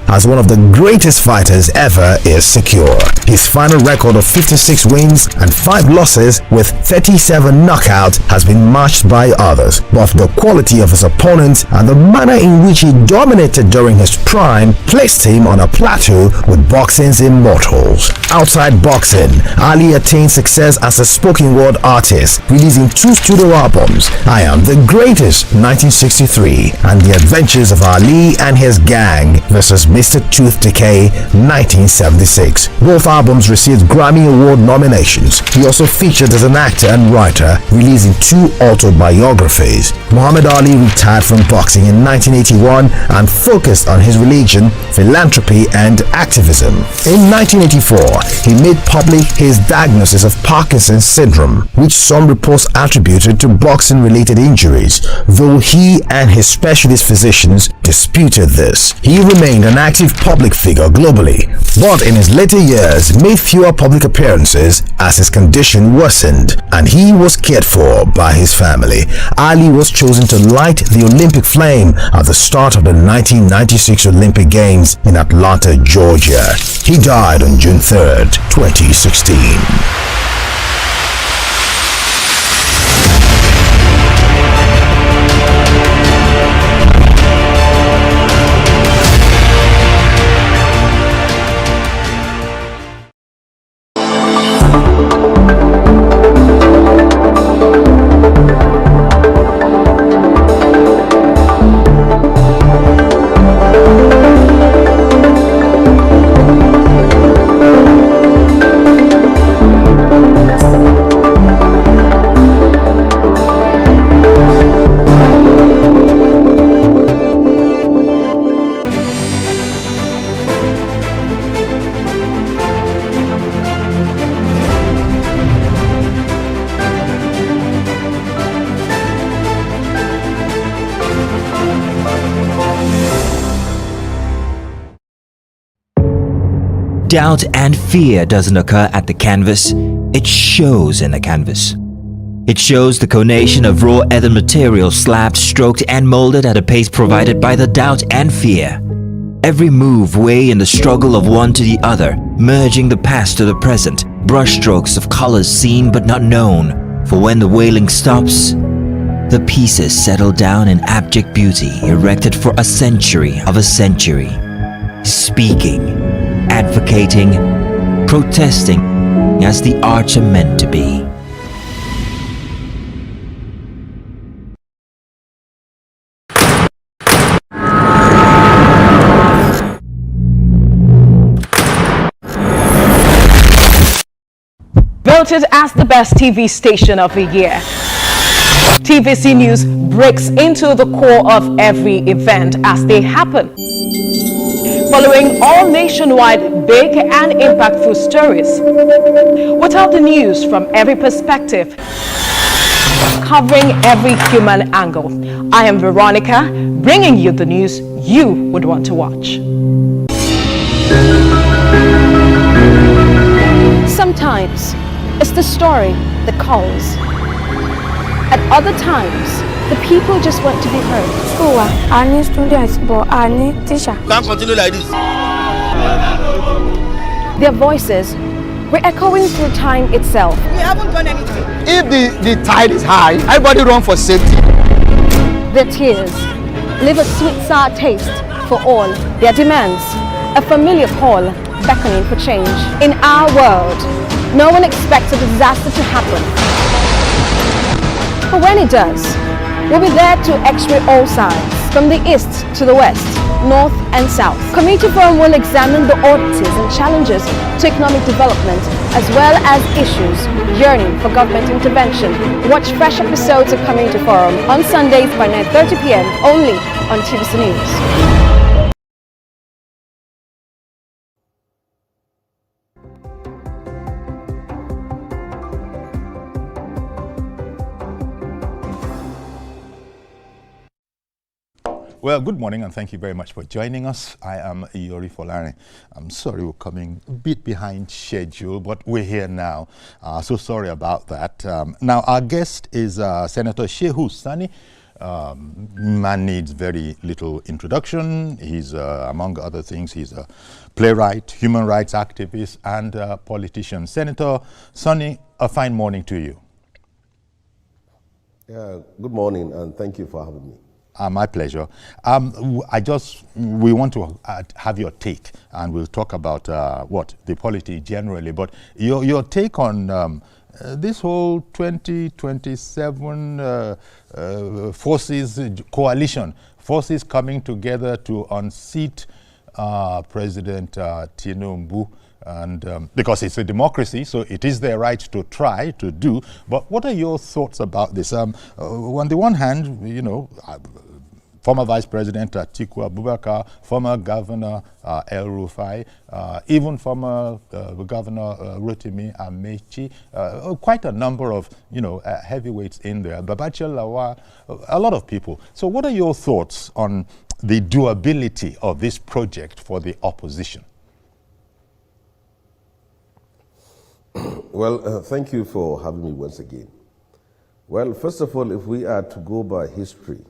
as one of the greatest fighters ever is secure. His final record of 56 wins and 5 losses with 37 knockouts has been matched by others, but the quality of his opponents and the manner in which he dominated during his prime placed him on a plateau with boxing's immortals. Outside boxing, Ali attained success as a spoken word artist, releasing 2 studio albums, I Am the Greatest 1963 and The Adventures of Ali and His Gang vs. Mr. Tooth Decay 1976. Both albums received Grammy Award nominations. He also featured as an actor and writer, releasing 2 autobiographies. Muhammad Ali retired from boxing in 1981 and focused on his religion, philanthropy and activism. In 1984, he made public his diagnosis of Parkinson's syndrome, which some reports attributed to boxing-related injuries, though he and his specialist physicians disputed this. He remained an active public figure globally, but in his later years made fewer public appearances as his condition worsened and he was cared for by his family. Ali was chosen to light the Olympic flame at the start of the 1996 Olympic Games in Atlanta, Georgia. He died on June 3rd, 2016. Doubt and fear doesn't occur at the canvas, it shows in the canvas. It shows the conation of raw earthen material slabbed, stroked and molded at a pace provided by the doubt and fear. Every move way in the struggle of one to the other, merging the past to the present, brushstrokes of colors seen but not known. For when the wailing stops, the pieces settle down in abject beauty, erected for a century of a century. Speaking, advocating, protesting as the arts are meant to be. Voted as the best TV station of the year. TVC News breaks into the core of every event as they happen, following all nationwide big and impactful stories. Without the news from every perspective, covering every human angle. I am Veronica, bringing you the news you would want to watch. Sometimes it's the story that calls. At other times, the people just want to be heard. School, I need students, but I need teacher. Can't continue like this. Their voices were echoing through time itself. We haven't done anything. If the tide is high, everybody run for safety. Their tears leave a sweet sour taste for all their demands, a familiar call beckoning for change. In our world, no one expects a disaster to happen. But when it does, we'll be there to x-ray all sides, from the east to the west, north and south. Community Forum will examine the oddities and challenges to economic development, as well as issues yearning for government intervention. Watch fresh episodes of Community Forum on Sundays by 9:30 p.m. only on TVC News. Well, good morning and thank you very much for joining us. I am Yori Folani. I'm sorry we're coming a bit behind schedule, but we're here now. So sorry about that. Now, our guest is Senator Shehu Sani, Man needs very little introduction. He's, among other things, he's a playwright, human rights activist, and a politician. Senator Sonny, a fine morning to you. Yeah, good morning, and thank you for having me. My pleasure. We want to have your take, and we'll talk about the polity generally, but your take on this whole 2027 forces coalition, forces coming together to unseat President Tinubu. And because it's a democracy, so it is their right to try to do. But what are your thoughts about this? On the one hand, you know, former Vice President Atiku Abubakar, former Governor El Rufai, even former Governor Rotimi Amechi, quite a number of, you know, heavyweights in there. Babachir Lawal, a lot of people. So what are your thoughts on the doability of this project for the opposition? Well, thank you for having me once again. Well, first of all, if we are to go by history,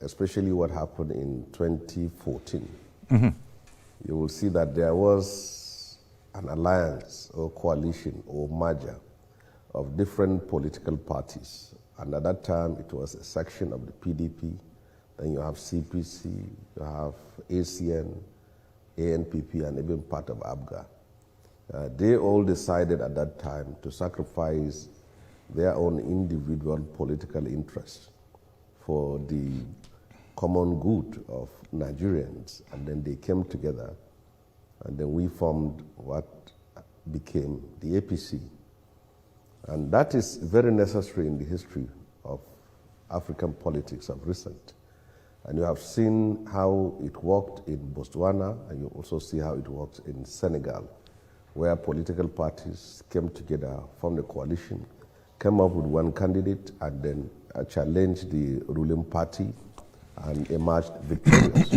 especially what happened in 2014, you will see that there was an alliance or coalition or merger of different political parties. And at that time, it was a section of the PDP. Then you have CPC, you have ACN, ANPP, and even part of ABGA. They all decided at that time to sacrifice their own individual political interests for the common good of Nigerians, and then they came together, and then we formed what became the APC. And that is very necessary in the history of African politics of recent. And you have seen how it worked in Botswana, and you also see how it works in Senegal, where political parties came together, formed a coalition, came up with one candidate, and then challenged the ruling party and emerged victorious.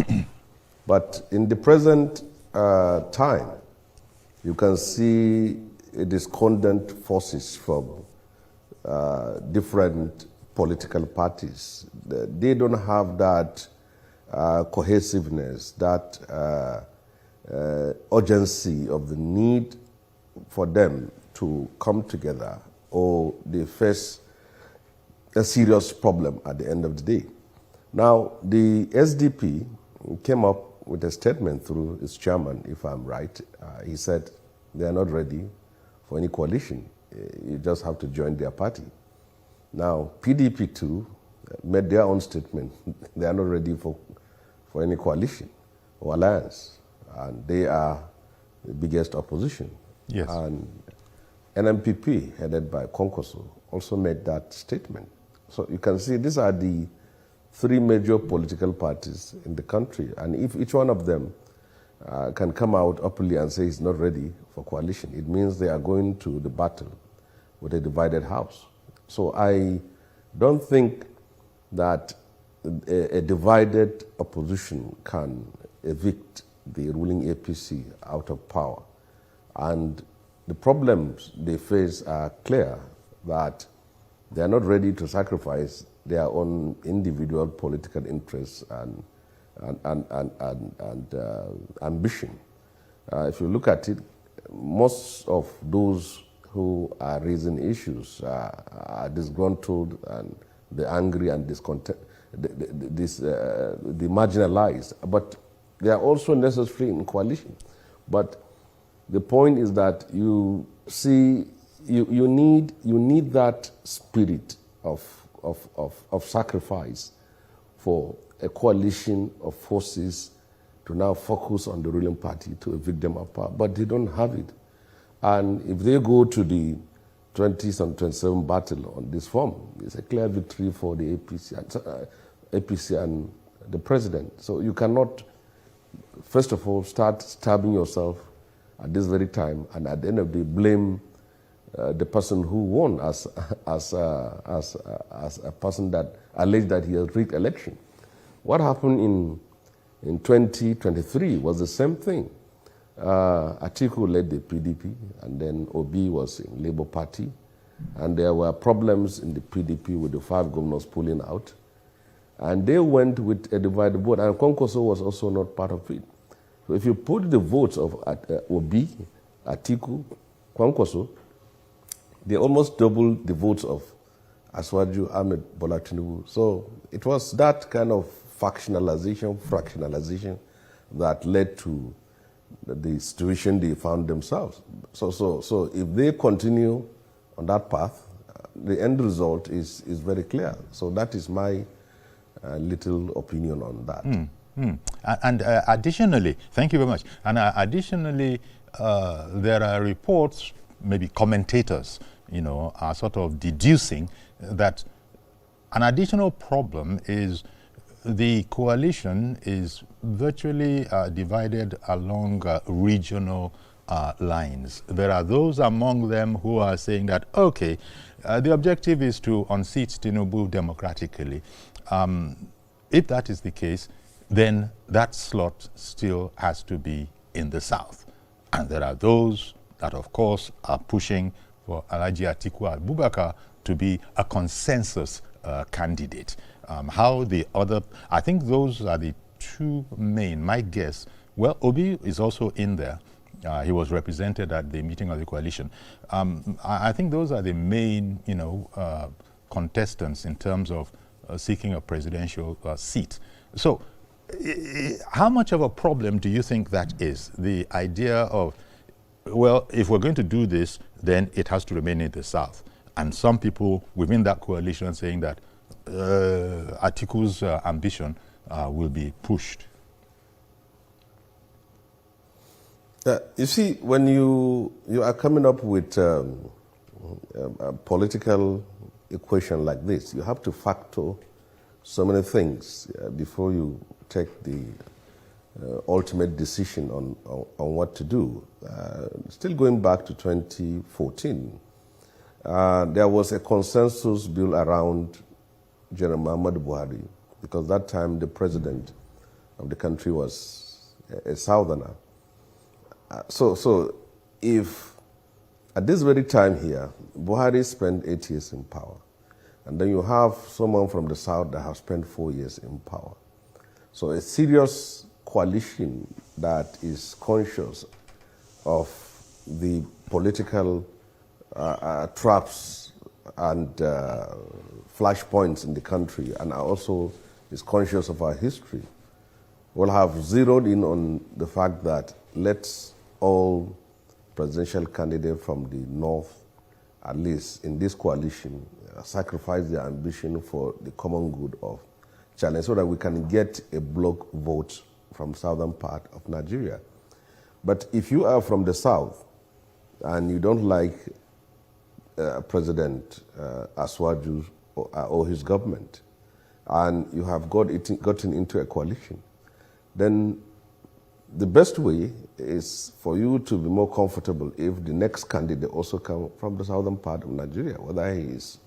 But in the present time, you can see discordant forces from different political parties. They don't have that cohesiveness, that urgency of the need for them to come together, or they face a serious problem at the end of the day. Now, the SDP came up with a statement through its chairman, if I'm right. He said they are not ready for any coalition. You just have to join their party. Now, PDP too made their own statement. They are not ready for any coalition or alliance. And they are the biggest opposition. Yes. And NMPP, headed by Konkoso, also made that statement. So you can see these are the three major political parties in the country. And if each one of them can come out openly and say he's not ready for coalition, it means they are going to the battle with a divided house. So I don't think that a divided opposition can evict the ruling APC out of power. And the problems they face are clear, that they are not ready to sacrifice their own individual political interests and ambition. If you look at it, most of those who are raising issues are disgruntled, and the angry and discontent, the marginalized. But they are also necessary in coalition. But the point is that you see, you need that spirit of sacrifice for a coalition of forces to now focus on the ruling party to evict them of power. But they don't have it. And if they go to the 2027 battle on this form, it's a clear victory for the APC and the president. So you cannot, first of all, start stabbing yourself at this very time, and at the end of the day, blame the person who won as a person that alleged that he has rigged election. What happened in 2023 was the same thing. Atiku led the PDP, and then Obi was in Labour Party, and there were problems in the PDP with the 5 governors pulling out. And they went with a divided vote, and Kwankwaso was also not part of it. So if you put the votes of Obi, Atiku, Kwankwaso, they almost doubled the votes of Aswaju, Ahmed Bola Tinubu. So it was that kind of fractionalization that led to the situation they found themselves. So if they continue on that path, the end result is very clear. So that is my little opinion on that. And additionally, thank you very much. And additionally, there are reports, maybe commentators, are sort of deducing that an additional problem is the coalition is virtually divided along regional lines. There are those among them who are saying that, okay, the objective is to unseat Tinubu democratically. If that is the case, then that slot still has to be in the South. And there are those that, of course, are pushing for Alhaji Atiku Abubakar to be a consensus candidate. How the other, I think those are the two main, my guess. Well, Obi is also in there. He was represented at the meeting of the coalition. I think those are the main, contestants in terms of seeking a presidential seat. So, how much of a problem do you think that is? The idea of, well, if we're going to do this, then it has to remain in the South. And some people within that coalition saying that Atiku's ambition will be pushed. You see, when you are coming up with a political equation like this, you have to factor so many things before you take the ultimate decision on what to do. Still going back to 2014, there was a consensus built around General Muhammadu Buhari, because that time the president of the country was a Southerner. So if at this very time here, Buhari spent 8 years in power, and then you have someone from the South that has spent 4 years in power. So a serious coalition that is conscious of the political traps and flashpoints in the country, and also is conscious of our history, will have zeroed in on the fact that let's all presidential candidates from the North, at least in this coalition, sacrifice their ambition for the common good of challenge, so that we can get a block vote from southern part of Nigeria. But if you are from the South and you don't like President Aswaju or his government, and you have gotten into a coalition, then the best way is for you to be more comfortable if the next candidate also comes from the southern part of Nigeria, whether he is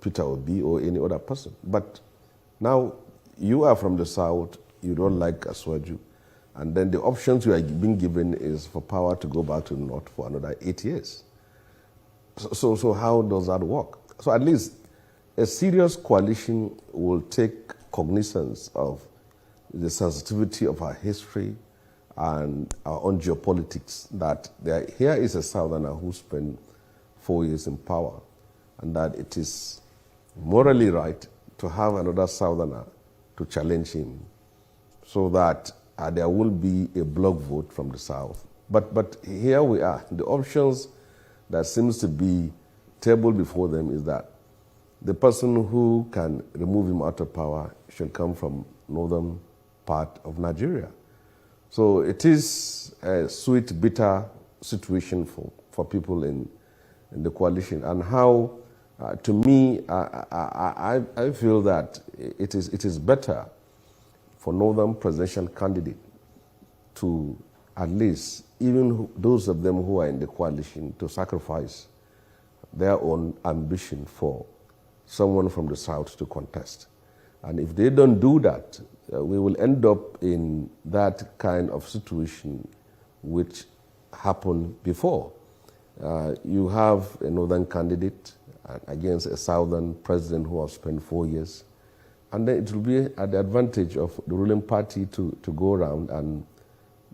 Peter Obi or any other person. But now you are from the South, you don't like Aswaju, and then the options you are being given is for power to go back to the North for another 8 years. So how does that work? So at least a serious coalition will take cognizance of the sensitivity of our history and our own geopolitics, that here is a Southerner who spent 4 years in power, and that it is morally right to have another Southerner to challenge him, so that there will be a block vote from the South. But here we are. The options that seems to be tabled before them is that the person who can remove him out of power should come from northern part of Nigeria. So it is a sweet, bitter situation for people in the coalition. And how, to me, I feel that it is better for northern presidential candidate to at least, even those of them who are in the coalition, to sacrifice their own ambition for someone from the South to contest. And if they don't do that, we will end up in that kind of situation which happened before. You have a northern candidate against a southern president who has spent 4 years. and then it will be at the advantage of the ruling party to go around and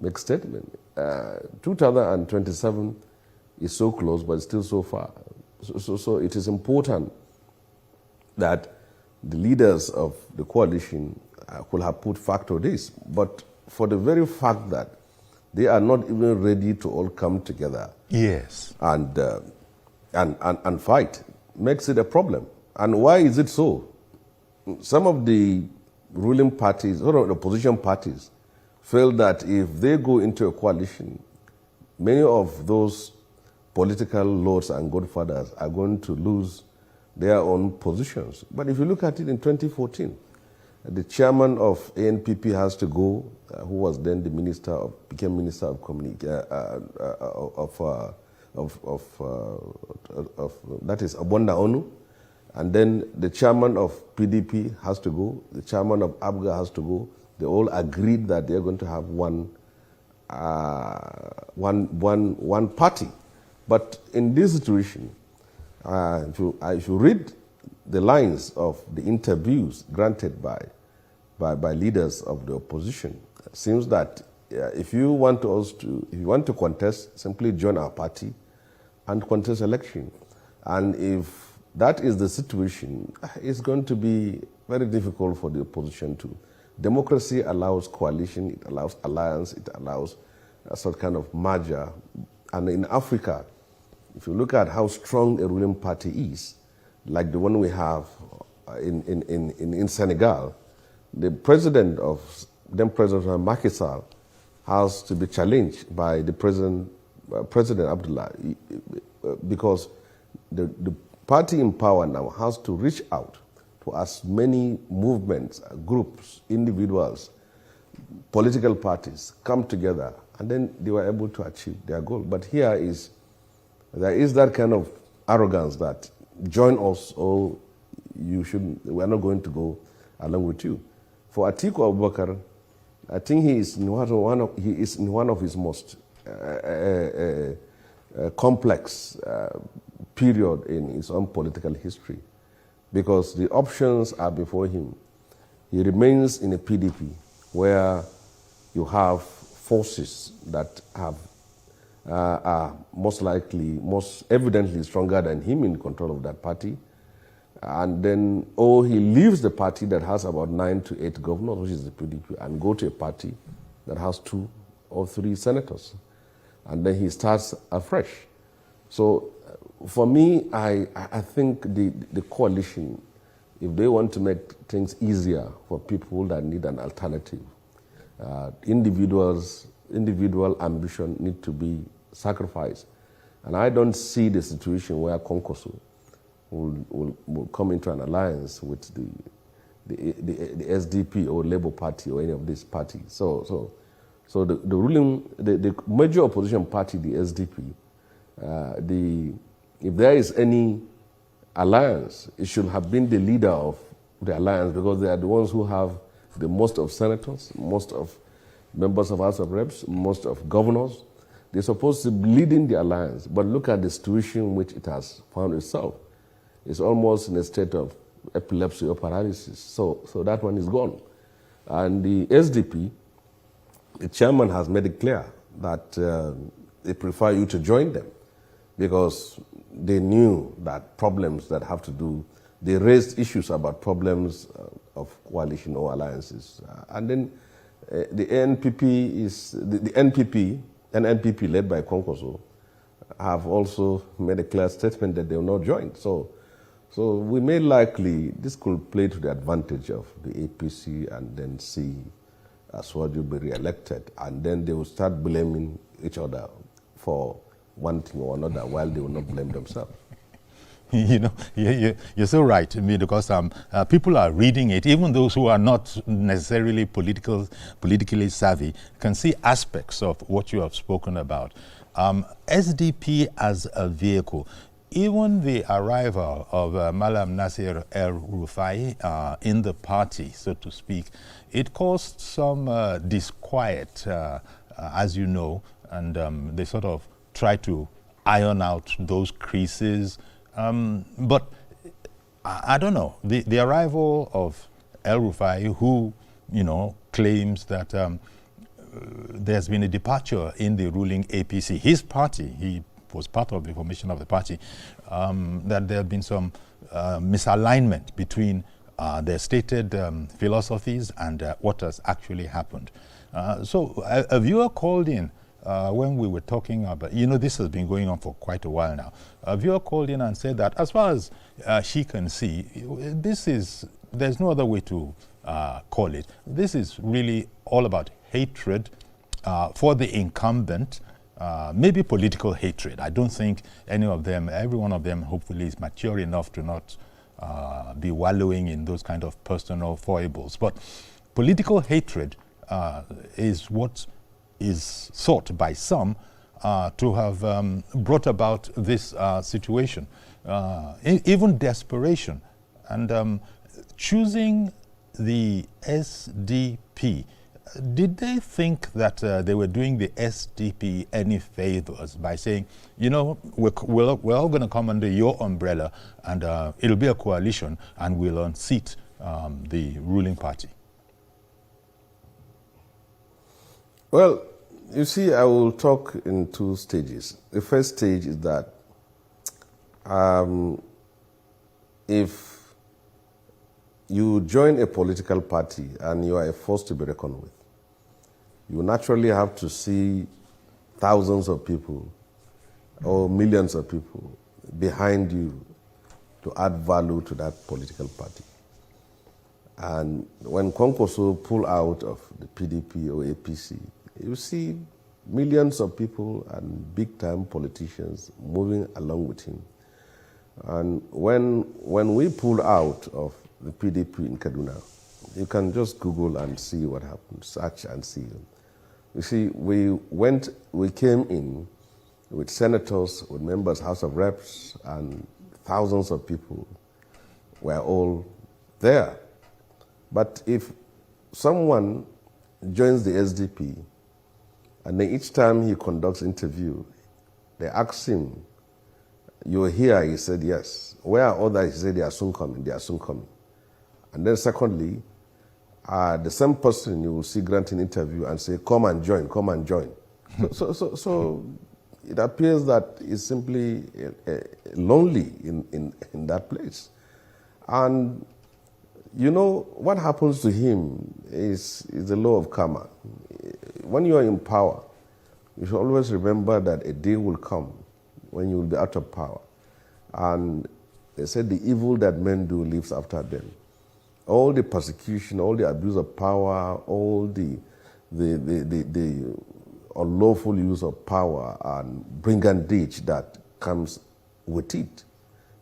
make statement. 2027 is so close, but still so far. So it is important that the leaders of the coalition could have put fact to this. But for the very fact that they are not even ready to all come together, yes, and fight, makes it a problem. And why is it so? Some of the ruling parties, or the opposition parties, feel that if they go into a coalition, many of those political lords and godfathers are going to lose their own positions. But if you look at it in 2014, the chairman of ANPP has to go, who was then the became minister of that is Abonda Onu, and then the chairman of PDP has to go, the chairman of ABGA has to go. They all agreed that they're going to have one party. But in this situation, if you read the lines of the interviews granted by leaders of the opposition, it seems that if you want to contest, simply join our party and contest election. And if that is the situation, it's going to be very difficult for the opposition to. Democracy allows coalition, it allows alliance, it allows a sort of kind of merger. And in Africa, if you look at how strong a ruling party is, like the one we have in Senegal, the president of Macky Sall has to be challenged by the President Abdullah, because the party in power now has to reach out to as many movements, groups, individuals, political parties come together, and then they were able to achieve their goal. But there is that kind of arrogance that join us or we are not going to go along with you. For Atiku Abubakar, I think he is in one of his most complex period in his own political history, because the options are before him. He remains in a PDP where you have forces that are most evidently stronger than him in control of that party. And then, he leaves the party that has about 9 to 8 governors, which is the PDP, and go to a party that has 2 or 3 senators. And then he starts afresh. So for me, I think the coalition, if they want to make things easier for people that need an alternative, individual ambition need to be sacrificed. And I don't see the situation where Konkoso will come into an alliance with the SDP or Labour Party or any of these parties. So the major opposition party, the SDP, if there is any alliance, it should have been the leader of the alliance, because they are the ones who have the most of senators, most of members of House of Reps, most of governors. They're supposed to be leading the alliance, but look at the situation in which it has found itself. It's almost in a state of epilepsy or paralysis. So that one is gone. And the SDP, the chairman has made it clear that they prefer you to join them, because they knew that problems that have to do, they raised issues about problems of coalition or alliances. And then the NPP led by Konkoso have also made a clear statement that they will not join. So we may likely, this could play to the advantage of the APC and then see Aswaju be re-elected, and then they will start blaming each other for one thing or another, while they will not blame themselves. You're so right to me, because people are reading it. Even those who are not necessarily politically savvy can see aspects of what you have spoken about. SDP as a vehicle, even the arrival of Malam Nasir El-Rufai in the party, so to speak, it caused some disquiet, as you know, and they sort of try to iron out those creases. But I don't know, the arrival of El-Rufai, who, claims that there's been a departure in the ruling APC. His party, he was part of the formation of the party, that there have been some misalignment between their stated philosophies and what has actually happened. So a viewer called in when we were talking about, this has been going on for quite a while now. A viewer called in and said that as far as she can see, there's no other way to call it. This is really all about hatred for the incumbent, maybe political hatred. I don't think every one of them hopefully is mature enough to not be wallowing in those kind of personal foibles. But political hatred is what is thought by some to have brought about this situation. Even desperation. And choosing the SDP, did they think that they were doing the SDP any favors by saying, we're all going to come under your umbrella and it'll be a coalition and we'll unseat the ruling party? Well, you see, I will talk in two stages. The first stage is that if you join a political party and you are a force to be reckoned with, you naturally have to see thousands of people or millions of people behind you to add value to that political party. And when Kwankwaso pull out of the PDP or APC, you see millions of people and big-time politicians moving along with him. And when we pulled out of the PDP in Kaduna, you can just Google and see what happened, search and see. You see, we came in with senators, with members, House of Reps, and thousands of people were all there. But if someone joins the SDP, and then each time he conducts interview, they ask him, "You're here?" He said, "Yes." "Where are others?" He said, "They are soon coming, they are soon coming." And then secondly, the same person you will see granting interview and say, "Come and join, come and join." So it appears that he's simply lonely in that place. And what happens to him is the law of karma. When you are in power, you should always remember that a day will come when you will be out of power. And they said the evil that men do lives after them. All the persecution, all the abuse of power, all the unlawful use of power and brigandage that comes with it,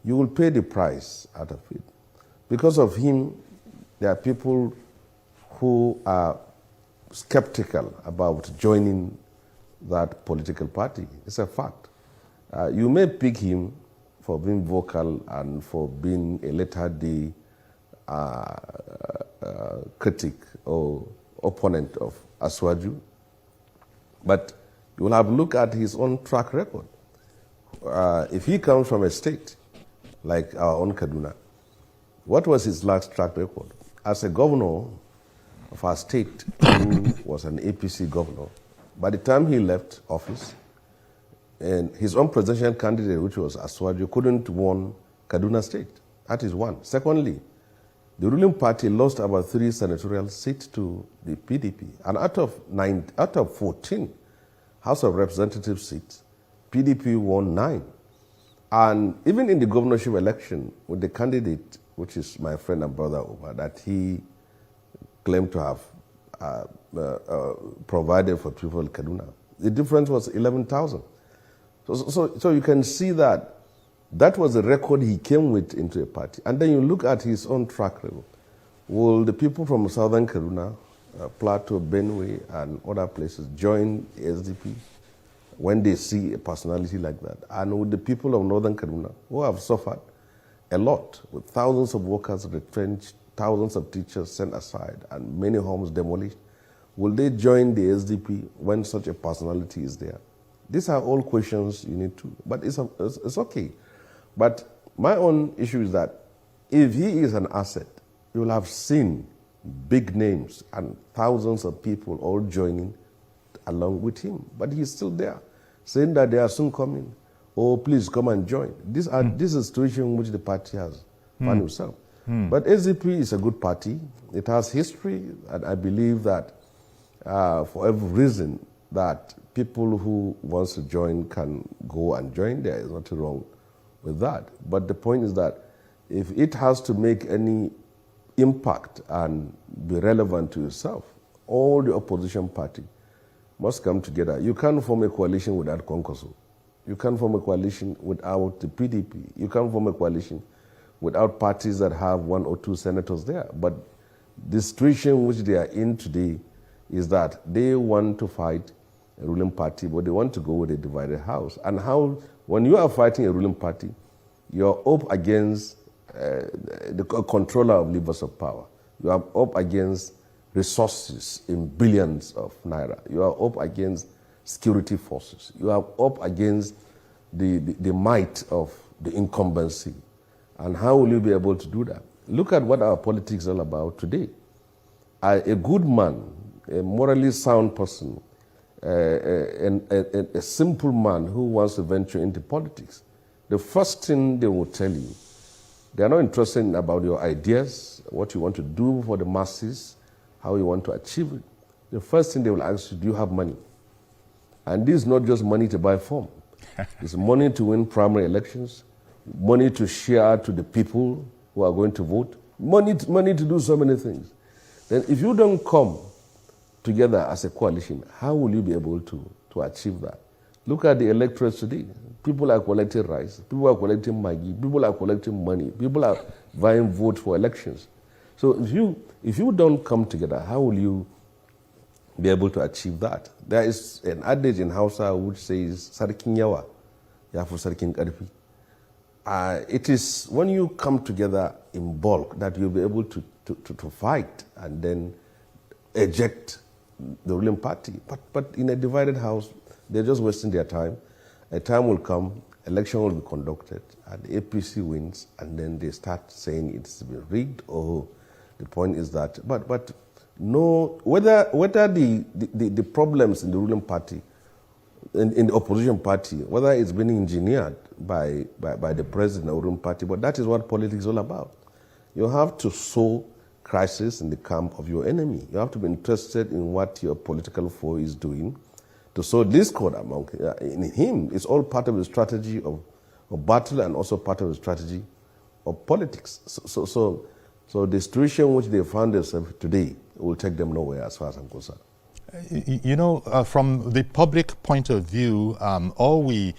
you will pay the price out of it. Because of him, there are people who are skeptical about joining that political party. It's a fact. You may pick him for being vocal and for being a latter-day critic or opponent of Aswaju, but you will have a look at his own track record. If he comes from a state like our own Kaduna, what was his last track record? As a governor of our state, who was an APC governor, by the time he left office, and his own presidential candidate, which was Aswaju, couldn't win Kaduna State. That is one. Secondly, the ruling party lost about 3 senatorial seats to the PDP. And out of 14 House of Representative seats, PDP won 9. And even in the governorship election, with the candidate, which is my friend and brother Omar, that he claimed to have provided for people in Kaduna, the difference was 11,000. So you can see that was the record he came with into a party. And then you look at his own track record. Will the people from southern Kaduna, Plateau, Benue, and other places join the SDP when they see a personality like that? And with the people of northern Kaduna, who have suffered a lot, with thousands of workers retrenched, thousands of teachers sent aside, and many homes demolished, will they join the SDP when such a personality is there? These are all questions you need to, but it's okay. But my own issue is that if he is an asset, you will have seen big names, and thousands of people all joining along with him. But he's still there, saying that they are soon coming. Oh, please come and join. This is a situation in which the party has found himself. But SDP is a good party. It has history, and I believe that for every reason that people who wants to join can go and join. There is nothing wrong with that. But the point is that if it has to make any impact and be relevant to itself, all the opposition party must come together. You can't form a coalition without Konkoso. You can't form a coalition without the PDP. You can't form a coalition without parties that have 1 or 2 senators there. But the situation which they are in today is that they want to fight a ruling party, but they want to go with a divided house. And how, when you are fighting a ruling party, you're up against the controller of levers of power. You are up against resources in billions of naira. You are up against security forces. You are up against the might of the incumbency. And how will you be able to do that? Look at what our politics is all about today. A good man, a morally sound person, a simple man who wants to venture into politics, the first thing they will tell you, they are not interested about your ideas, what you want to do for the masses, how you want to achieve it. The first thing they will ask you, do you have money? And this is not just money to buy form. It's money to win primary elections, money to share to the people who are going to vote, money to do so many things. Then if you don't come together as a coalition, how will you be able to achieve that? Look at the electorates today. People are collecting rice, people are collecting maggi, people are collecting money, people are buying votes for elections. So if you don't come together, how will you be able to achieve that? There is an adage in Hausa which says, Sarkin yawa, yafu sarkin karfi. It is when you come together in bulk that you'll be able to fight and then eject the ruling party. But in a divided house, they're just wasting their time. A time will come, election will be conducted, and the APC wins, and then they start saying it's been rigged. Oh, the point is that, but no, whether the problems in the ruling party, in the opposition party, whether it's been engineered by the president or ruling party, but that is what politics is all about. You have to sow crisis in the camp of your enemy. You have to be interested in what your political foe is doing. To sow discord among in him is all part of the strategy of battle and also part of the strategy of politics. So the situation which they found themselves today will take them nowhere as far as I'm concerned. You know, from the public point of view, all we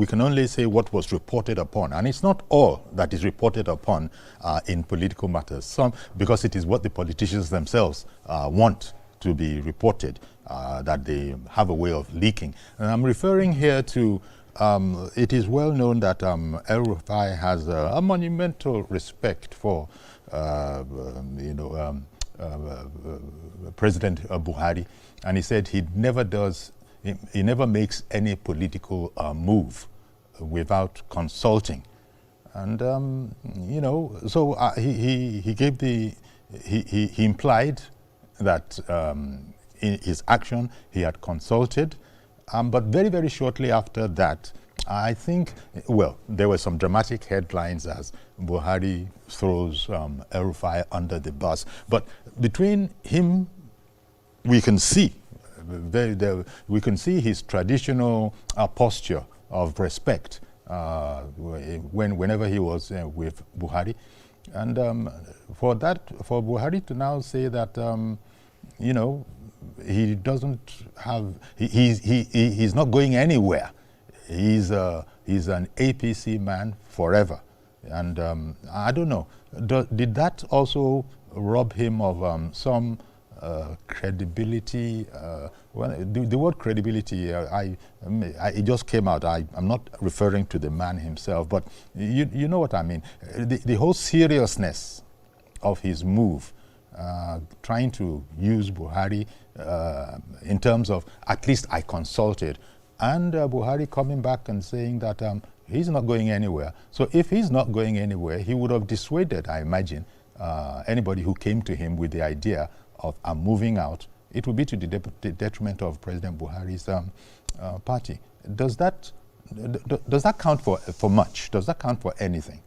can only say what was reported upon, and it's not all that is reported upon in political matters. Some, because it is what the politicians themselves want to be reported, that they have a way of leaking. And I'm referring here to, it is well known that El-Rufai has a monumental respect for, President Buhari, and he said he never makes any political move without consulting. And, so he implied that in his action he had consulted, but very, very shortly after that, I think, well, there were some dramatic headlines as Buhari throws El-Rufai under the bus. But between him, we can see his traditional posture of respect whenever he was with Buhari. And for Buhari to now say that, he doesn't have, he's not going anywhere. He's an APC man forever. And I don't know, did that also rob him of some credibility? Well, the word credibility, it just came out. I'm not referring to the man himself, but you know what I mean. The whole seriousness of his move, trying to use Buhari in terms of, at least I consulted, and Buhari coming back and saying that he's not going anywhere. So if he's not going anywhere, he would have dissuaded, I imagine, anybody who came to him with the idea of I'm moving out, it would be to the detriment of President Buhari's party. Does that count for much? Does that count for anything?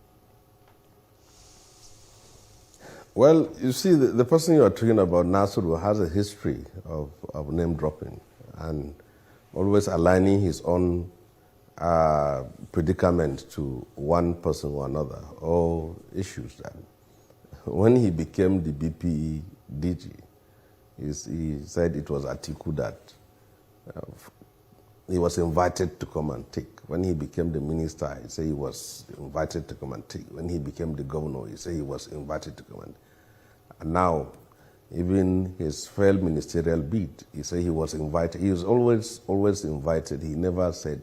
Well, you see, the person you are talking about, Nasiru, has a history of name dropping and always aligning his own predicament to one person or another, or issues. That when he became the BPE DG, he said it was Atiku that he was invited to come and take. When he became the minister, he said he was invited to come and take. When he became the governor, he said he was invited to come and take. And now, even his failed ministerial bid, he said he was invited. He was always invited. He never said.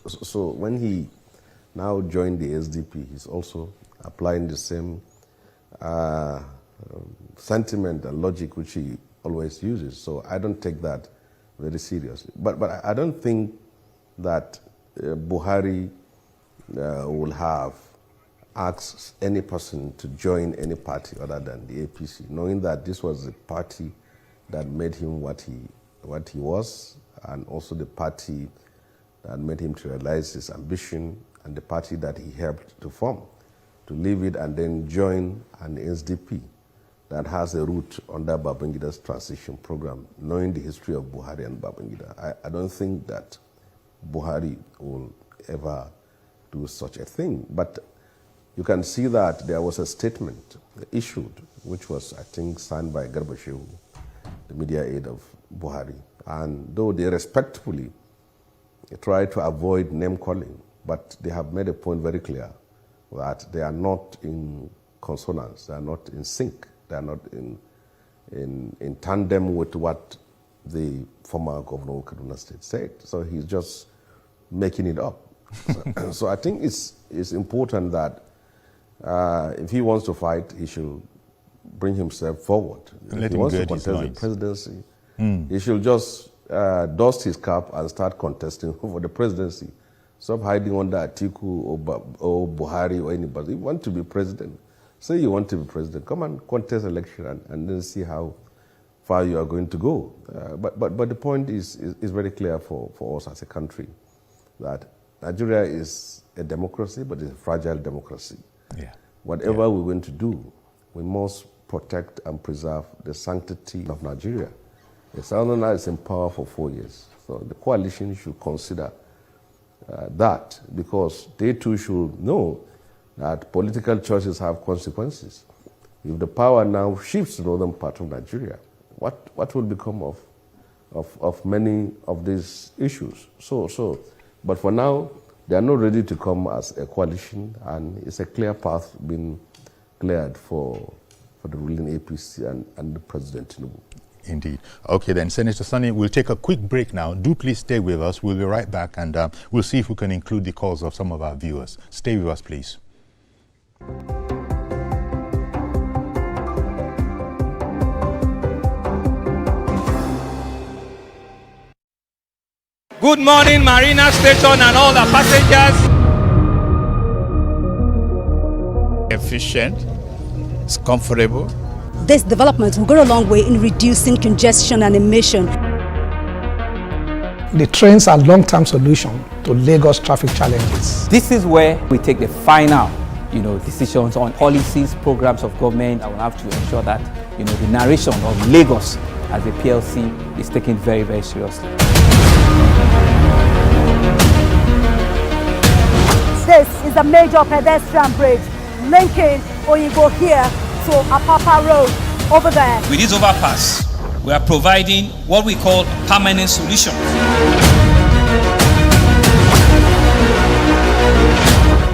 So when he now joined the SDP, he's also applying the same sentiment and logic which he always uses. So I don't take that very seriously. But I don't think that Buhari will have asked any person to join any party other than the APC, knowing that this was the party that made him what he was, and also the party that made him to realize his ambition, and the party that he helped to form, to leave it and then join an SDP that has a root under Babangida's transition program, knowing the history of Buhari and Babangida. I don't think that Buhari will ever do such a thing. But you can see that there was a statement issued, which was, I think, signed by Garba Shehu, the media aide of Buhari. And though they respectfully try to avoid name calling, but they have made a point very clear that they are not in consonance, they are not in sync, they are not in tandem with what the former governor of Kaduna State said. So he's just making it up. So I think it's important that if he wants to fight, he should bring himself forward. If he wants to contest the presidency, he should just dust his cap and start contesting for the presidency. Stop hiding under Atiku or Buhari or anybody. You want to be president, say you want to be president. Come and contest election and then see how far you are going to go. But the point is very clear for us as a country that Nigeria is a democracy, but it's a fragile democracy. Yeah. Whatever we're going to do, we must protect and preserve the sanctity of Nigeria. The Southern is in power for 4 years. So the coalition should consider that, because they too should know that political choices have consequences. If the power now shifts to the northern part of Nigeria, what will become of many of these issues? But for now, they are not ready to come as a coalition, and it's a clear path being cleared for the ruling APC and the President Tinubu. Indeed. Okay then, Senator Sonny, we'll take a quick break now. Do please stay with us. We'll be right back, and we'll see if we can include the calls of some of our viewers. Stay with us, please. Good morning, Marina Station and all the passengers. Efficient, it's comfortable. This development will go a long way in reducing congestion and emission. The trains are a long-term solution to Lagos traffic challenges. This is where we take the final, decisions on policies, programs of government. I will have to ensure that, the narration of Lagos as a PLC is taken very, very seriously. This is a major pedestrian bridge linking Oyinbo here to Apapa Road over there. With this overpass, we are providing what we call permanent solutions.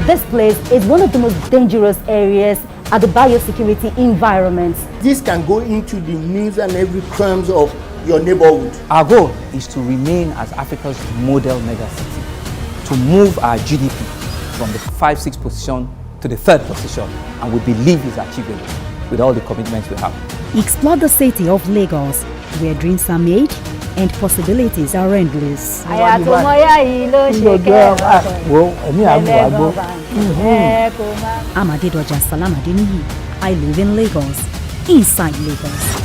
This place is one of the most dangerous areas at the biosecurity environment. This can go into the news and every crimes of your neighborhood. Our goal is to remain as Africa's model megacity, to move our GDP from the 5-6 position to the 3rd position, and we believe it's achievable with all the commitments we have. Explore the city of Lagos, where dreams are made and possibilities are endless. Amadedoja Salam Adeniyi. I live in Lagos, inside Lagos.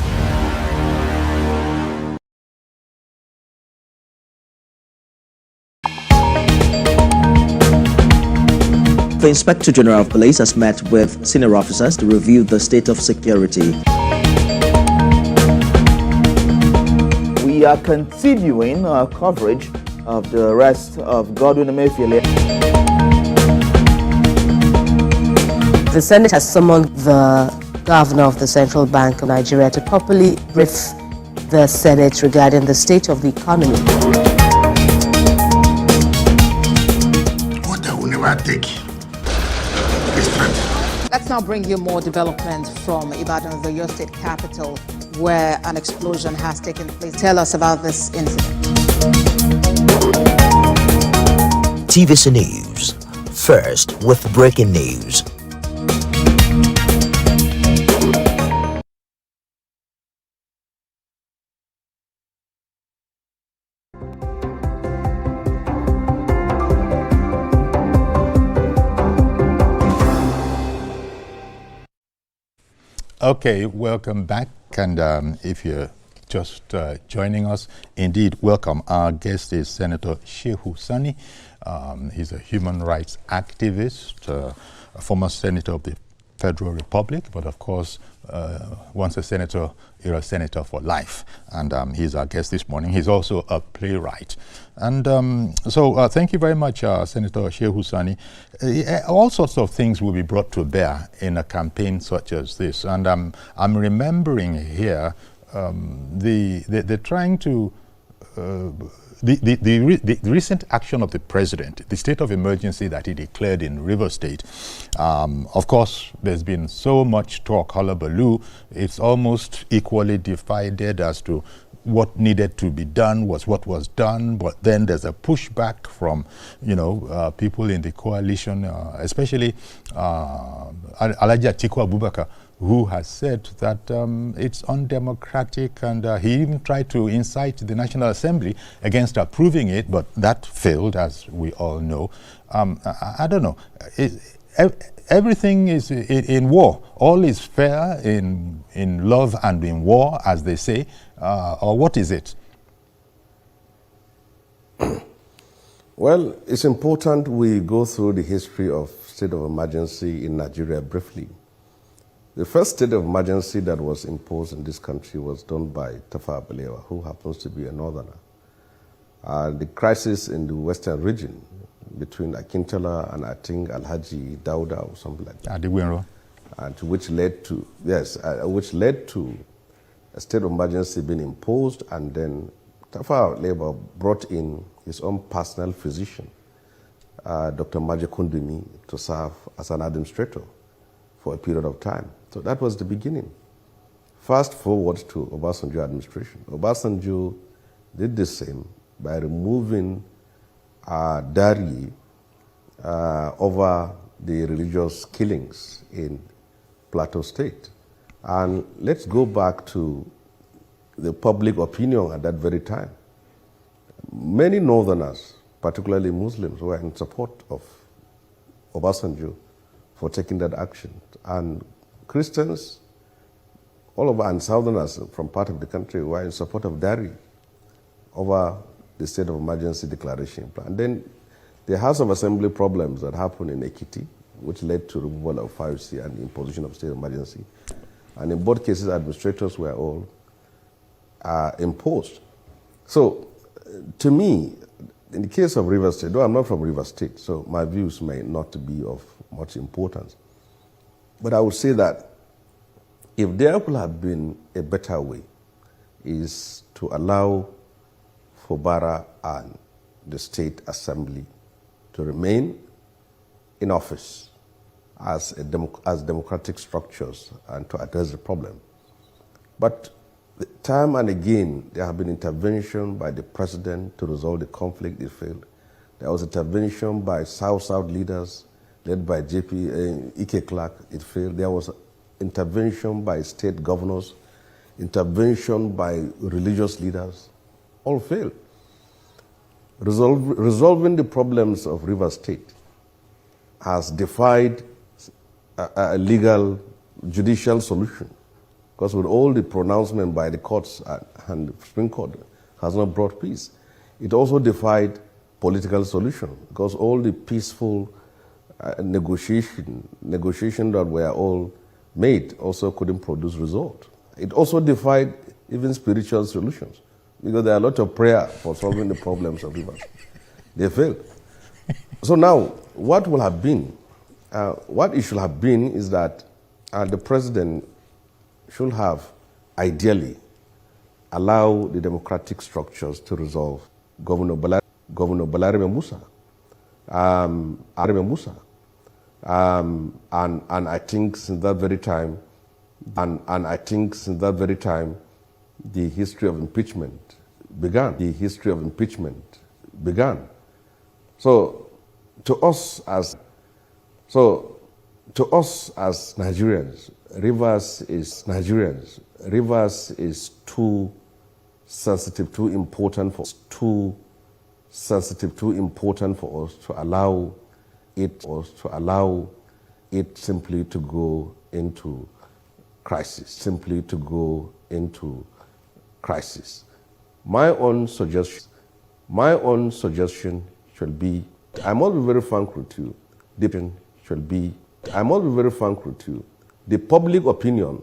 The Inspector General of Police has met with senior officers to review the state of security. We are continuing our coverage of the arrest of Godwin Emefiele. The Senate has summoned the governor of the Central Bank of Nigeria to properly brief the Senate regarding the state of the economy. What I will never take. Let's now bring you more development from Ibadan, the Yaa State capital, where an explosion has taken place. Tell us about this incident. TVC News. First with breaking news. Okay, welcome back. And if you're just joining us, indeed, welcome. Our guest is Senator Shehu Sani. He's a human rights activist, a former senator of the Federal Republic, but of course, once a senator, you're a senator for life. And he's our guest this morning. He's also a playwright. And so thank you very much, Senator Shehu Sani. All sorts of things will be brought to bear in a campaign such as this. And I'm remembering here the trying to the recent action of the president, the state of emergency that he declared in River State. Of course, there's been so much talk, hullabaloo. It's almost equally divided as to what needed to be done was what was done, but then there's a pushback from, people in the coalition, especially Alhaji Atiku Abubakar, who has said that it's undemocratic, and he even tried to incite the National Assembly against approving it, but that failed, as we all know. I don't know. Everything is in war. All is fair in love and in war, as they say. Or what is it? Well, it's important we go through the history of state of emergency in Nigeria briefly. The first state of emergency that was imposed in this country was done by Tafawa Balewa, who happens to be a northerner. The crisis in the western region between Akintola and I think Alhaji Dauda or something like that. And which led to a state of emergency being imposed, and then Tafawa Balewa brought in his own personal physician, Dr. Maje Kundumi, to serve as an administrator for a period of time. So that was the beginning. Fast forward to Obasanjo administration. Obasanjo did the same by removing Dari over the religious killings in Plateau State. And let's go back to the public opinion at that very time. Many northerners, particularly Muslims, were in support of Obasanjo for taking that action. And Christians, all over, and southerners from part of the country were in support of Dari over the state of emergency declaration plan. And then the House of Assembly problems that happened in Ekiti, which led to removal of 5C and the imposition of state of emergency. And in both cases, administrators were all imposed. So, to me, in the case of River State, though I'm not from River State, so my views may not be of much importance. But I would say that if there could have been a better way, is to allow Fubara and the State Assembly to remain in office as democratic structures and to address the problem. But time and again, there have been intervention by the president to resolve the conflict. It failed. There was intervention by South-South leaders led by Ike Clark. It failed. There was intervention by state governors, intervention by religious leaders. All failed. Resolving the problems of River State has defied a legal judicial solution, because with all the pronouncement by the courts and the Supreme Court has not brought peace. It also defied political solution, because all the peaceful negotiation that were all made also couldn't produce result. It also defied even spiritual solutions, because there are a lot of prayer for solving the problems of rivers. They failed. So now, what will have been, what it should have been is that the president should have, ideally, allow the democratic structures to resolve. Governor Buhari Musa, and I think since that very time, the history of impeachment began. So to us as Nigerians, Rivers is too sensitive, too important for us to allow it simply to go into crisis. My own suggestion should be, I must be very frank with you, the public opinion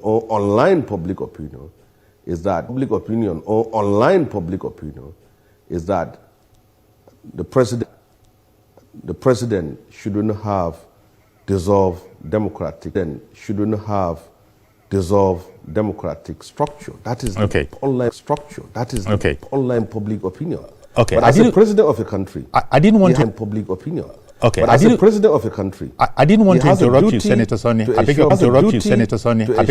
or online public opinion is that the president shouldn't have dissolved democratic structure. That is the online structure. That is the online public opinion. Okay. But as the president of a country, I didn't want to public opinion. Okay. But as the president of a country, I didn't want to interrupt you, Senator Sonny. I beg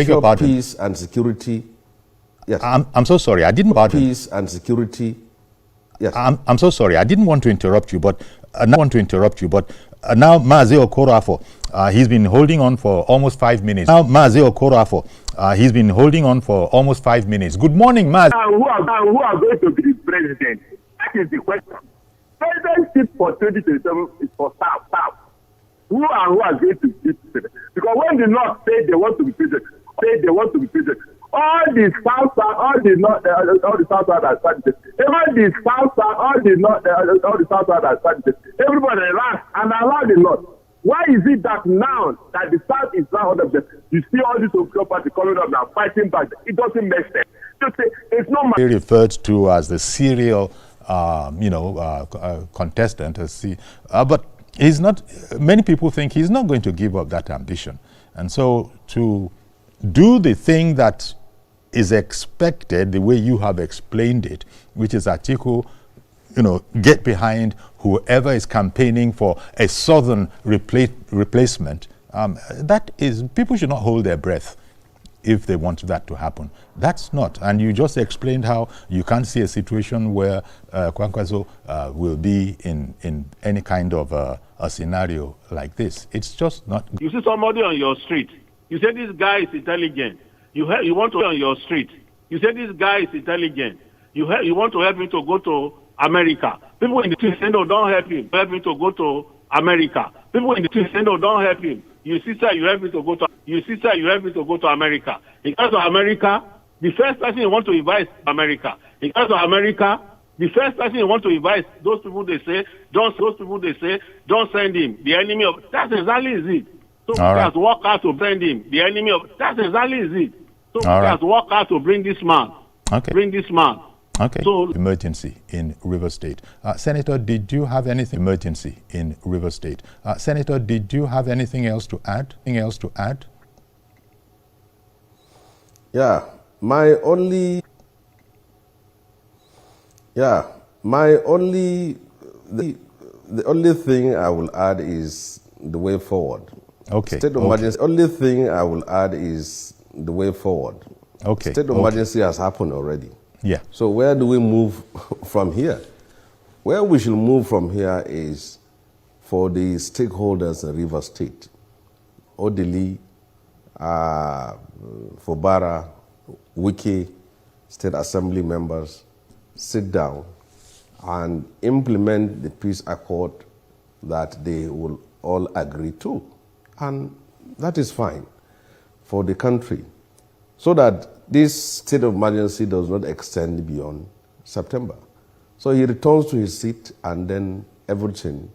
your pardon. Peace and security. Yes. I'm so sorry. I didn't pardon. Peace and security. Yes. I'm so sorry. I didn't want to interrupt you, but now Mazi Okorafor, he's been holding on for almost 5 minutes. He's been holding on for almost 5 minutes. Good morning, Mazi. Who are going to be the president? That is the question. Presidency for 2027 is for staff. Who are going to be president? Because when the North say they want to be president, all the South Side, all the South Side are started. Even the South Side, all the South Side are started. Everybody ran and allowed the North. Why is it that now that the South is now out of the, you see all these Opium party coming up now fighting back? It doesn't make sense. It's not He referred to as the serial, contestant. But he's not. Many people think he's not going to give up that ambition, and so to do the thing that is expected, the way you have explained it, which is Atiku, get behind whoever is campaigning for a southern replacement. That is, people should not hold their breath if they want that to happen. That's not. And you just explained how you can't see a situation where Kwankwaso will be in any kind of a scenario like this. It's just not. You see somebody on your street, you say this guy is intelligent. You want to on your street. You say this guy is intelligent. You want to help him to go to America. People in the street say, no, don't help him. Help him to go to America. People in the street say, no, don't help him. You sister, you help me to go to America. In case of America, the first person you want to invite America. In case of America, the first person you want to invite, those people they say, don't send him. The enemy of that's exactly it. So we have to work out to send him. The enemy of that's exactly it. So we have to work out to bring this man. Okay. So emergency in River State. Senator, did you have anything emergency in River State? Senator, did you have anything else to add? Yeah, the only thing I will add is the way forward. Okay. State of emergency. Only thing I will add is the way forward. Okay. State of emergency has happened already. Yeah. So where do we move from here? Where we should move from here is for the stakeholders in River State, Odili, Fubara, Wiki, State Assembly members, sit down and implement the peace accord that they will all agree to. And that is fine for the country, so that this state of emergency does not extend beyond September. So he returns to his seat and then everything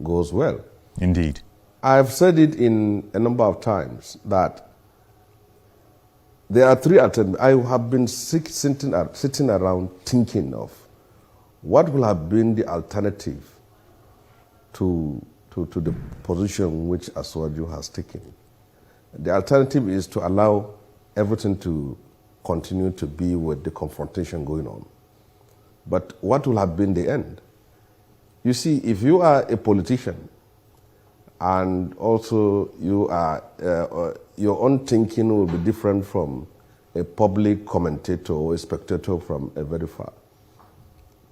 goes well. Indeed. I've said it in a number of times that there are three alternatives. I have been sitting around thinking of what will have been the alternative to the position which Aswaju has taken. The alternative is to allow everything to continue to be with the confrontation going on. But what will have been the end? You see, if you are a politician and also you are, your own thinking will be different from a public commentator or a spectator from a very far.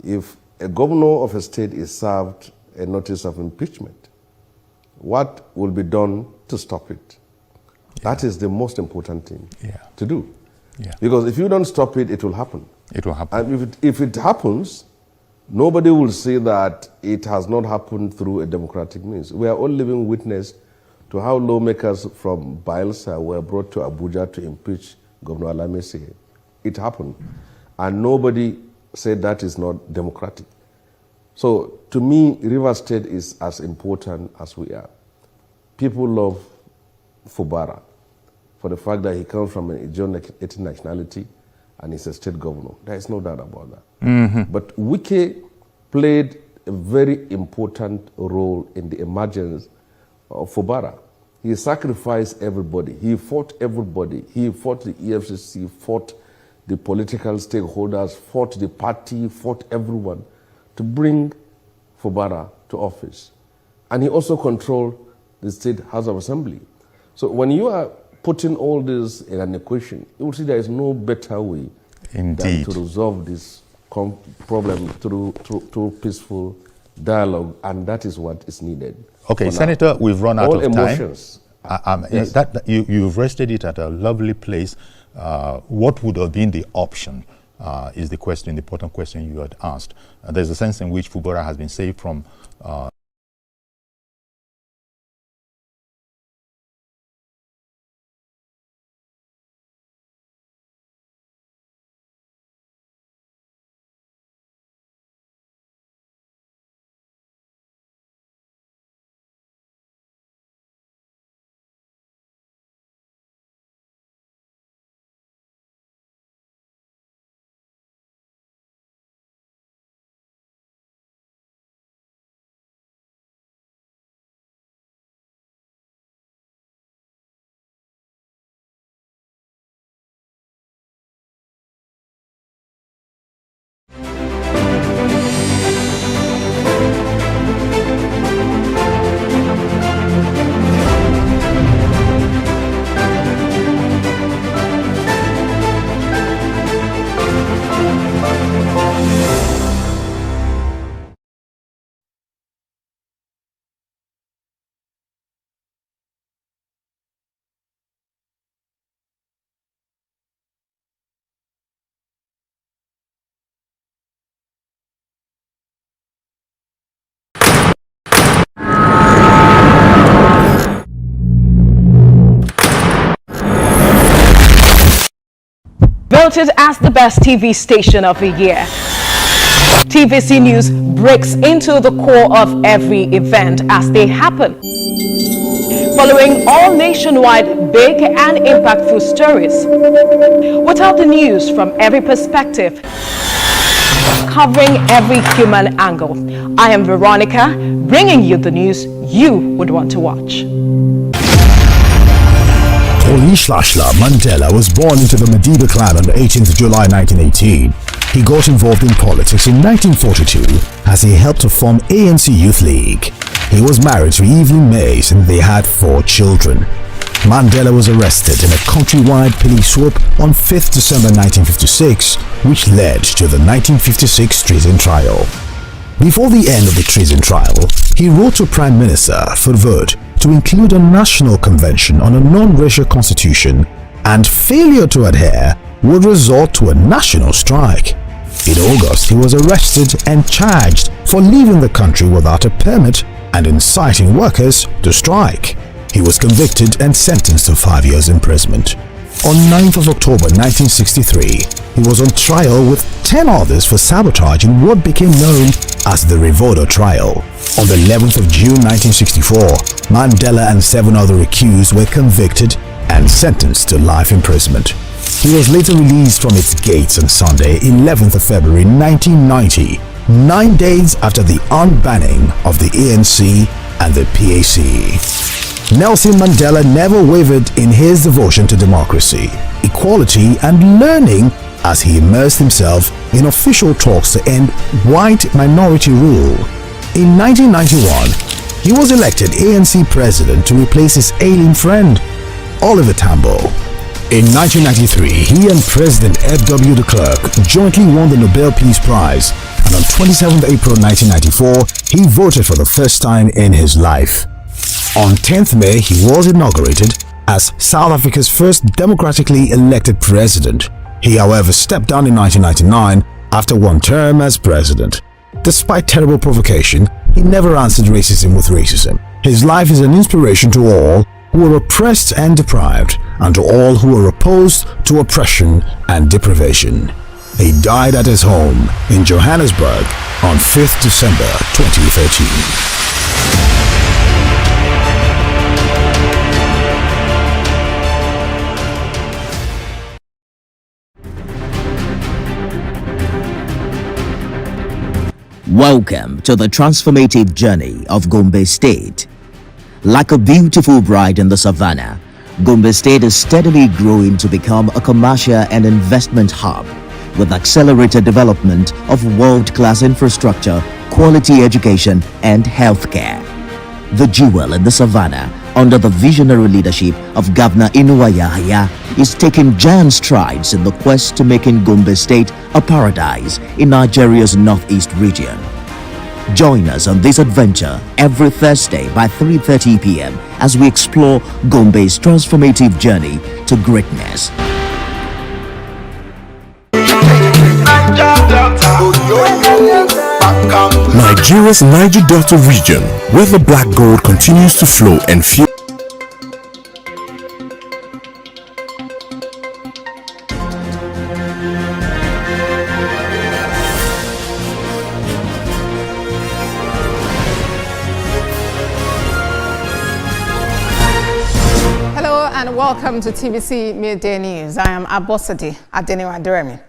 If a governor of a state is served a notice of impeachment, what will be done to stop it? Yeah. That is the most important thing to do. Yeah. Because if you don't stop it, it will happen. It will happen. And if it happens, nobody will say that it has not happened through a democratic means. We are all living witness to how lawmakers from Bielsa were brought to Abuja to impeach Governor Alamese. It happened. And nobody said that is not democratic. So to me, River State is as important as we are. People love Fubara for the fact that he comes from an Ijaw ethnic nationality and he's a state governor. There is no doubt about that. Mm-hmm. But Wike played a very important role in the emergence of Fubara. He sacrificed everybody. He fought everybody. He fought the EFCC, fought the political stakeholders, fought the party, fought everyone to bring Fubara to office. And he also controlled the State House of Assembly. So when you are putting all this in an equation, you will see there is no better way than to resolve this problem through peaceful dialogue, and that is what is needed. Okay, Senator, we've run out of time. Emotions. Yes. You've rested it at a lovely place. What would have been the option is the question, the important question you had asked. There's a sense in which Fubara has been saved from Voted as the best TV station of the year. TVC News breaks into the core of every event as they happen. Following all nationwide big and impactful stories. Without the news from every perspective. Covering every human angle. I am Veronica, bringing you the news you would want to watch. Olusegun Mandela was born into the Madiba clan on the 18th of July 1918. He got involved in politics in 1942 as he helped to form ANC Youth League. He was married to Evelyn Mays and they had 4 children. Mandela was arrested in a countrywide police swoop on 5th December 1956, which led to the 1956 treason trial. Before the end of the treason trial, he wrote to Prime Minister for vote to include a national convention on a non-racial constitution, and failure to adhere would result to a national strike. In August, he was arrested and charged for leaving the country without a permit and inciting workers to strike. He was convicted and sentenced to 5 years imprisonment. On 9th of October 1963, he was on trial with 10 others for sabotage in what became known as the Revolver trial. On the 11th of June 1964, Mandela and 7 other accused were convicted and sentenced to life imprisonment. He was later released from its gates on Sunday, 11th of February 1990, 9 days after the unbanning of the ANC and the PAC. Nelson Mandela never wavered in his devotion to democracy, equality and learning as he immersed himself in official talks to end white minority rule. In 1991, he was elected ANC president to replace his ailing friend, Oliver Tambo. In 1993, he and President F.W. de Klerk jointly won the Nobel Peace Prize, and on 27 April 1994, he voted for the first time in his life. On 10th May, he was inaugurated as South Africa's first democratically elected president. He, however, stepped down in 1999 after one term as president. Despite terrible provocation, he never answered racism with racism. His life is an inspiration to all who are oppressed and deprived, and to all who are opposed to oppression and deprivation. He died at his home in Johannesburg on 5th December 2013. Welcome to the transformative journey of Gombe State. Like a beautiful bride in the savannah, Gombe State is steadily growing to become a commercial and investment hub with accelerated development of world-class infrastructure, quality education and healthcare. The jewel in the savannah, under the visionary leadership of Governor Inuwa Yahaya, is taking giant strides in the quest to making Gombe State a paradise in Nigeria's northeast region. Join us on this adventure every Thursday by 3:30 p.m. as we explore Gombe's transformative journey to greatness. Nigeria's Niger Delta region, where the black gold continues to flow and fuel. Welcome to TVC Midday News. I am Abosadi Adeniwa.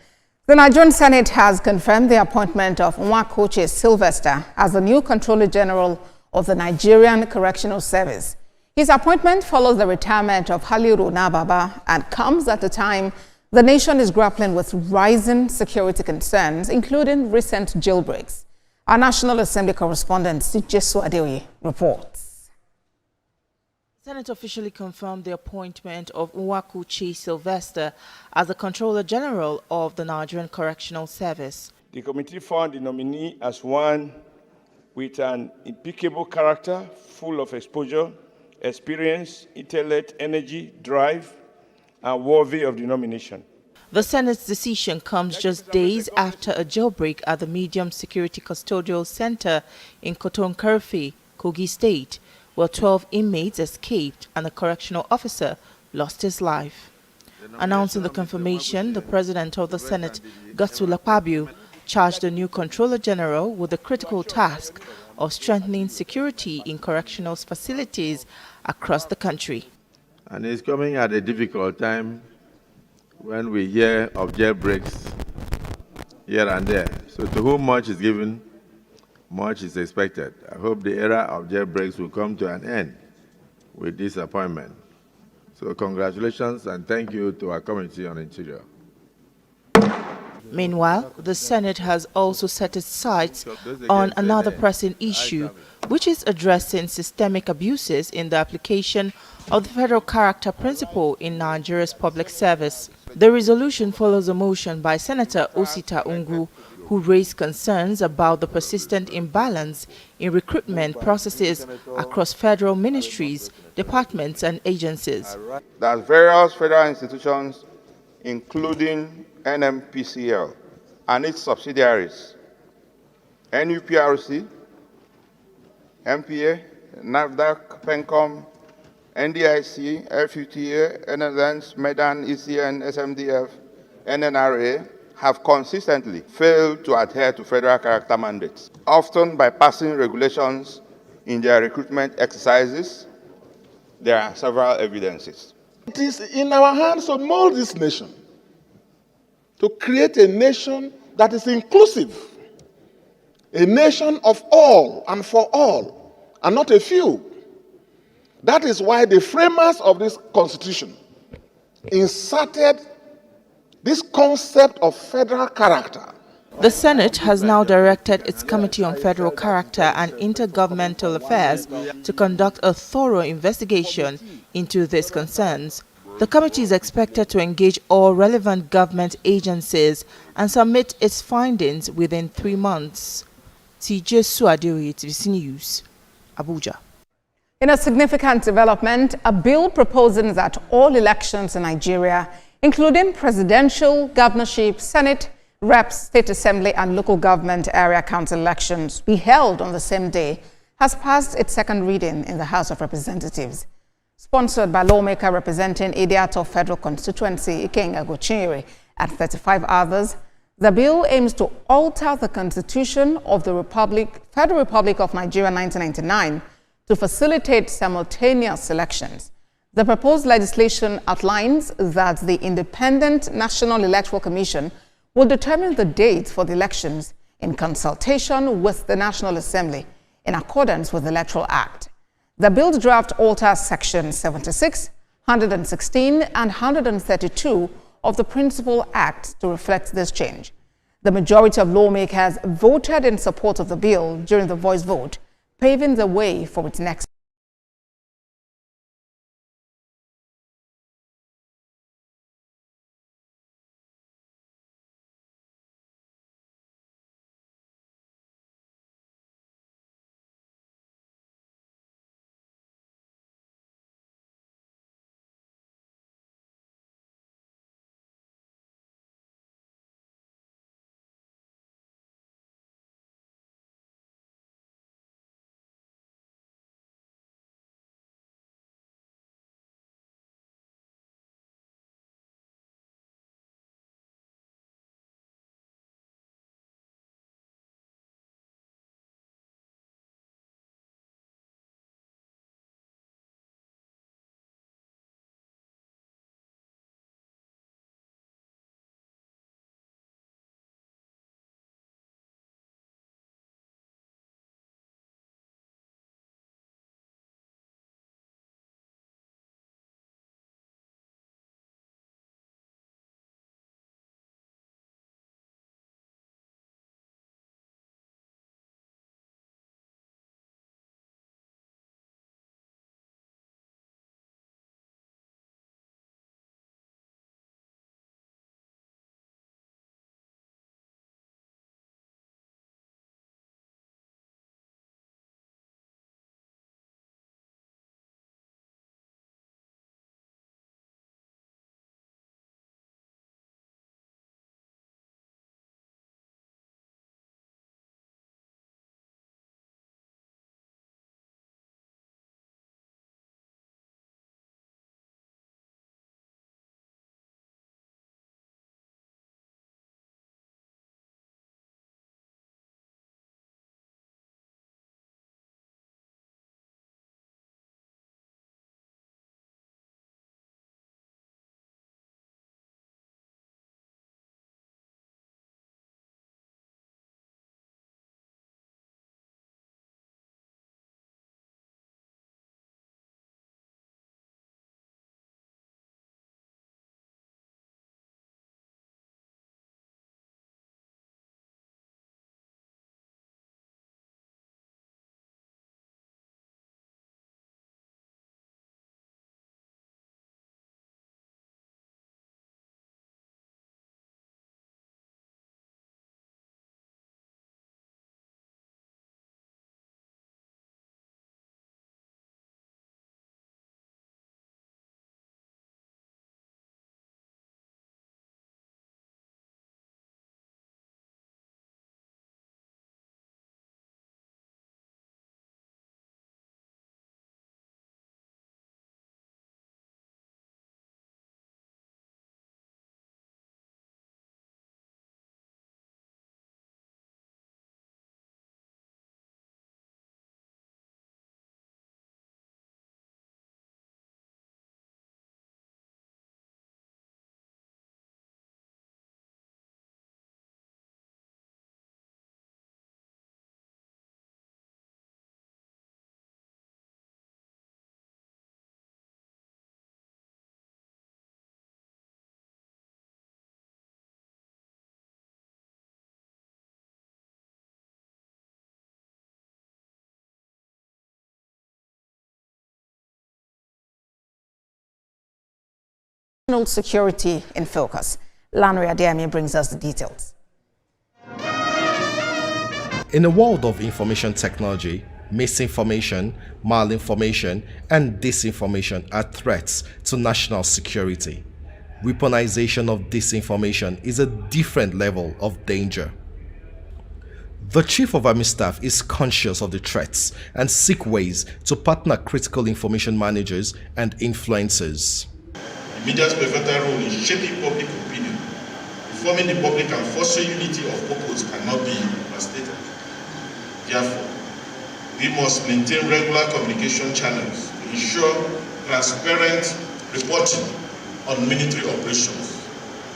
The Nigerian Senate has confirmed the appointment of Nwakoche Sylvester as the new Controller General of the Nigerian Correctional Service. His appointment follows the retirement of Haliru Nababa and comes at a time the nation is grappling with rising security concerns, including recent jailbreaks. Our National Assembly correspondent, Jesu Adeoye, reports. The Senate officially confirmed the appointment of Nwakoche Sylvester as the Controller General of the Nigerian Correctional Service. The committee found the nominee as one with an impeccable character, full of exposure, experience, intellect, energy, drive, and worthy of the nomination. The Senate's decision comes just days after a jailbreak at the Medium Security Custodial Center in Koton-Karfe, Kogi State, where 12 inmates escaped and a correctional officer lost his life. Announcing the confirmation, the President of the Senate, Godswill Akpabio, charged the new Controller General with the critical task of strengthening security in correctional facilities across the country. And it's coming at a difficult time when we hear of jailbreaks here and there. So to whom much is given, much is expected. I hope the era of jailbreaks will come to an end with this appointment. So congratulations and thank you to our Committee on Interior. Meanwhile, the Senate has also set its sights on another pressing issue, which is addressing systemic abuses in the application of the federal character principle in Nigeria's public service. The resolution follows a motion by Senator Osita Ungu, who raised concerns about the persistent imbalance in recruitment processes across federal ministries, departments, and agencies. That various federal institutions, including NMPCL and its subsidiaries, NUPRC, MPA, NAFDAC, PENCOM, NDIC, FUTA, NLNs, MEDAN, ECN, SMDF, NNRA have consistently failed to adhere to federal character mandates, often by passing regulations in their recruitment exercises. There are several evidences. It is in our hands to mold this nation, to create a nation that is inclusive, a nation of all and for all, and not a few. That is why the framers of this constitution inserted this concept of federal character. The Senate has now directed its Committee on Federal Character and Intergovernmental Affairs to conduct a thorough investigation into these concerns. The committee is expected to engage all relevant government agencies and submit its findings within 3 months. TVC News, Abuja. In a significant development, a bill proposing that all elections in Nigeria, including presidential, governorship, Senate, Reps, State Assembly and local government area council elections be held on the same day, has passed its second reading in the House of Representatives. Sponsored by lawmaker representing Idiato Federal Constituency, Ikenga Gochinyere, and 35 others, the bill aims to alter the Constitution of the Federal Republic of Nigeria 1999 to facilitate simultaneous elections. The proposed legislation outlines that the Independent National Electoral Commission will determine the date for the elections in consultation with the National Assembly in accordance with the Electoral Act. The bill's draft alters Section 76, 116, and 132 of the Principal Act to reflect this change. The majority of lawmakers voted in support of the bill during the voice vote, paving the way for its next national security in focus. Lanre Adeyemi brings us the details. In a world of information technology, misinformation, malinformation, and disinformation are threats to national security. Weaponization of disinformation is a different level of danger. The Chief of Army Staff is conscious of the threats and seeks ways to partner critical information managers and influencers. The media's pivotal role in shaping public opinion, informing the public and fostering unity of purpose cannot be overstated. Therefore, we must maintain regular communication channels to ensure transparent reporting on military operations,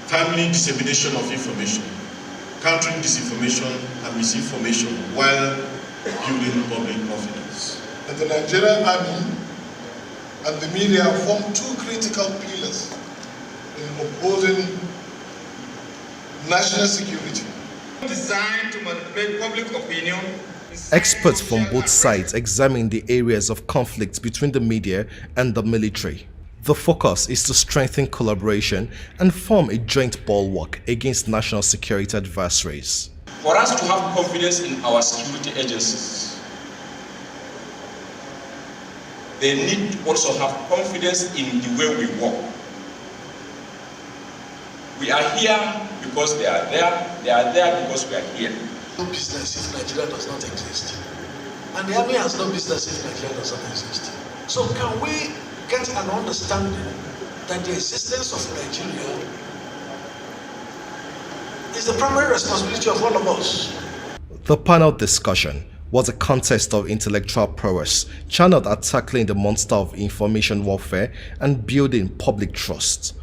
timely dissemination of information, countering disinformation and misinformation while building public confidence. And the Nigerian Army and the media form two critical pillars in opposing national security. Designed to manipulate public opinion. Experts from both sides examine the areas of conflict between the media and the military. The focus is to strengthen collaboration and form a joint bulwark against national security adversaries. For us to have confidence in our security agencies, they need to also have confidence in the way we work. We are here because they are there because we are here. No business if Nigeria does not exist. And the army has no business if Nigeria does not exist. So can we get an understanding that the existence of Nigeria is the primary responsibility of all of us? The panel discussion was a contest of intellectual prowess channeled at tackling the monster of information warfare and building public trust.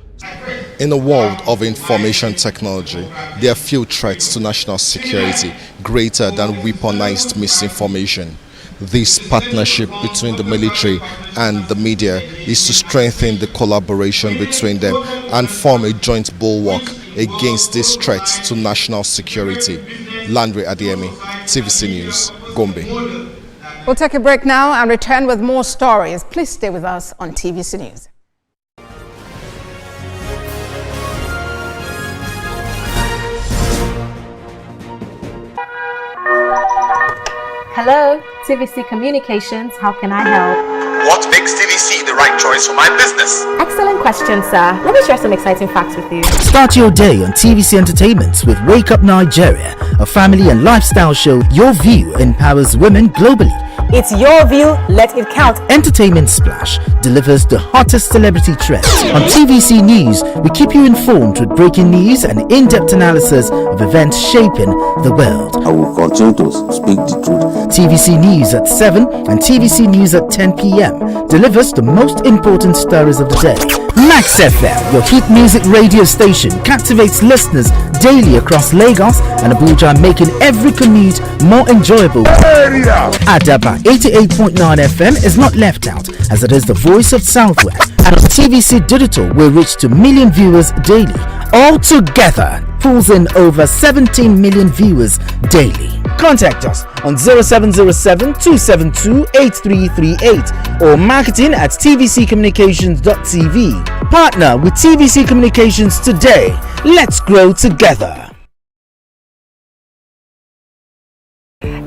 In a world of information technology, there are few threats to national security greater than weaponized misinformation. This partnership between the military and the media is to strengthen the collaboration between them and form a joint bulwark against these threats to national security. Lanre Adeyemi, TVC News, Gombe. We'll take a break now and return with more stories. Please stay with us on TVC News. Hello, TVC Communications. How can I help? What makes TVC the right choice for my business? Excellent question, sir. Let me share some exciting facts with you. Start your day on TVC Entertainment with Wake Up Nigeria, a family and lifestyle show. Your view empowers women globally. It's your view, let it count. Entertainment Splash delivers the hottest celebrity trends. On TVC News, we keep you informed with breaking news and in-depth analysis of events shaping the world. I will continue to speak the truth. TVC News at 7 and TVC News at 10 p.m. delivers the most important stories of the day. Max FM, your hit music radio station, captivates listeners daily across Lagos and Abuja, making every commute more enjoyable. Adaba 88.9 FM is not left out, as it is the voice of Southwest. And on TVC Digital, we reach to million viewers daily. All together, pulls in over 17 million viewers daily. Contact us on 0707 272 8338 or marketing at tvccommunications.tv. Partner with TVC Communications today. Let's grow together.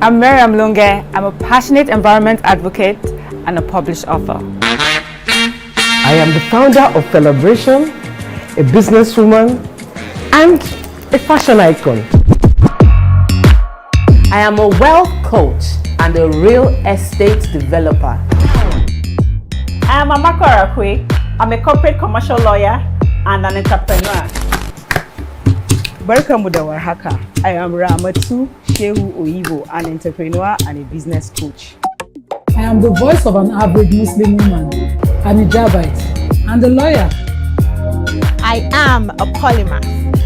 I'm Miriam Lunge. I'm a passionate environment advocate and a published author. I am the founder of Celebration, a businesswoman, and a fashion icon. I am a wealth coach and a real estate developer. I am Amako Arakwe. I'm a corporate commercial lawyer and an entrepreneur. Barkamu da warhaka. I am Ramatu Shehu Oyibo, an entrepreneur and a business coach. I am the voice of an average Muslim woman, an hijabite, and a lawyer. I am a polymath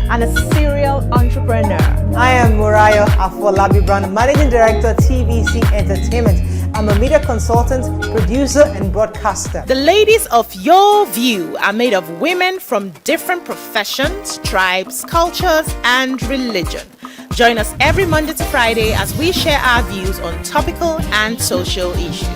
and a serial entrepreneur. I am Murayo Afolabi Brand, Managing Director, TVC Entertainment. I'm a media consultant, producer, and broadcaster. The ladies of Your View are made of women from different professions, tribes, cultures, and religion. Join us every Monday to Friday as we share our views on topical and social issues.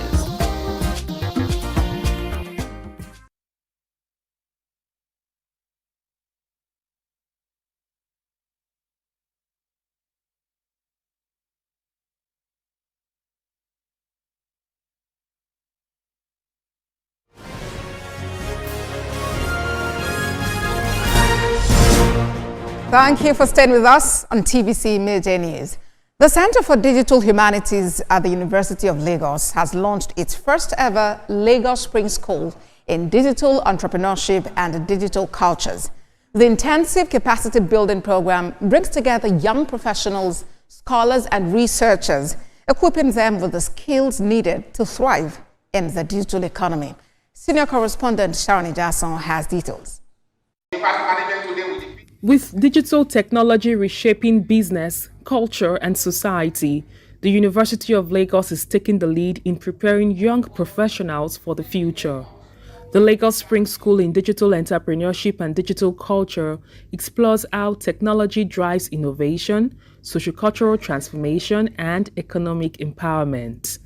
Thank you for staying with us on TVC Midday News. The Center for Digital Humanities at the University of Lagos has launched its first ever Lagos Spring School in digital entrepreneurship and digital cultures. The intensive capacity building program brings together young professionals, scholars and researchers, equipping them with the skills needed to thrive in the digital economy. Senior correspondent Sharon Jason has details. With digital technology reshaping business, culture and society, the University of Lagos is taking the lead in preparing young professionals for the future. The Lagos Spring School in Digital Entrepreneurship and Digital Culture explores how technology drives innovation, sociocultural transformation, and economic empowerment.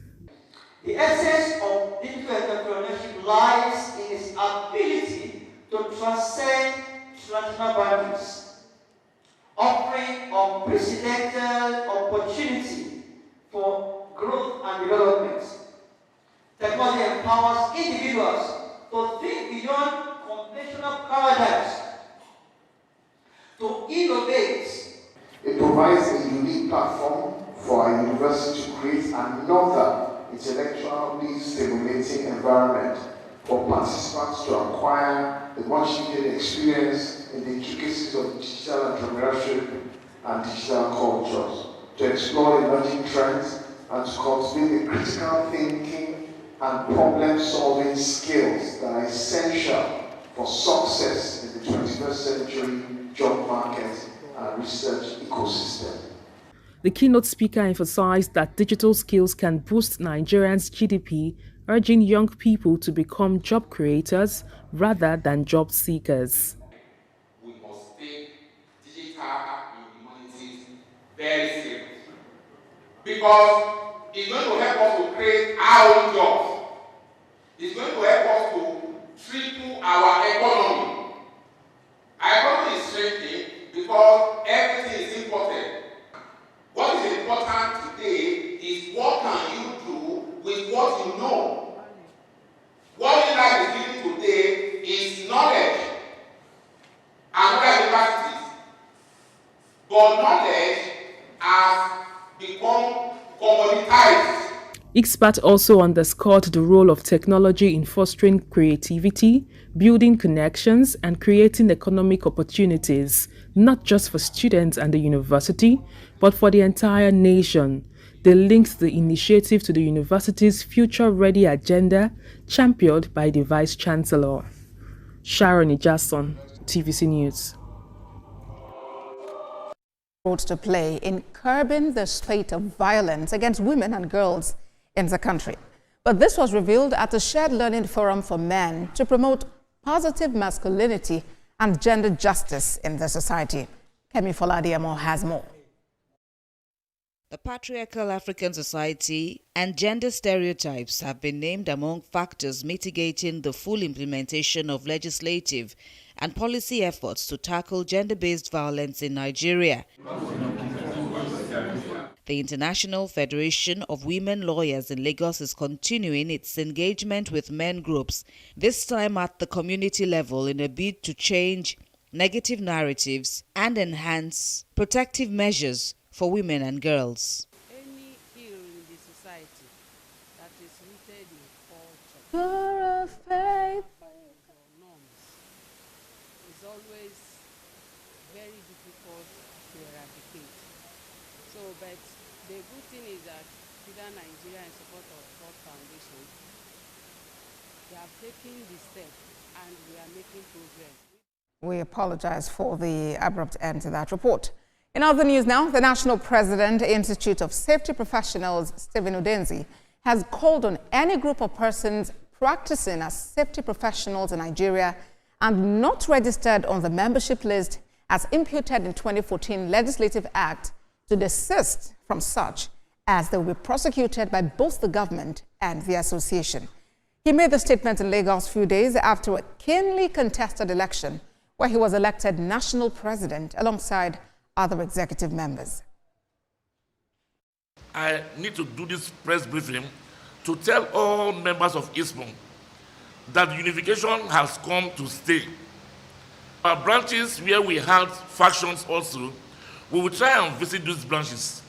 The essence of digital entrepreneurship lies in its ability to transcend traditional boundaries, offering unprecedented opportunity for growth and development. Technology empowers individuals to think beyond conventional paradigms, to innovate. It provides a unique platform for our university to create another intellectually stimulating environment for participants to acquire the much needed experience in the intricacies of digital entrepreneurship and digital cultures, to explore emerging trends and to cultivate the critical thinking and problem-solving skills that are essential for success in the 21st century job market and research ecosystem. The keynote speaker emphasized that digital skills can boost Nigerians' GDP, urging young people to become job creators rather than job seekers. We must take digital humanities very seriously, because it's going to help us to create our own jobs. It's going to help us to triple our economy. Our economy is shrinking because everything is imported. What is important today is what can you do with what you know. What you like is giving today is knowledge and other universities. But knowledge has become commoditized. Experts also underscored the role of technology in fostering creativity, building connections, and creating economic opportunities, not just for students and the university, but for the entire nation. They linked the initiative to the university's future-ready agenda, championed by the Vice-Chancellor. Sharon Jason, TVC News. To play in curbing the spate of violence against women and girls in the country. But this was revealed at the Shared Learning Forum for Men to promote positive masculinity and gender justice in the society. Kemi Foladiamo has more. The patriarchal African society and gender stereotypes have been named among factors mitigating the full implementation of legislative and policy efforts to tackle gender-based violence in Nigeria. The International Federation of Women Lawyers in Lagos is continuing its engagement with men groups, this time at the community level, in a bid to change negative narratives and enhance protective measures for women and girls. Any ill in the society that is rooted in culture for a faith or norms is always very difficult to eradicate. So, but the good thing is that Fida Nigeria, in support of God Foundation, they have taken the step and we are making progress. We apologize for the abrupt end to that report. In other news now, the National President, Institute of Safety Professionals, Stephen Udenzi, has called on any group of persons practicing as safety professionals in Nigeria and not registered on the membership list as imputed in 2014 Legislative Act to desist from such, as they will be prosecuted by both the government and the association. He made the statement in Lagos a few days after a keenly contested election where he was elected national president alongside other executive members. I need to do this press briefing to tell all members of ISMO that unification has come to stay. Our branches where we had factions also, we will try and visit those branches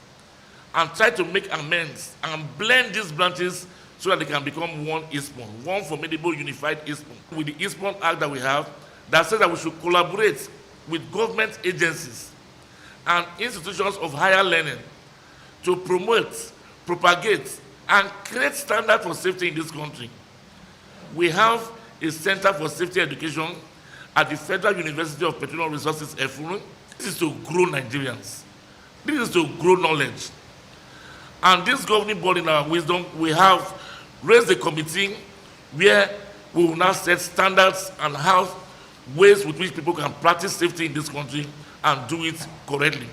and try to make amends and blend these branches so that they can become one ISPON, one formidable unified ISPON. With the ISPON Act that we have, that says that we should collaborate with government agencies and institutions of higher learning to promote, propagate, and create standards for safety in this country. We have a Center for Safety Education at the Federal University of Petroleum Resources, Efurun. This is to grow Nigerians. This is to grow knowledge. And this governing body, in our wisdom, we have raised a committee where we will now set standards and have ways with which people can practice safety in this country and do it correctly.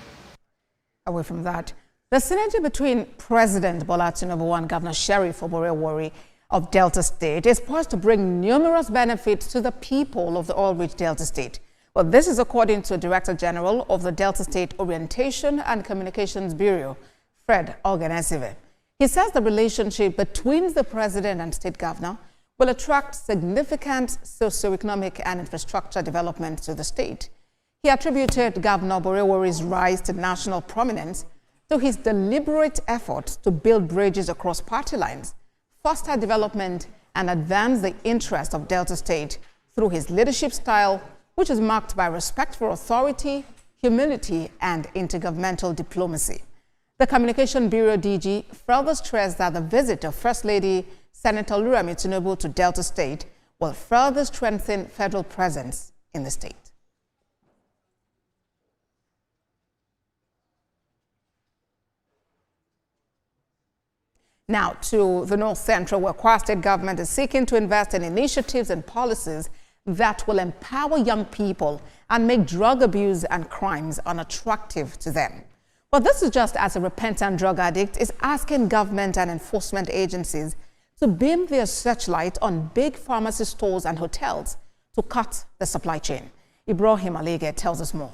Away from that, the synergy between President Bola Tinubu and Governor Sheriff Oborevwori of Delta State is poised to bring numerous benefits to the people of the oil-rich Delta State. Well, this is according to Director General of the Delta State Orientation and Communications Bureau, Fred Oganesive. He says the relationship between the president and state governor will attract significant socioeconomic and infrastructure development to the state. He attributed Governor Oborevwori's rise to national prominence to his deliberate efforts to build bridges across party lines, foster development, and advance the interests of Delta State through his leadership style, which is marked by respect for authority, humility, and intergovernmental diplomacy. The Communication Bureau DG further stressed that the visit of First Lady Senator Oluremi Tinubu to Delta State will further strengthen federal presence in the state. Now to the North Central, where Kwara State government is seeking to invest in initiatives and policies that will empower young people and make drug abuse and crimes unattractive to them. But this is just as a repentant drug addict is asking government and enforcement agencies to beam their searchlight on big pharmacy stores and hotels to cut the supply chain. Ibrahim Alige tells us more.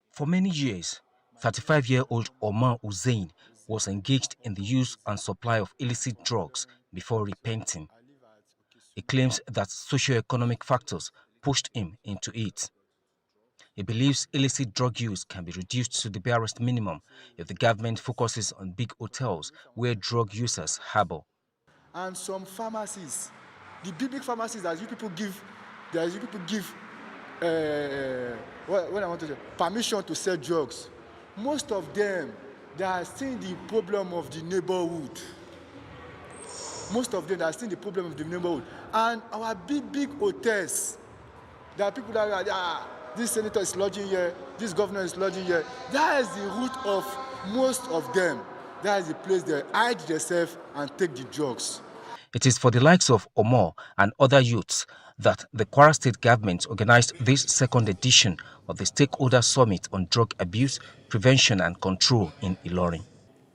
For many years, 35-year-old Omar Hussein was engaged in the use and supply of illicit drugs before repenting. He claims that socio-economic factors pushed him into it. He believes illicit drug use can be reduced to the barest minimum if the government focuses on big hotels where drug users harbor. And some pharmacies, the big pharmacies that you people give, permission to sell drugs. Most of them, they are seeing the problem of the neighborhood. Most of them are seeing the problem of the neighborhood. And our big hotels, there are people that are, this senator is lodging here, this governor is lodging here. That is the root of most of them. That is the place they hide themselves and take the drugs. It is for the likes of Omar and other youths that the Kwara State government organized this second edition of the Stakeholder Summit on Drug Abuse, Prevention and Control in Ilorin.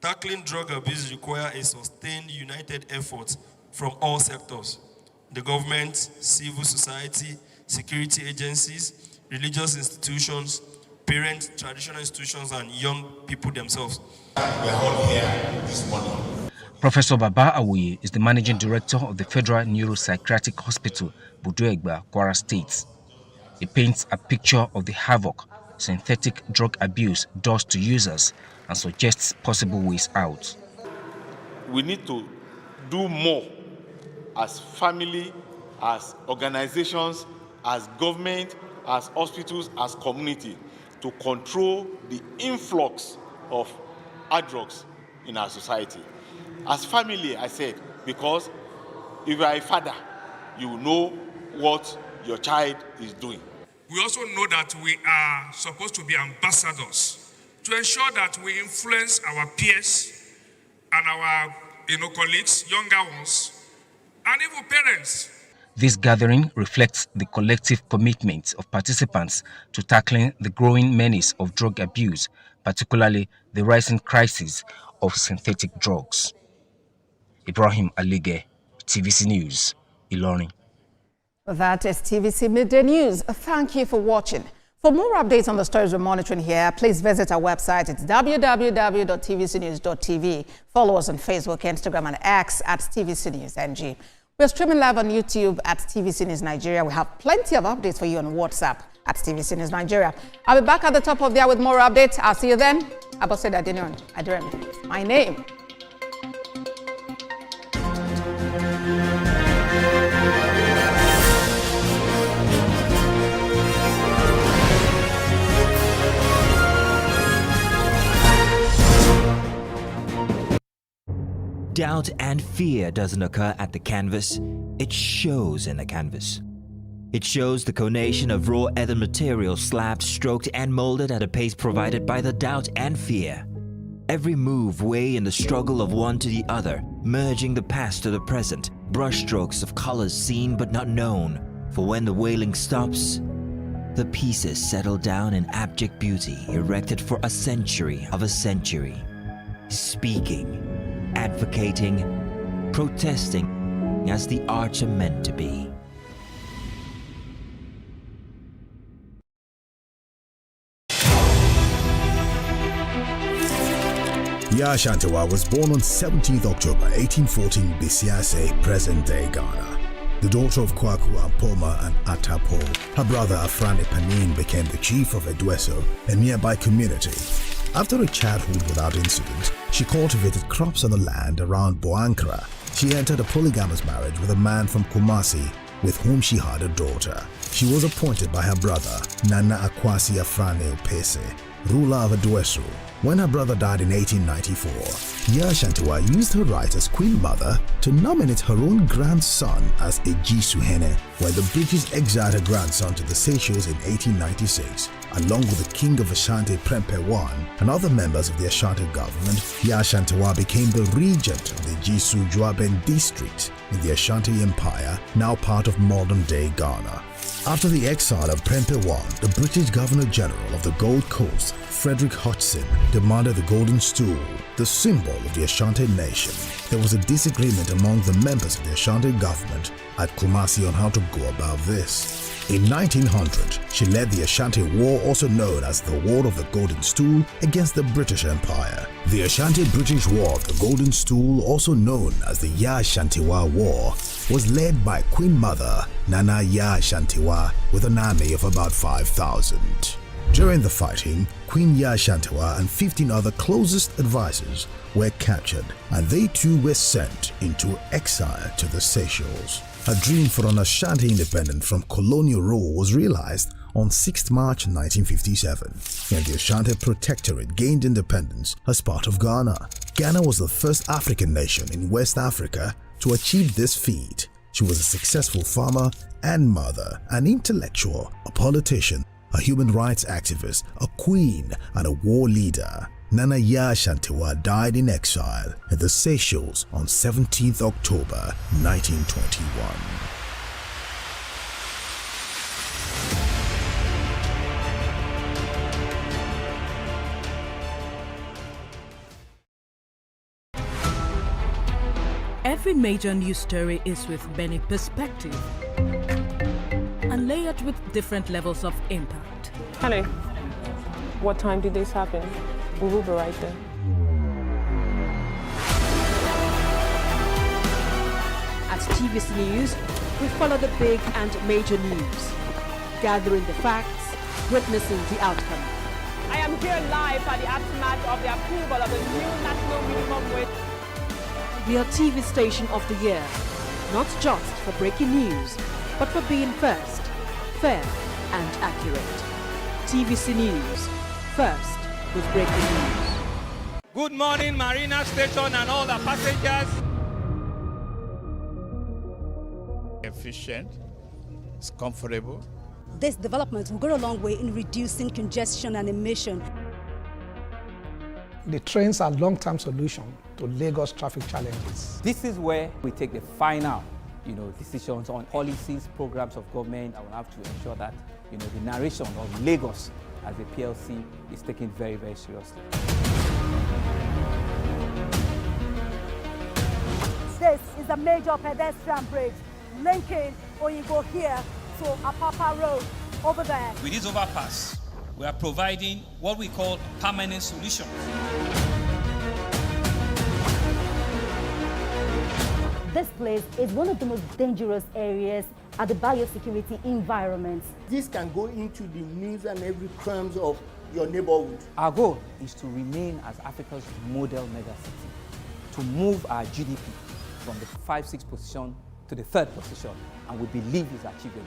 Tackling drug abuse requires a sustained, united effort from all sectors: the government, civil society, security agencies, religious institutions, parents, traditional institutions, and young people themselves. We are all here this morning. Professor Baba Awuye is the managing director of the Federal Neuropsychiatric Hospital, Buduegba, Kwara State. He paints a picture of the havoc synthetic drug abuse does to users and suggests possible ways out. We need to do more as family, as organizations, as government, as hospitals, as community, to control the influx of hard drugs in our society. As family, I said, because if you are a father, you know what your child is doing. We also know that we are supposed to be ambassadors to ensure that we influence our peers and our colleagues, younger ones, and even parents. This gathering reflects the collective commitment of participants to tackling the growing menace of drug abuse, particularly the rising crisis of synthetic drugs. Ibrahim Alige, TVC News, Ilorin. That is TVC Midday News. Thank you for watching. For more updates on the stories we're monitoring here, please visit our website. It's www.tvcnews.tv. Follow us on Facebook, Instagram, and X at TVC News NG. We're streaming live on YouTube at TVC News Nigeria. We have plenty of updates for you on WhatsApp at TVC News Nigeria. I'll be back at the top of the hour with more updates. I'll see you then. Abosede Adenirun is my name. Doubt and fear doesn't occur at the canvas, it shows in the canvas. It shows the conation of raw earthen material slabbed, stroked and molded at a pace provided by the doubt and fear. Every move way in the struggle of one to the other, merging the past to the present, brushstrokes of colors seen but not known. For when the wailing stops, the pieces settle down in abject beauty erected for a century of a century. Speaking, advocating, protesting as the arts are meant to be. Yaa Asantewaa was born on 17th October 1814 Bisiase, present-day Ghana. The daughter of Kwaku Ampoma and Atapo, her brother Afrani Panin became the chief of Edweso, a nearby community. After a childhood without incident, she cultivated crops on the land around Boankra. She entered a polygamous marriage with a man from Kumasi, with whom she had a daughter. She was appointed by her brother, Nana Akwasi Afrani Opese, ruler of Edweso. When her brother died in 1894, Yaa Asantewaa used her right as Queen Mother to nominate her own grandson as Eji Suhene when the British exiled her grandson to the Seychelles in 1896. Along with the King of Ashanti Prempeh I and other members of the Ashanti government, Yaa Asantewaa became the regent of the Jisu Juaben district in the Ashanti Empire, now part of modern-day Ghana. After the exile of Prempeh I, the British Governor-General of the Gold Coast, Frederick Hodgson, demanded the Golden Stool, the symbol of the Ashanti nation. There was a disagreement among the members of the Ashanti government at Kumasi on how to go about this. In 1900, she led the Ashanti War, also known as the War of the Golden Stool, against the British Empire. The Ashanti-British War of the Golden Stool, also known as the Yaa Asantewaa War, was led by Queen Mother Nana Yaa Asantewaa with an army of about 5,000. During the fighting, Queen Yaa Asantewaa and 15 other closest advisors were captured, and they too were sent into exile to the Seychelles. Her dream for an Ashanti independence from colonial rule was realized on 6 March 1957, when the Ashanti Protectorate gained independence as part of Ghana. Ghana was the first African nation in West Africa to achieve this feat. She was a successful farmer and mother, an intellectual, a politician, a human rights activist, a queen, and a war leader. Nana Yaa Asantewaa died in exile at the Seychelles on 17th October 1921. Every major news story is with many perspectives and layered with different levels of impact. Hello. What time did this happen? We will be right there. At TVC News, we follow the big and major news, gathering the facts, witnessing the outcome. I am here live at the aftermath of the approval of the new national minimum wage. We are TV Station of the Year, not just for breaking news, but for being first, fair and accurate. TVC News, first with breaking news. Good morning, Marina Station and all the passengers. Efficient, it's comfortable. This development will go a long way in reducing congestion and emission. The trains are a long-term solution to Lagos traffic challenges. This is where we take the final, decisions on policies, programs of government. I will have to ensure that, the narration of Lagos as a PLC is taken very, very seriously. This is a major pedestrian bridge linking Oyinbo here to Apapa Road over there. With this overpass, we are providing what we call a permanent solution. this place is one of the most dangerous areas at the biosecurity environment. This can go into the news and every crimes of your neighborhood. Our goal is to remain as Africa's model megacity, to move our GDP from the 5-6 position to the 3rd position, and we believe it's achievable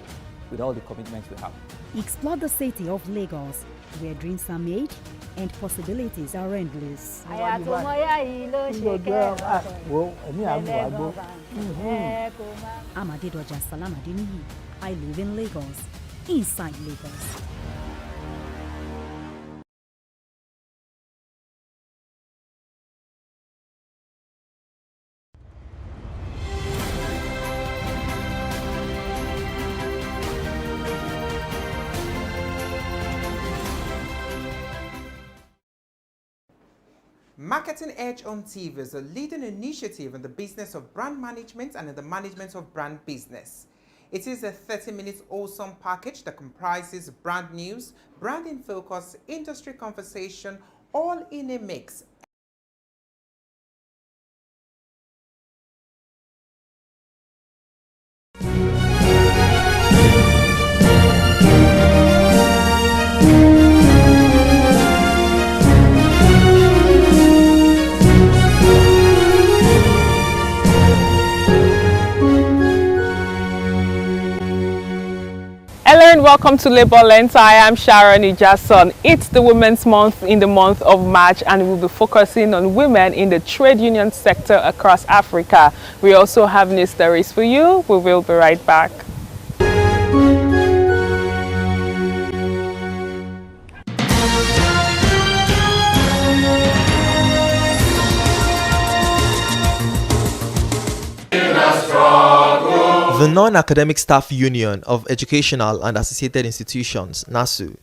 with all the commitments we have. Explore the city of Lagos, where dreams are made and possibilities are endless. Amadedoja Salamadini. I live in Lagos, inside Lagos. Marketing Edge on TV is a leading initiative in the business of brand management and in the management of brand business. It is a 30-minute awesome package that comprises brand news, brand in focus, industry conversation, all in a mix. Hello and welcome to Labour Lens. I am Sharon Ijason. It's the Women's Month in the month of March, and we'll be focusing on women in the trade union sector across Africa. We also have news stories for you. We will be right back. The Non-Academic Staff Union of Educational and Associated Institutions, NASU,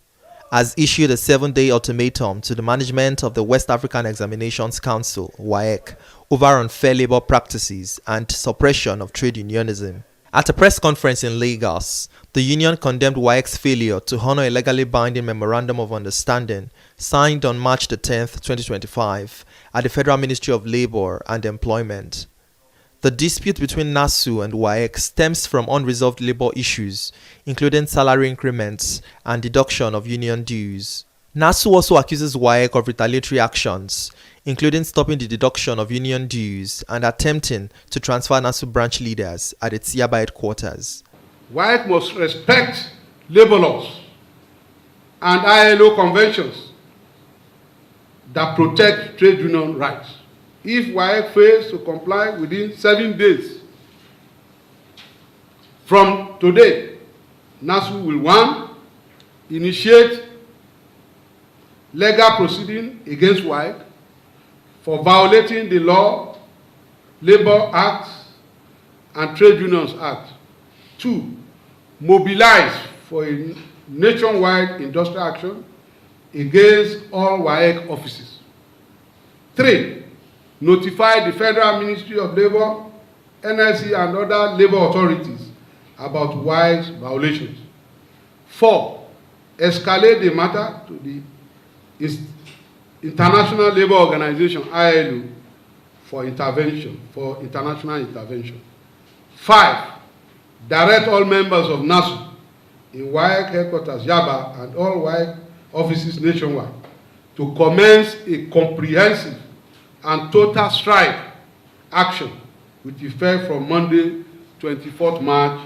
has issued a 7-day ultimatum to the management of the West African Examinations Council, WAEC, over unfair labor practices and suppression of trade unionism. At a press conference in Lagos, the union condemned WAEC's failure to honor a legally binding Memorandum of Understanding signed on March 10, 2025 at the Federal Ministry of Labour and Employment. The dispute between NASU and WAEC stems from unresolved labor issues, including salary increments and deduction of union dues. NASU also accuses WAEC of retaliatory actions, including stopping the deduction of union dues and attempting to transfer NASU branch leaders at its Yaba headquarters. WAEC must respect labor laws and ILO conventions that protect trade union rights. If WAEC fails to comply within 7 days from today, NASU will 1. Initiate legal proceeding against WAEC for violating the Law, Labor Act and Trade Unions Act. 2. Mobilize for a nationwide industrial action against all WAEC offices. 3. Notify the Federal Ministry of Labour, NLC and other labor authorities about WAEC's violations. 4. Escalate the matter to the International Labour Organization, ILO, for international intervention. 5. Direct all members of NASU in WAEC headquarters, Yaba, and all WAEC offices nationwide to commence a comprehensive and total strike action with effect from Monday, 24th March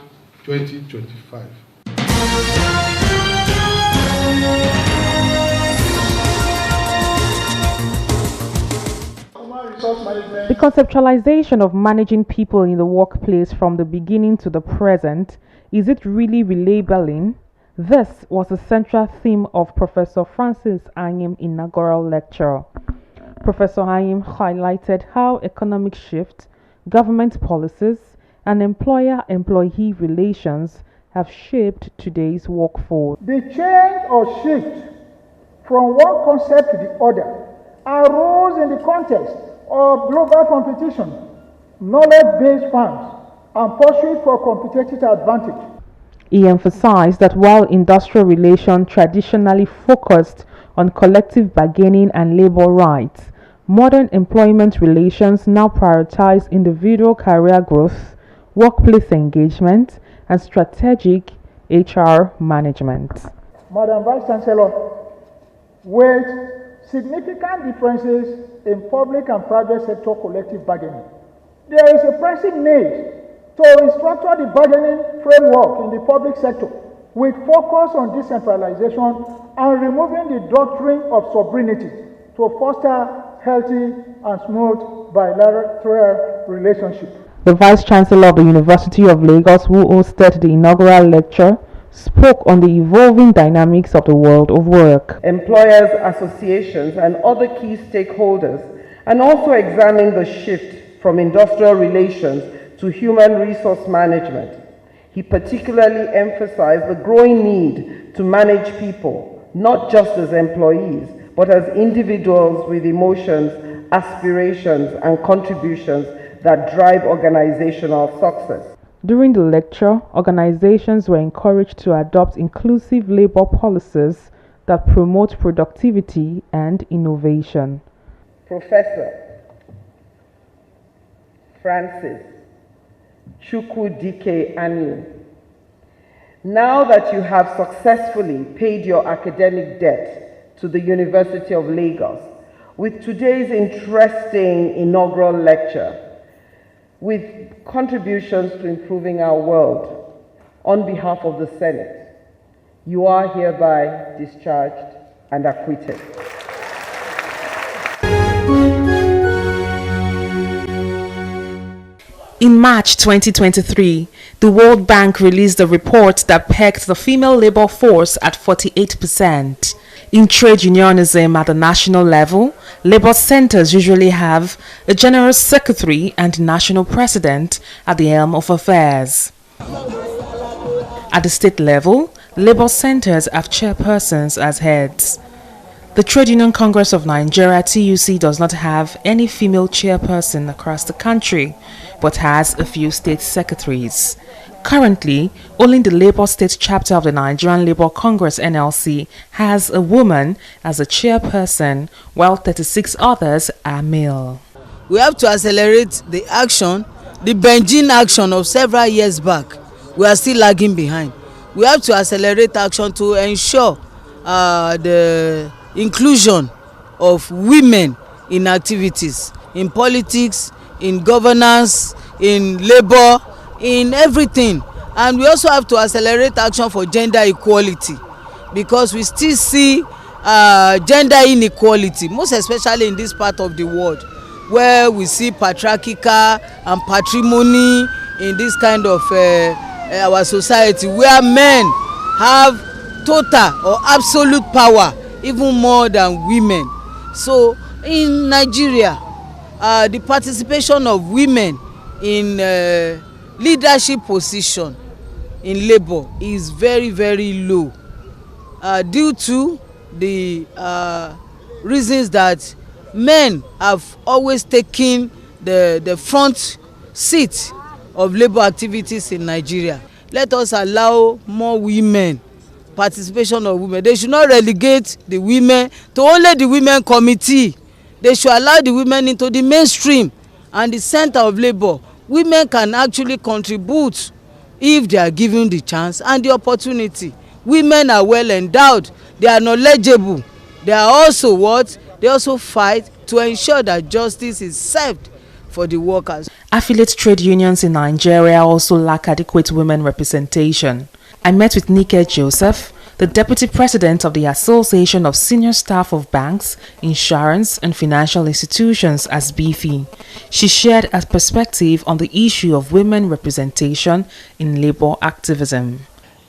2025. The conceptualization of managing people in the workplace from the beginning to the present, is it really relabeling? This was a central theme of Professor Francis Anyim's inaugural lecture. Professor Anyim highlighted how economic shift, government policies, and employer-employee relations have shaped today's workforce. The change or shift from one concept to the other arose in the context of global competition, knowledge-based firms, and pursuit for competitive advantage. He emphasized that while industrial relations traditionally focused on collective bargaining and labor rights, Modern employment relations now prioritize individual career growth, workplace engagement, and strategic HR management. Madam Vice Chancellor, with significant differences in public and private sector collective bargaining, there is a pressing need to restructure the bargaining framework in the public sector with focus on decentralization and removing the doctrine of sovereignty to foster healthy and smooth bilateral relationships. The Vice Chancellor of the University of Lagos, who hosted the inaugural lecture, spoke on the evolving dynamics of the world of work. Employers, associations, and other key stakeholders, and also examined the shift from industrial relations to human resource management. He particularly emphasized the growing need to manage people, not just as employees, but as individuals with emotions, aspirations, and contributions that drive organizational success. During the lecture, organizations were encouraged to adopt inclusive labor policies that promote productivity and innovation. Professor Francis Chukwudike Anu, now that you have successfully paid your academic debt to the University of Lagos, with today's interesting inaugural lecture, with contributions to improving our world, on behalf of the Senate, you are hereby discharged and acquitted. In March 2023, the World Bank released a report that pegged the female labor force at 48%. In trade unionism at the national level, labor centers usually have a general secretary and national president at the helm of affairs. At the state level, labor centers have chairpersons as heads. The Trade Union Congress of Nigeria (TUC) does not have any female chairperson across the country, but has a few state secretaries. Currently, only the Labour State chapter of the Nigerian Labour Congress (NLC) has a woman as a chairperson, while 36 others are male. We have to accelerate the action, the Beijing action of several years back. We are still lagging behind. We have to accelerate action to ensure the inclusion of women in activities, in politics, in governance, in labor, in everything. And we also have to accelerate action for gender equality, because we still see gender inequality, most especially in this part of the world, where we see patriarchal and patrimony in this kind of our society, where men have total or absolute power even more than women. So in Nigeria, the participation of women in leadership position in labor is very, very low, due to the reasons that men have always taken the front seat of labor activities in Nigeria. Let us allow more women, participation of women. They should not relegate the women to only the women committee. They should allow the women into the mainstream and the center of labor. Women can actually contribute if they are given the chance and the opportunity. Women are well endowed, they are knowledgeable, they are also what? They also fight to ensure that justice is served for the workers. Affiliate trade unions in Nigeria also lack adequate women representation. I met with Nike Joseph, the Deputy President of the Association of Senior Staff of Banks, Insurance and Financial Institutions as BFI. She shared a perspective on the issue of women representation in labor activism.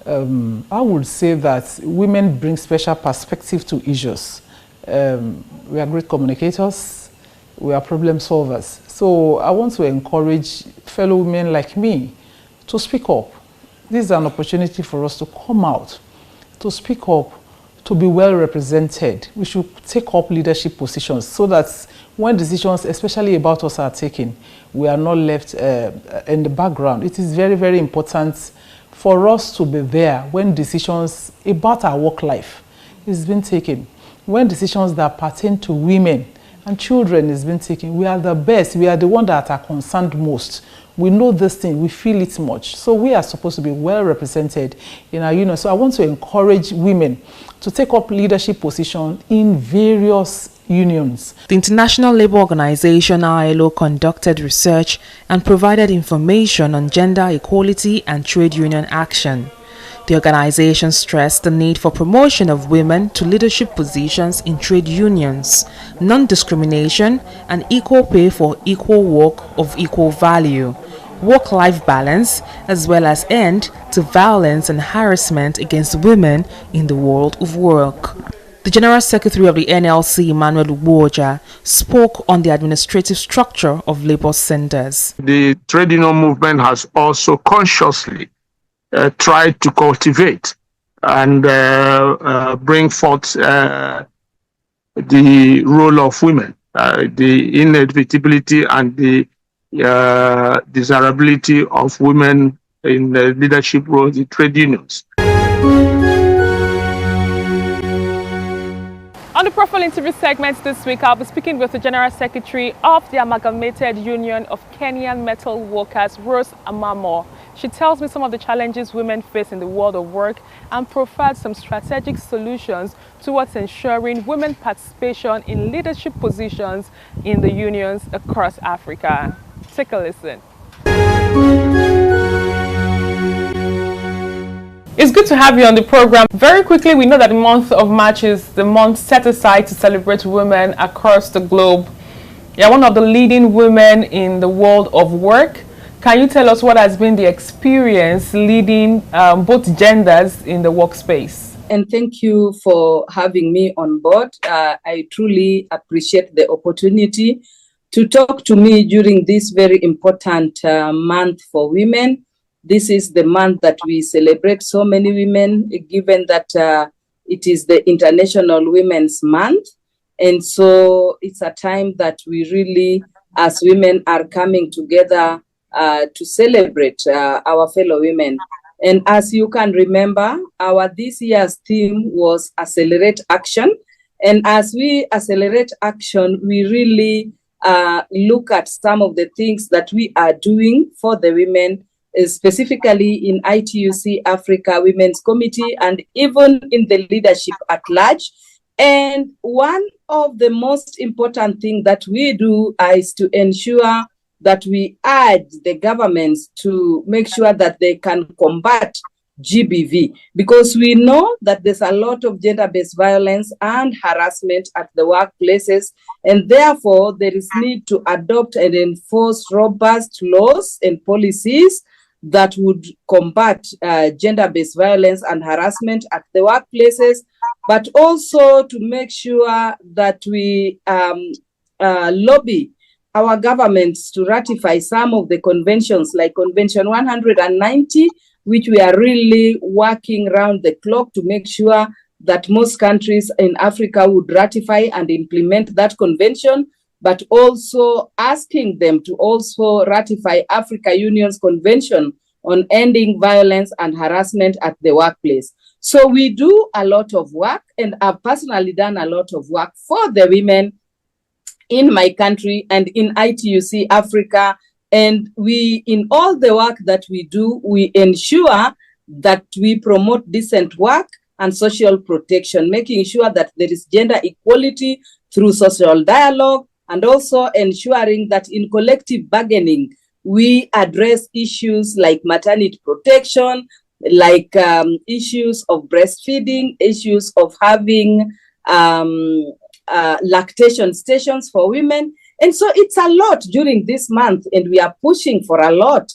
I would say that women bring special perspective to issues. We are great communicators, we are problem solvers. So I want to encourage fellow women like me to speak up. This is an opportunity for us to come out, to speak up, to be well represented. We should take up leadership positions so that when decisions, especially about us, are taken, we are not left in the background. It is very, very important for us to be there when decisions about our work life is being taken. When decisions that pertain to women and children is being taken. We are the best. We are the ones that are concerned most. We know this thing. We feel it much. So we are supposed to be well represented in our union. So I want to encourage women to take up leadership positions in various unions. The International Labour Organization ILO conducted research and provided information on gender equality and trade union action. The organization stressed the need for promotion of women to leadership positions in trade unions, non-discrimination, and equal pay for equal work of equal value, work-life balance, as well as end to violence and harassment against women in the world of work. The General Secretary of the NLC, Emmanuel Uboja, spoke on the administrative structure of labor centers. The trade union movement has also consciously tried to cultivate and bring forth the role of women, the inevitability and the desirability of women in the leadership roles in trade unions. On the profile interview segment this week, I'll be speaking with the General Secretary of the Amalgamated Union of Kenyan Metal Workers, Rose Amamo. She tells me some of the challenges women face in the world of work and provides some strategic solutions towards ensuring women participation in leadership positions in the unions across Africa. Take a listen. It's good to have you on the program. Very quickly, we know that the month of March is the month set aside to celebrate women across the globe. You're one of the leading women in the world of work. Can you tell us what has been the experience leading both genders in the workspace? And thank you for having me on board. I truly appreciate the opportunity to talk to me during this very important month for women. This is the month that we celebrate so many women, given that it is the International Women's Month. And so it's a time that we really, as women, are coming together to celebrate our fellow women. And as you can remember, our this year's theme was Accelerate Action. And as we accelerate action, we really look at some of the things that we are doing for the women, specifically in ITUC Africa Women's Committee and even in the leadership at large. And one of the most important things that we do is to ensure that we urge the governments to make sure that they can combat GBV, because we know that there's a lot of gender-based violence and harassment at the workplaces, and therefore there is need to adopt and enforce robust laws and policies that would combat gender-based violence and harassment at the workplaces, but also to make sure that we lobby our governments to ratify some of the conventions like Convention 190, which we are really working around the clock to make sure that most countries in Africa would ratify and implement that convention, but also asking them to also ratify Africa Union's Convention on Ending Violence and Harassment at the Workplace. So we do a lot of work, and I've personally done a lot of work for the women in my country and in ITUC Africa. And we, in all the work that we do, we ensure that we promote decent work and social protection, making sure that there is gender equality through social dialogue, and also ensuring that in collective bargaining, we address issues like maternity protection, like issues of breastfeeding, issues of having lactation stations for women. And so it's a lot during this month, and we are pushing for a lot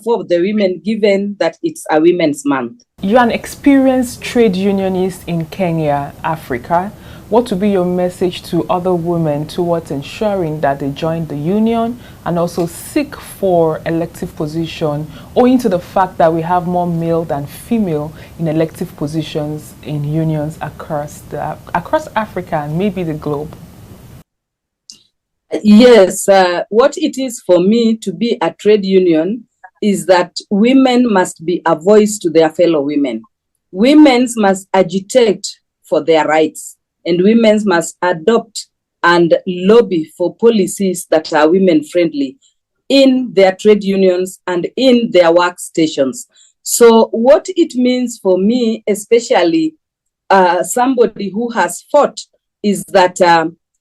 for the women, given that it's a Women's Month. You're an experienced trade unionist in Kenya, Africa. What would be your message to other women towards ensuring that they join the union and also seek for elective position, owing to the fact that we have more male than female in elective positions in unions across Africa and maybe the globe? Yes, what it is for me to be a trade union is that women must be a voice to their fellow women. Women must agitate for their rights, and women must adopt and lobby for policies that are women-friendly in their trade unions and in their workstations. So what it means for me, especially somebody who has fought, is that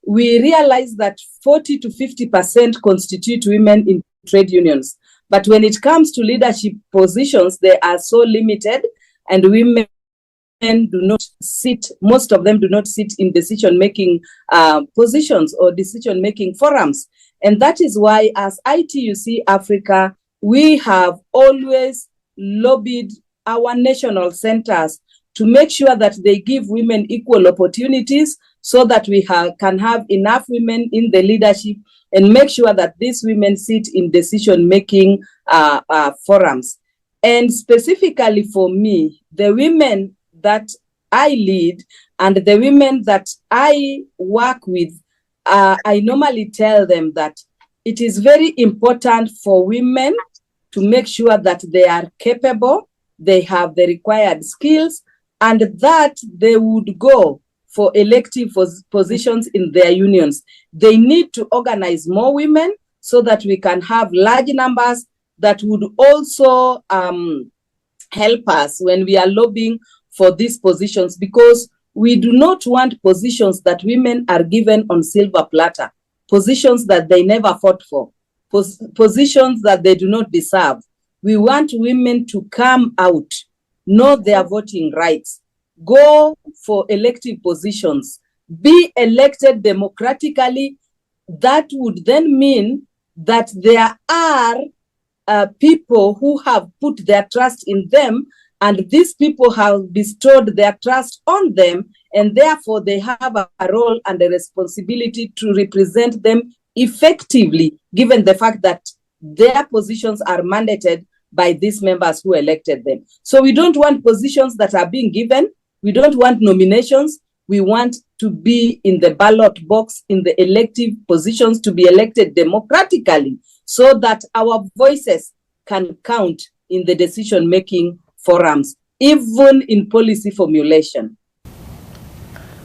we realize that 40 to 50% constitute women in trade unions. But when it comes to leadership positions, they are so limited, and women do not sit, most of them do not sit in decision-making positions or decision-making forums. And that is why, as ITUC Africa, we have always lobbied our national centers to make sure that they give women equal opportunities so that we can have enough women in the leadership and make sure that these women sit in decision-making forums. And specifically for me, the women that I lead and the women that I work with, I normally tell them that it is very important for women to make sure that they are capable, they have the required skills, and that they would go for elective positions in their unions. They need to organize more women so that we can have large numbers that would also help us when we are lobbying for these positions, because we do not want positions that women are given on silver platter, positions that they never fought for, positions that they do not deserve. We want women to come out, know their voting rights, go for elective positions, be elected democratically. That would then mean that there are people who have put their trust in them, and these people have bestowed their trust on them, and therefore they have a role and a responsibility to represent them effectively, given the fact that their positions are mandated by these members who elected them. So we don't want positions that are being given. We don't want nominations. We want to be in the ballot box in the elective positions, to be elected democratically, so that our voices can count in the decision-making forums, even in policy formulation.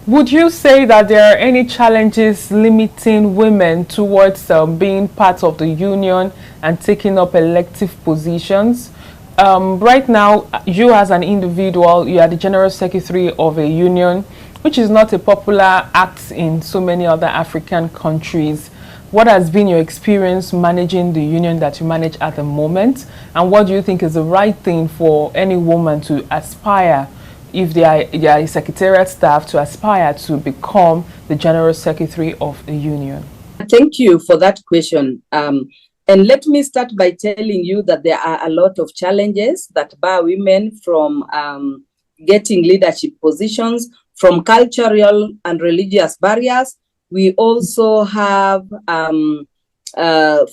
Would you say that there are any challenges limiting women towards being part of the union and taking up elective positions? Right now, you as an individual, you are the General Secretary of a union, which is not a popular act in so many other African countries. What has been your experience managing the union that you manage at the moment? And what do you think is the right thing for any woman to aspire, if they are a secretariat staff, to aspire to become the General Secretary of a union? Thank you for that question. And let me start by telling you that there are a lot of challenges that bar women from getting leadership positions, from cultural and religious barriers. We also have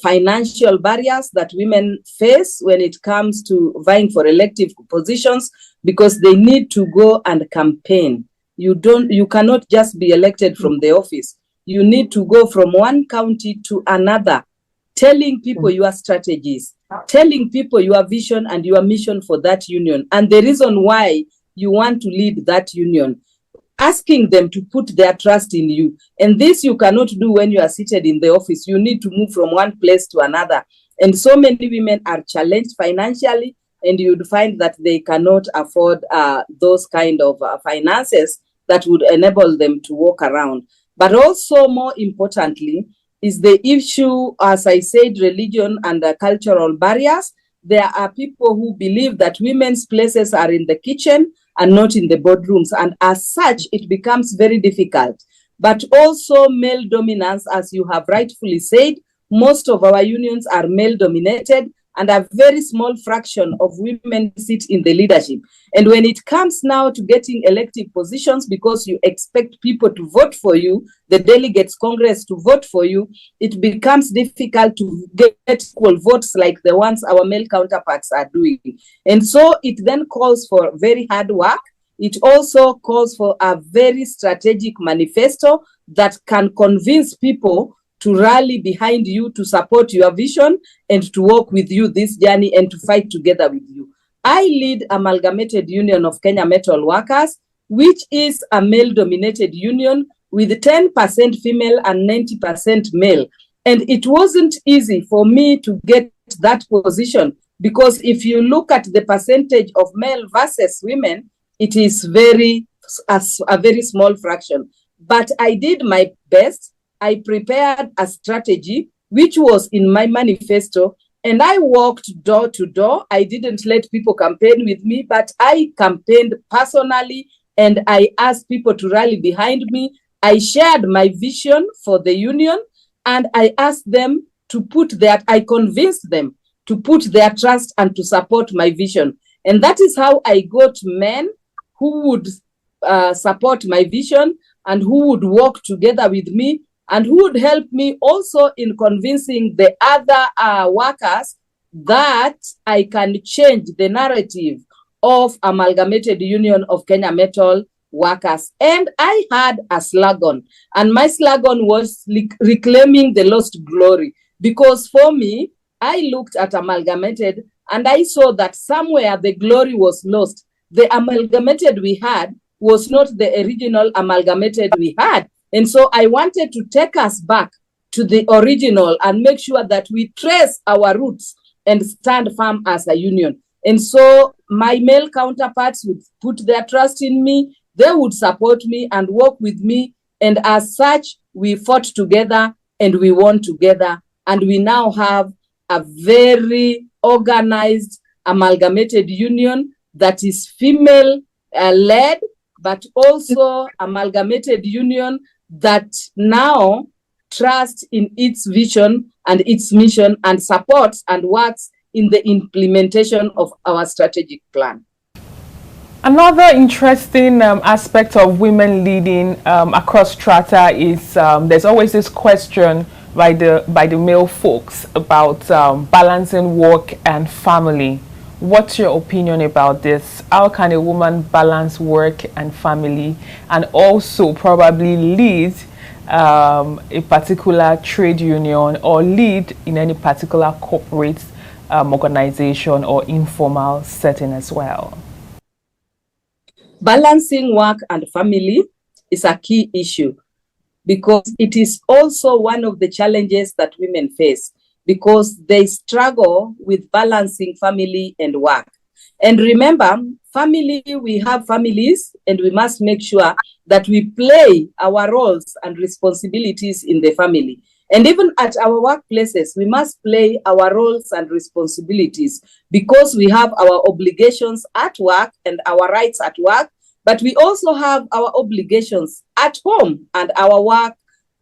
financial barriers that women face when it comes to vying for elective positions, because they need to go and campaign. You cannot just be elected from the office. You need to go from one county to another, telling people your strategies, telling people your vision and your mission for that union, and the reason why you want to lead that union, asking them to put their trust in you. And this you cannot do when you are seated in the office. You need to move from one place to another. And so many women are challenged financially, and you'd find that they cannot afford those kind of finances that would enable them to walk around. But also, more importantly, is the issue, as I said, religion and cultural barriers. There are people who believe that women's places are in the kitchen and not in the boardrooms, and as such, it becomes very difficult. But also male dominance, as you have rightfully said, most of our unions are male-dominated, and a very small fraction of women sit in the leadership. And when it comes now to getting elective positions, because you expect people to vote for you, the delegates Congress to vote for you, it becomes difficult to get equal votes like the ones our male counterparts are doing. And so it then calls for very hard work. It also calls for a very strategic manifesto that can convince people to rally behind you, to support your vision, and to walk with you this journey and to fight together with you. I lead Amalgamated Union of Kenya Metal Workers, which is a male-dominated union with 10% female and 90% male. And it wasn't easy for me to get that position, because if you look at the percentage of male versus women, it is a very small fraction. But I did my best. I prepared a strategy, which was in my manifesto, and I walked door to door. I didn't let people campaign with me, but I campaigned personally, and I asked people to rally behind me. I shared my vision for the union, and I asked them to I convinced them to put their trust and to support my vision. And that is how I got men who would support my vision and who would work together with me and who would help me also in convincing the other workers that I can change the narrative of Amalgamated Union of Kenya Metal Workers. And I had a slogan, and my slogan was reclaiming the lost glory. Because for me, I looked at Amalgamated and I saw that somewhere the glory was lost. The Amalgamated we had was not the original Amalgamated we had. And so I wanted to take us back to the original and make sure that we trace our roots and stand firm as a union. And so my male counterparts would put their trust in me. They would support me and work with me. And as such, we fought together and we won together. And we now have a very organized amalgamated union that is female-led, but also amalgamated union that now trusts in its vision and its mission and supports and works in the implementation of our strategic plan. Another interesting aspect of women leading across strata is there's always this question by the male folks about balancing work and family. What's your opinion about this? How can a woman balance work and family and also probably lead a particular trade union or lead in any particular corporate organization or informal setting as well? Balancing work and family is a key issue because it is also one of the challenges that women face because they struggle with balancing family and work. And remember, family, we have families and we must make sure that we play our roles and responsibilities in the family. And even at our workplaces, we must play our roles and responsibilities because we have our obligations at work and our rights at work, but we also have our obligations at home and our work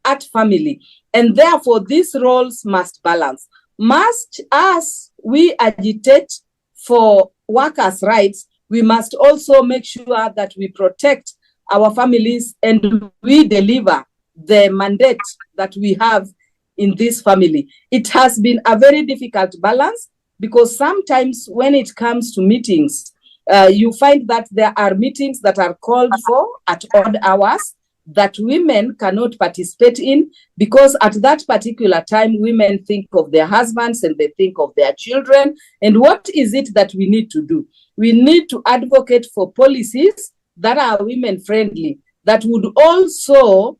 at family. And therefore, these roles must balance. Must, as we agitate for workers' rights, we must also make sure that we protect our families and we deliver the mandate that we have in this family. It has been a very difficult balance because sometimes when it comes to meetings, you find that there are meetings that are called for at odd hours that women cannot participate in because at that particular time, women think of their husbands and they think of their children. And what is it that we need to do? We need to advocate for policies that are women-friendly, that would also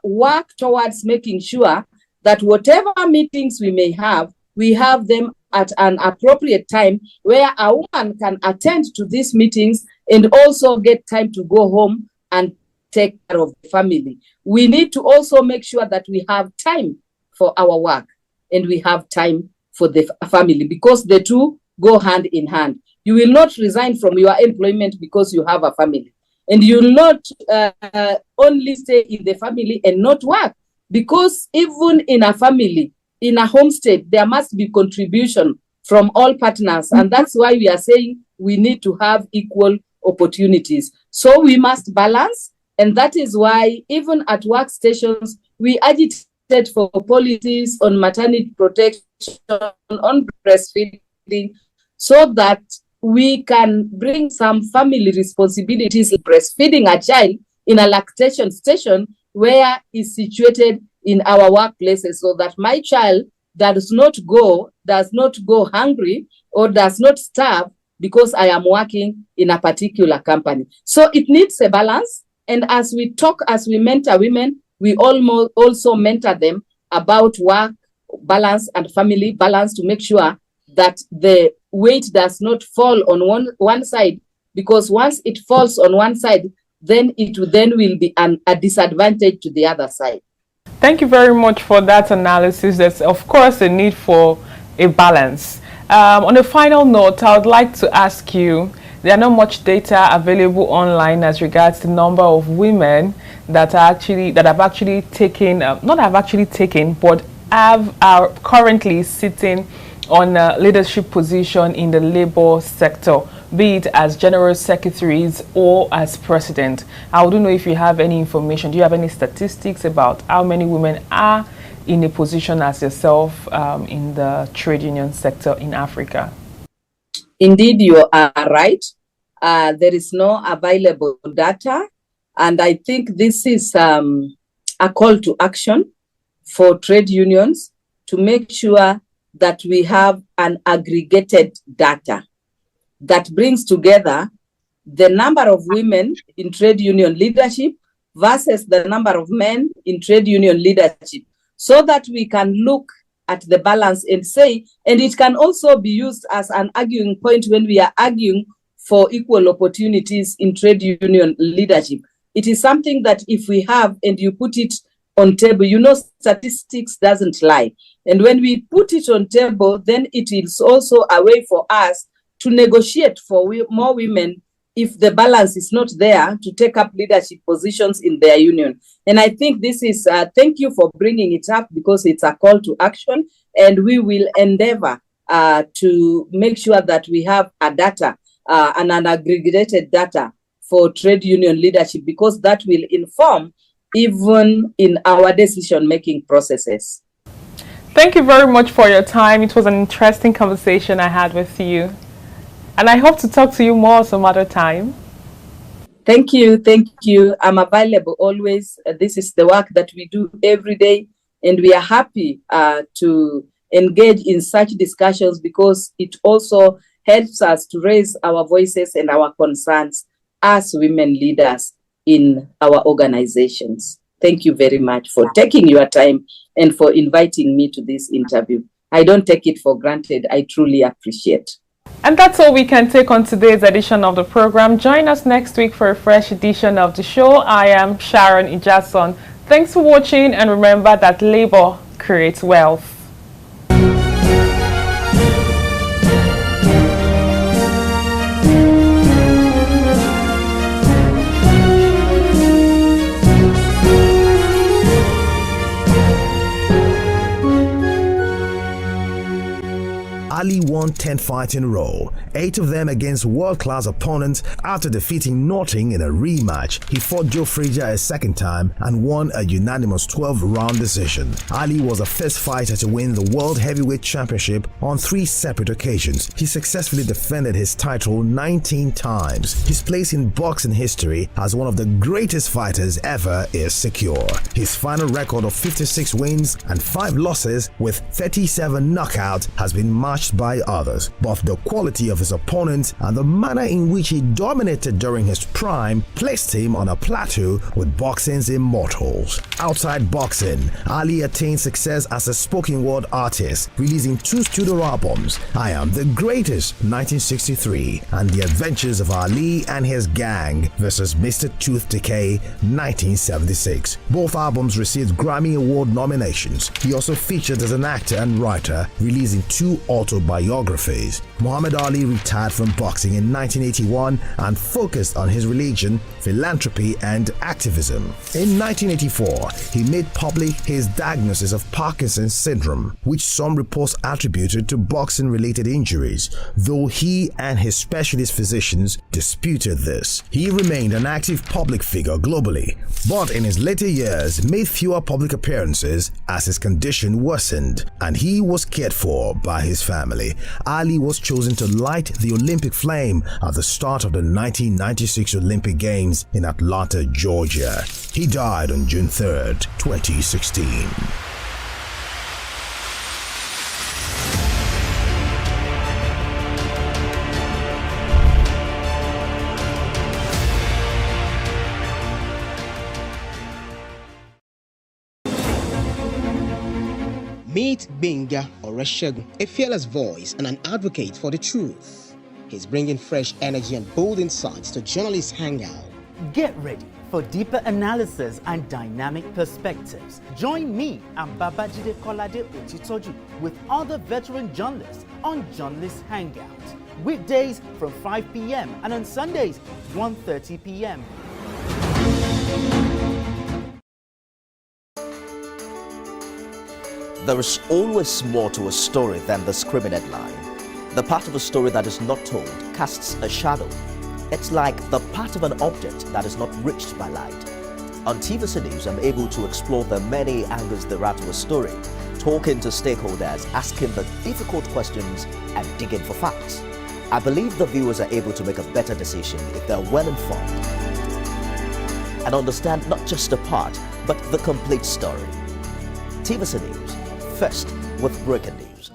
work towards making sure that whatever meetings we may have, we have them at an appropriate time where a woman can attend to these meetings and also get time to go home and take care of the family. We need to also make sure that we have time for our work and we have time for the family because the two go hand in hand. You will not resign from your employment because you have a family. And you will not only stay in the family and not work because even in a family, in a homestead, there must be contribution from all partners. And that's why we are saying we need to have equal opportunities. So we must balance. And that is why even at workstations, we agitate for policies on maternity protection, on breastfeeding, so that we can bring some family responsibilities, breastfeeding a child in a lactation station where is situated in our workplaces so that my child does not go hungry or does not starve because I am working in a particular company. So it needs a balance. And as we talk, as we mentor women, we almost also mentor them about work balance and family balance to make sure that the weight does not fall on one side, because once it falls on one side, then it will be a disadvantage to the other side. Thank you very much for that analysis. There's of course a need for a balance. On a final note, I would like to ask you, there are not much data available online as regards the number of women that have actually taken, but are currently sitting on a leadership position in the labor sector, be it as general secretaries or as president. I wouldn't know if you have any information. Do you have any statistics about how many women are in a position as yourself in the trade union sector in Africa? Indeed, you are right. There is no available data. And I think this is a call to action for trade unions to make sure that we have an aggregated data that brings together the number of women in trade union leadership versus the number of men in trade union leadership, so that we can look at the balance and say, and it can also be used as an arguing point when we are arguing for equal opportunities in trade union leadership. It is something that if we have and you put it on table, you know, statistics doesn't lie. And when we put it on table, then it is also a way for us to negotiate for more women if the balance is not there to take up leadership positions in their union. And I think this is, thank you for bringing it up, because it's a call to action, and we will endeavor to make sure that we have a data and an aggregated data for trade union leadership, because that will inform even in our decision-making processes. Thank you very much for your time. It was an interesting conversation I had with you. And I hope to talk to you more some other time. Thank you. Thank you. I'm available always. This is the work that we do every day. And we are happy to engage in such discussions, because it also helps us to raise our voices and our concerns as women leaders in our organizations. Thank you very much for taking your time and for inviting me to this interview. I don't take it for granted. I truly appreciate. And that's all we can take on today's edition of the program. Join us next week for a fresh edition of the show. I am Sharon Ijason. Thanks for watching, and remember that labor creates wealth. Ali won 10 fights in a row, 8 of them against world-class opponents. After defeating Notting in a rematch, he fought Joe Frazier a second time and won a unanimous 12-round decision. Ali was the first fighter to win the World Heavyweight Championship on 3 separate occasions. He successfully defended his title 19 times. His place in boxing history as one of the greatest fighters ever is secure. His final record of 56 wins and 5 losses with 37 knockouts has been matched by others. Both the quality of his opponents and the manner in which he dominated during his prime placed him on a plateau with boxing's immortals. Outside boxing, Ali attained success as a spoken word artist, releasing 2 studio albums, I Am the Greatest 1963 and The Adventures of Ali and His Gang vs. Mr. Tooth Decay 1976. Both albums received Grammy Award nominations. He also featured as an actor and writer, releasing 2 autobiographies. Muhammad Ali retired from boxing in 1981 and focused on his religion, philanthropy, and activism. In 1984, he made public his diagnosis of Parkinson's syndrome, which some reports attributed to boxing-related injuries, though he and his specialist physicians disputed this. He remained an active public figure globally, but in his later years made fewer public appearances as his condition worsened and he was cared for by his family. Ali was chosen to light the Olympic flame at the start of the 1996 Olympic Games in Atlanta, Georgia. He died on June 3rd, 2016. Meet Benga Oreshegun, a fearless voice and an advocate for the truth. He's bringing fresh energy and bold insights to journalists' Hangout. Get ready for deeper analysis and dynamic perspectives. Join me and Babajide Kolade Otitoju with other veteran journalists on Journalists Hangout. Weekdays from 5 p.m. and on Sundays 1:30 p.m. There is always more to a story than the screaming headline. The part of a story that is not told casts a shadow. It's like the part of an object that is not reached by light. On TVC News, I'm able to explore the many angles there are to a story, talking to stakeholders, asking the difficult questions, and digging for facts. I believe the viewers are able to make a better decision if they're well informed and understand not just a part, but the complete story. TVC News, first with breaking news.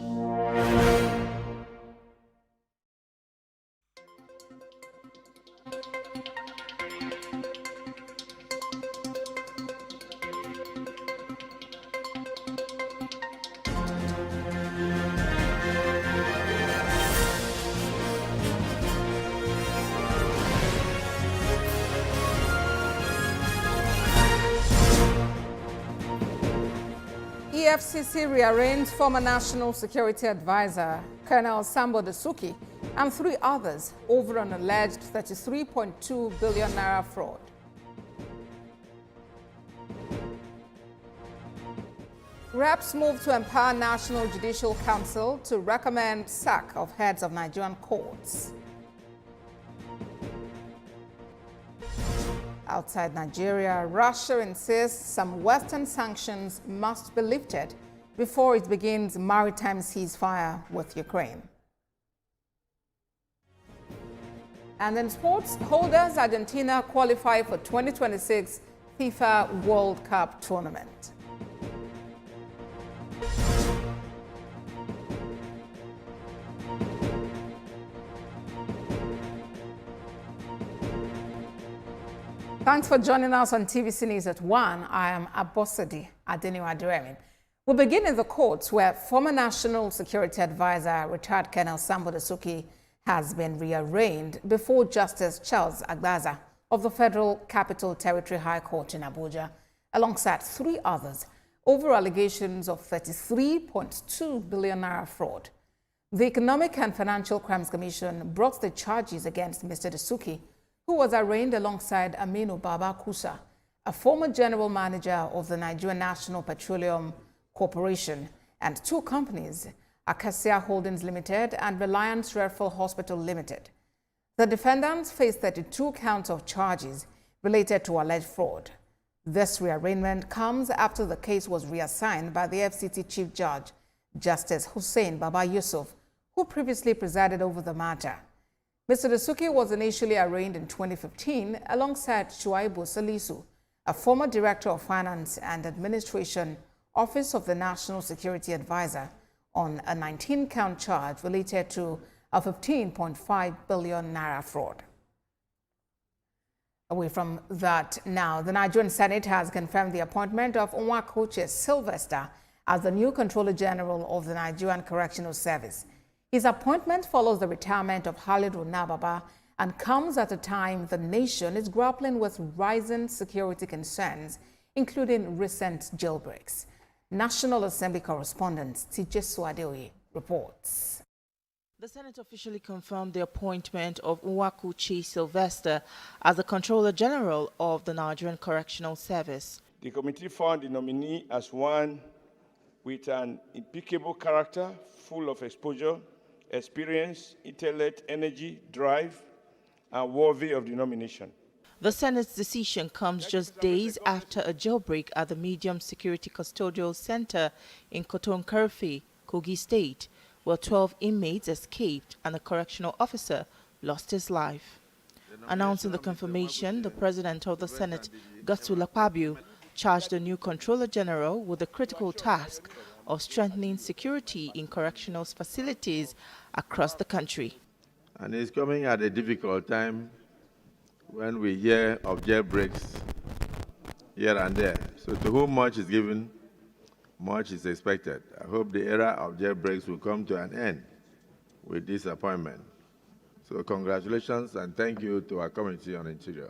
EFCC rearranged former National Security Advisor Colonel Sambo Dasuki and 3 others over an alleged 33.2 billion naira fraud. Reps moved to empower National Judicial Council to recommend sack of heads of Nigerian courts. Outside Nigeria, Russia insists some Western sanctions must be lifted before it begins maritime ceasefire with Ukraine. And in sports, holders Argentina qualify for 2026 FIFA World Cup tournament. Thanks for joining us on TVC News at 1. I am Abosadi Adeniwa. We begin in the courts where former National Security Advisor retired Colonel Sambo Dasuki has been rearranged before Justice Charles Agbaza of the Federal Capital Territory High Court in Abuja, alongside 3 others, over allegations of 33.2 billion naira fraud. The Economic and Financial Crimes Commission brought the charges against Mr. Dasuki, who was arraigned alongside Aminu Baba Kusa, a former general manager of the Nigerian National Petroleum Corporation, and 2 companies, Acacia Holdings Limited and Reliance Referral Hospital Limited. The defendants faced 32 counts of charges related to alleged fraud. This rearrangement comes after the case was reassigned by the FCT Chief Judge, Justice Hussein Baba Yusuf, who previously presided over the matter. Mr. Dasuki was initially arraigned in 2015 alongside Shuaibu Salisu, a former Director of Finance and Administration, Office of the National Security Advisor, on a 19-count charge related to a 15.5 billion naira fraud. Away from that now, the Nigerian Senate has confirmed the appointment of Nwakoche Sylvester as the new Controller General of the Nigerian Correctional Service. His appointment follows the retirement of Halidu Nababa and comes at a time the nation is grappling with rising security concerns, including recent jailbreaks. National Assembly correspondent Tijesu Adeoye reports. The Senate officially confirmed the appointment of Nwakoche Sylvester as the Controller General of the Nigerian Correctional Service. The committee found the nominee as one with an impeccable character, full of exposure, experience, intellect, energy, drive, and worthy of the nomination. The Senate's decision comes just days after a jailbreak at the Medium Security Custodial Center in Koton-Karfe, Kogi State, where 12 inmates escaped and a correctional officer lost his life. Announcing the confirmation, the President of the Senate, Godswill Akpabio, charged the new Controller General with the critical task of strengthening security in correctional facilities across the country. And it's coming at a difficult time when we hear of jailbreaks here and there. So to whom much is given, Much is expected. I hope the era of jailbreaks will come to an end with this appointment. So congratulations and thank you to our Committee on Interior.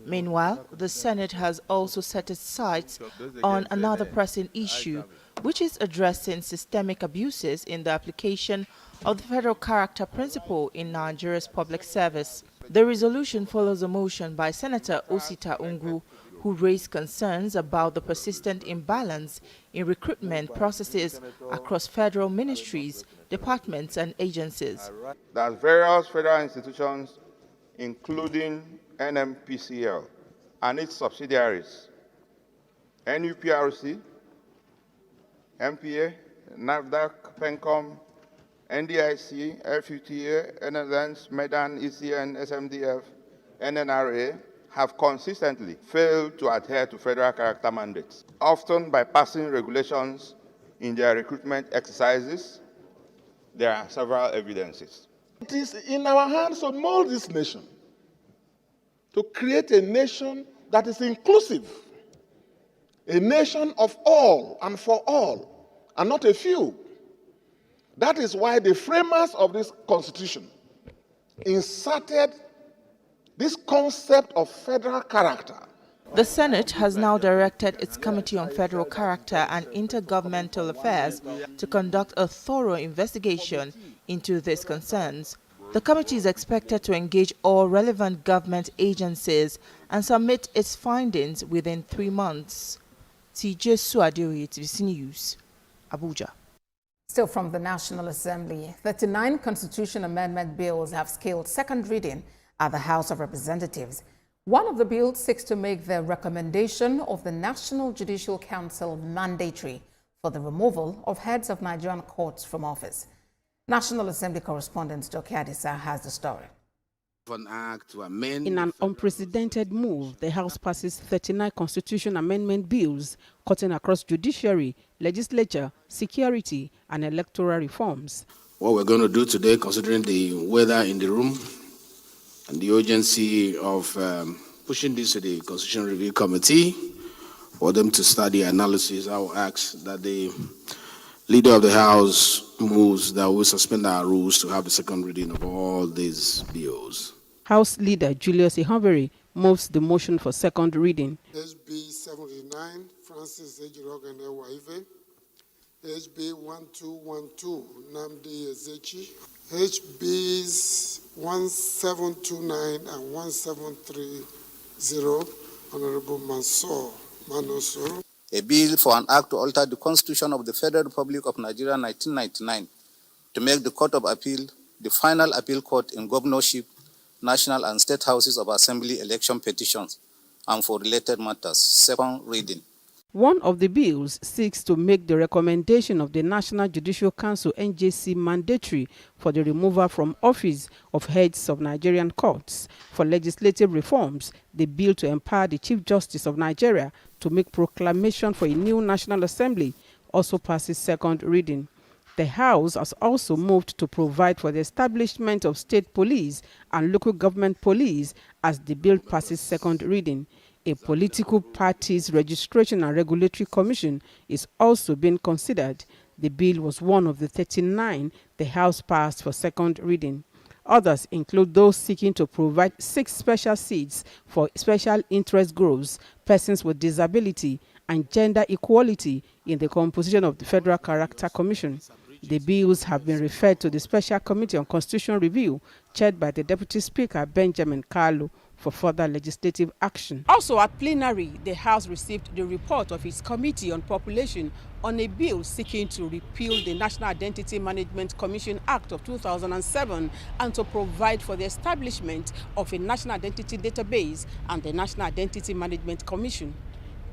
Meanwhile, the Senate has also set its sights on another pressing issue, which is addressing systemic abuses in the application of the federal character principle in Nigeria's public service. The resolution follows a motion by Senator Osita Ungu, who raised concerns about the persistent imbalance in recruitment processes across federal ministries, departments, and agencies. That various federal institutions, including NMPCL and its subsidiaries, NUPRC, MPA, NAFDAC, PENCOM, NDIC, FUTA, NSNS, MEDAN, ECN, SMDF, NNRA, have consistently failed to adhere to federal character mandates, often by passing regulations in their recruitment exercises. There are several evidences. It is in our hands to mold this nation, to create a nation that is inclusive, a nation of all and for all, and not a few. That is why the framers of this Constitution inserted this concept of federal character. The Senate has now directed its Committee on Federal Character and Intergovernmental Affairs to conduct a thorough investigation into these concerns. The committee is expected to engage all relevant government agencies and submit its findings within 3 months. TJ Suadeoye, TVC News, Abuja. Still from the National Assembly, 39 constitution amendment bills have scaled second reading at the House of Representatives. One of the bills seeks to make the recommendation of the National Judicial Council mandatory for the removal of heads of Nigerian courts from office. National Assembly correspondent Joke Adisa has the story. In an unprecedented move, the House passes 39 constitution amendment bills cutting across judiciary, legislature, security, and electoral reforms. What we're going to do today, considering the weather in the room and the urgency of pushing this to the Constitution Review Committee for them to study analysis, I will ask that the Leader of the House moves that we suspend our rules to have the second reading of all these bills. House Leader Julius Ihovere moves the motion for second reading. HB 79, Francis Ejirogan Ewaive. HB 1212, Namdi Ezechi. HBs 1729 and 1730, Honorable Mansour Manosoro. A bill for an act to alter the Constitution of the Federal Republic of Nigeria 1999 to make the Court of Appeal the final appeal court in governorship, national and state houses of assembly election petitions and for related matters. Second reading. One of the bills seeks to make the recommendation of the National Judicial Council NJC mandatory for the removal from office of heads of Nigerian courts. For legislative reforms, the bill to empower the Chief Justice of Nigeria to make proclamation for a new National Assembly also passes second reading. The House has also moved to provide for the establishment of state police and local government police as the bill passes second reading. A political parties registration and regulatory commission is also being considered. The bill was one of the 39 the House passed for second reading. Others include those seeking to provide 6 special seats for special interest groups, persons with disability, and gender equality in the composition of the Federal Character Commission. The bills have been referred to the Special Committee on Constitutional Review, chaired by the Deputy Speaker Benjamin Kalu, for further legislative action. Also at plenary, the House received the report of its Committee on Population on a bill seeking to repeal the National Identity Management Commission Act of 2007 and to provide for the establishment of a National Identity Database and the National Identity Management Commission.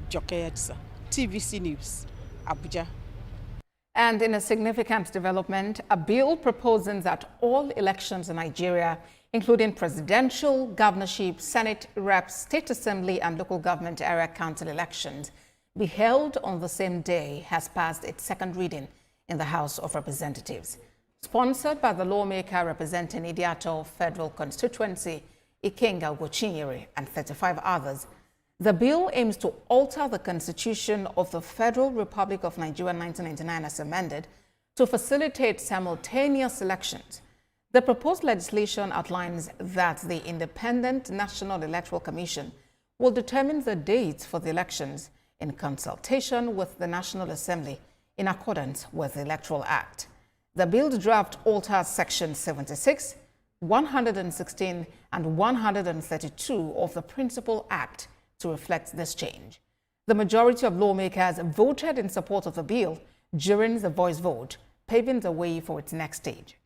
Joke Adisa, TVC News, Abuja. And in a significant development, a bill proposing that all elections in Nigeria, including presidential, governorship, Senate, reps, state assembly, and local government area council elections, be held on the same day, has passed its second reading in the House of Representatives. Sponsored by the lawmaker representing Idiato Federal Constituency, Ikenga Ugochinyere, and 35 others, The bill aims to alter the Constitution of the Federal Republic of Nigeria 1999 as amended to facilitate simultaneous elections. The proposed legislation outlines that the Independent National Electoral Commission will determine the dates for the elections in consultation with the National Assembly in accordance with the Electoral Act. The bill draft alters Section 76, 116, and 132 of the Principal Act to reflect this change. The majority of lawmakers voted in support of the bill during the voice vote, paving the way for its next stage.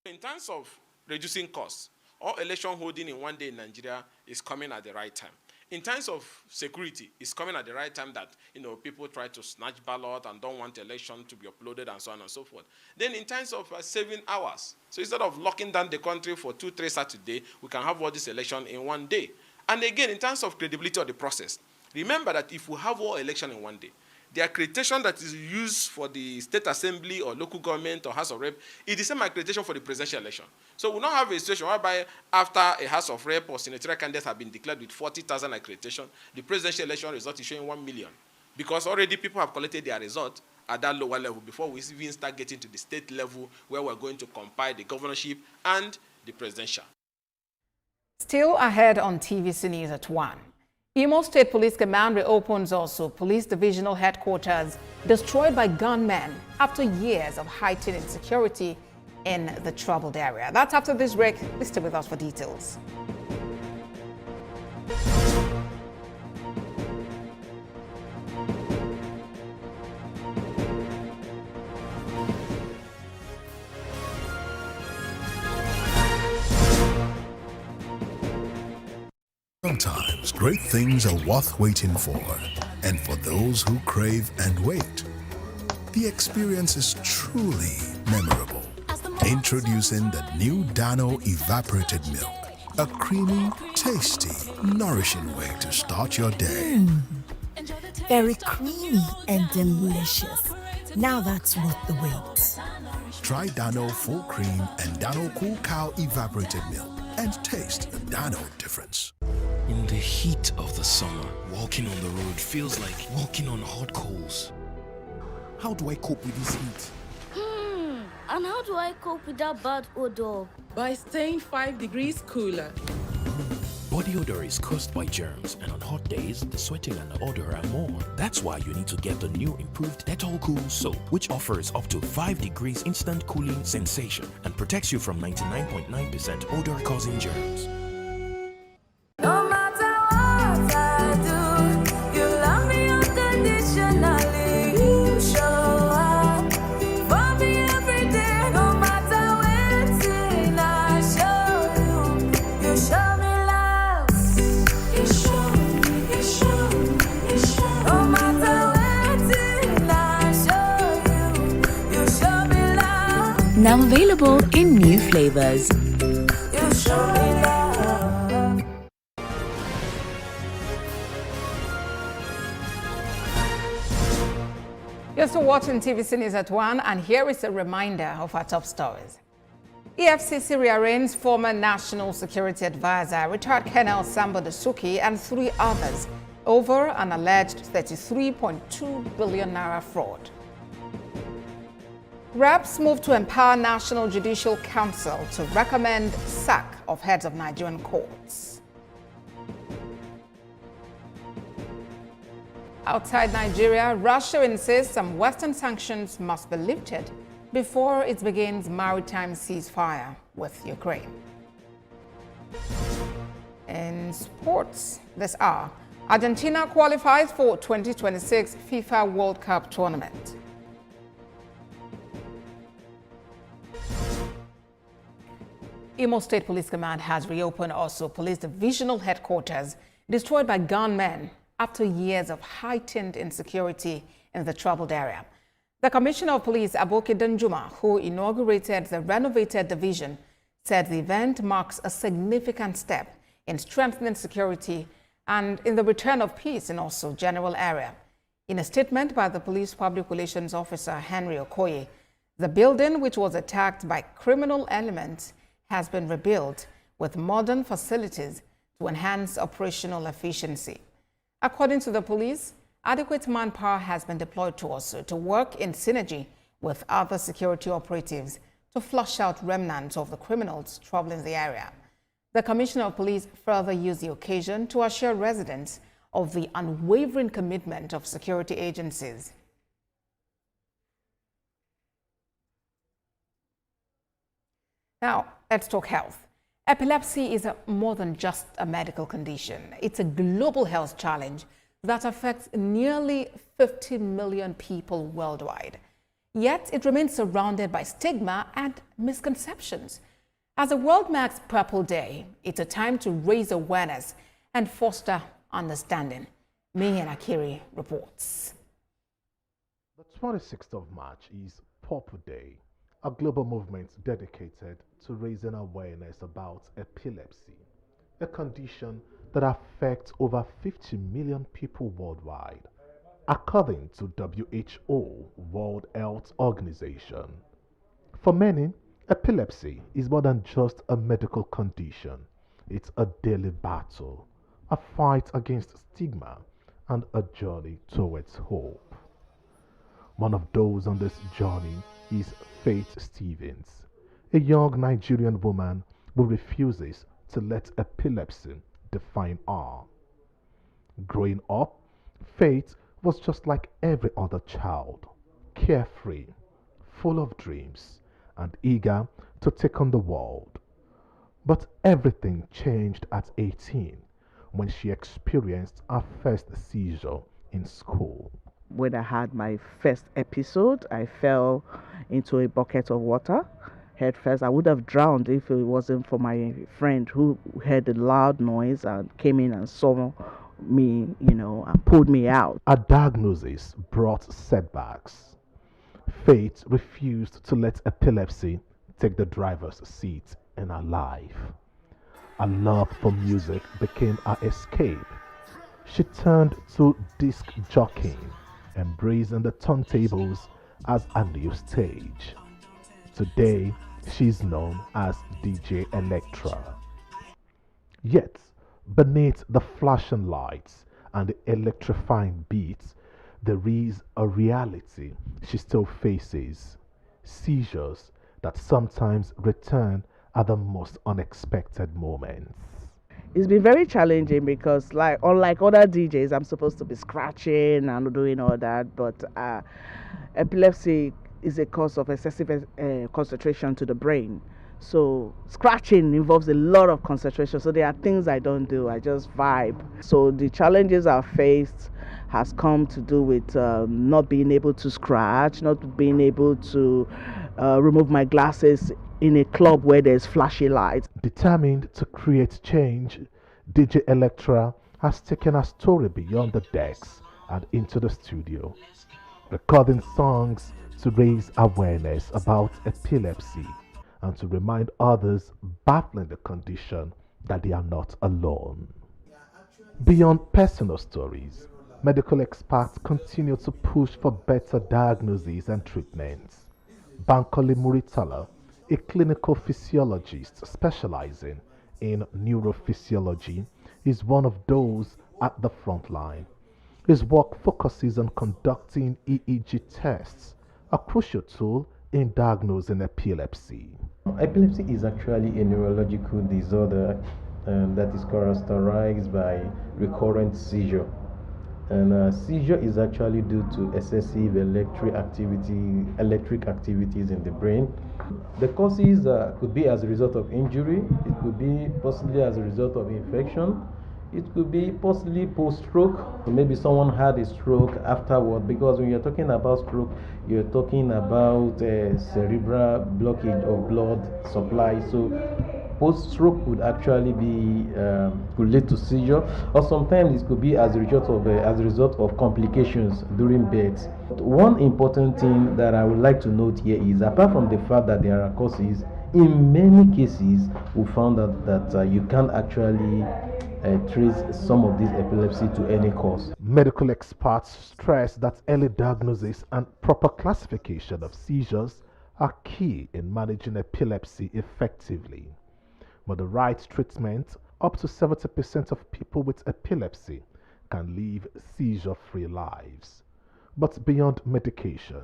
In terms of reducing costs, all election holding in one day in Nigeria is coming at the right time. In terms of security, it's coming at the right time that people try to snatch ballot and don't want election to be uploaded and so on and so forth. Then in terms of saving hours, so instead of locking down the country for 2-3 Saturdays, we can have all this election in one day. And again, in terms of credibility of the process, remember that if we have all election in one day, the accreditation that is used for the state assembly or local government or House of Rep is the same accreditation for the presidential election. So we'll not have a situation whereby after a House of Rep or senatorial candidates have been declared with 40,000 accreditation, the presidential election result is showing 1 million. Because already people have collected their result at that lower level before we even start getting to the state level where we're going to compile the governorship and the presidential. Still ahead on TVC News at 1. Imo State Police Command reopens also police divisional headquarters destroyed by gunmen after years of heightened insecurity in the troubled area. That's after this break. Please stay with us for details. Sometimes great things are worth waiting for, and for those who crave and wait, the experience is truly memorable. Introducing the new Dano evaporated milk, a creamy, tasty, nourishing way to start your day. Very creamy and delicious. Now that's worth the wait. Try Dano Full Cream and Dano Cool Cow evaporated milk and taste the Dano difference. In the heat of the summer, walking on the road feels like walking on hot coals. How do I cope with this heat? And how do I cope with that bad odor? By staying 5 degrees cooler. Body odor is caused by germs, and on hot days, the sweating and the odor are more. That's why you need to get the new improved Dettol Cool Soap, which offers up to 5 degrees instant cooling sensation and protects you from 99.9% odor-causing germs. No matter what I do, you love me unconditionally. You show up for me every day. No matter when I show you, you show me love. You show me. No matter when I show you, you show me love. Now available in new flavors. You show me love. You're still watching TVC News at 1, and here is a reminder of our top stories. EFCC rearraigns former National Security Advisor Richard Colonel Sambo Dasuki and 3 others over an alleged 33.2 billion naira fraud. Reps move to empower National Judicial Council to recommend sack of heads of Nigerian courts. Outside Nigeria, Russia insists some Western sanctions must be lifted before it begins maritime ceasefire with Ukraine. In sports this hour, Argentina qualifies for 2026 FIFA World Cup tournament. Imo State Police Command has reopened also police divisional headquarters destroyed by gunmen after years of heightened insecurity in the troubled area. The Commissioner of Police, Aboki Danjuma, who inaugurated the renovated division, said the event marks a significant step in strengthening security and in the return of peace in also general area. In a statement by the police public relations officer, Henry Okoye, the building, which was attacked by criminal elements, has been rebuilt with modern facilities to enhance operational efficiency. According to the police, adequate manpower has been deployed to also to work in synergy with other security operatives to flush out remnants of the criminals troubling the area. The Commissioner of Police further used the occasion to assure residents of the unwavering commitment of security agencies. Now, let's talk health. Epilepsy is more than just a medical condition. It's a global health challenge that affects nearly 50 million people worldwide. Yet, it remains surrounded by stigma and misconceptions. As the world marks Purple Day, it's a time to raise awareness and foster understanding. Mian Akiri reports. The 26th of March is Purple Day, a global movement dedicated to raising awareness about epilepsy, a condition that affects over 50 million people worldwide, according to WHO, World Health Organization. For many, epilepsy is more than just a medical condition. It's a daily battle, a fight against stigma, and a journey towards hope. One of those on this journey is Faith Stevens, a young Nigerian woman who refuses to let epilepsy define her. Growing up, Faith was just like every other child, carefree, full of dreams, and eager to take on the world. But everything changed at 18 when she experienced her first seizure in school. When I had my first episode, I fell into a bucket of water head first. I would have drowned if it wasn't for my friend who heard a loud noise and came in and saw me, and pulled me out. A diagnosis brought setbacks. Faith refused to let epilepsy take the driver's seat in her life. A love for music became her escape. She turned to disc jockeying, embracing the turntables as a new stage. Today, she's known as DJ Electra. Yet, beneath the flashing lights and the electrifying beats, there is a reality she still faces. Seizures that sometimes return at the most unexpected moments. It's been very challenging because, unlike other DJs, I'm supposed to be scratching and doing all that, but epilepsy is a cause of excessive concentration to the brain. So scratching involves a lot of concentration. So there are things I don't do. I just vibe. So the challenges I've faced has come to do with not being able to scratch, not being able to remove my glasses in a club where there's flashy lights. Determined to create change, DJ Electra has taken her story beyond the decks and into the studio, recording songs to raise awareness about epilepsy and to remind others battling the condition that they are not alone. Beyond personal stories, medical experts continue to push for better diagnoses and treatments. Bankole Muritala, a clinical physiologist specializing in neurophysiology, is one of those at the front line. His work focuses on conducting EEG tests, a crucial tool in diagnosing epilepsy. Epilepsy is actually a neurological disorder that is characterized by recurrent seizure. And seizure is actually due to excessive electric activities in the brain. The causes could be as a result of injury, it could be possibly as a result of infection, it could be possibly post-stroke. Maybe someone had a stroke afterward, because when you're talking about stroke, you're talking about cerebral blockage of blood supply. So post-stroke could actually be could lead to seizure, or sometimes it could be as a result of complications during birth. But one important thing that I would like to note here is, apart from the fact that there are causes, in many cases we found out that you can actually trace some of this epilepsy to any cause. Medical experts stress that early diagnosis and proper classification of seizures are key in managing epilepsy effectively. But the right treatment up to 70% of people with epilepsy can live seizure-free lives. But beyond medication,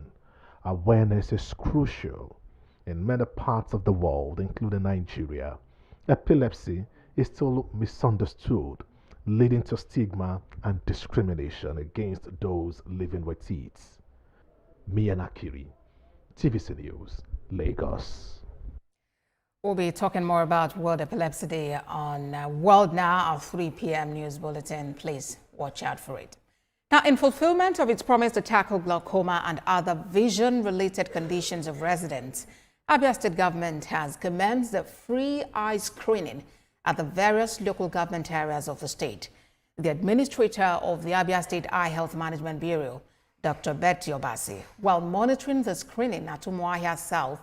awareness is crucial. In many parts of the world, including Nigeria, epilepsy is still misunderstood, leading to stigma and discrimination against those living with it. Mia Nakiri, TVC News, Lagos. We'll be talking more about World Epilepsy Day on World Now, our 3 p.m. news bulletin. Please watch out for it. Now, in fulfillment of its promise to tackle glaucoma and other vision-related conditions of residents, Abia State government has commenced the free eye screening at the various local government areas of the state. The administrator of the Abia State Eye Health Management Bureau, Dr. Betty Obasi, while monitoring the screening at Umuahia South,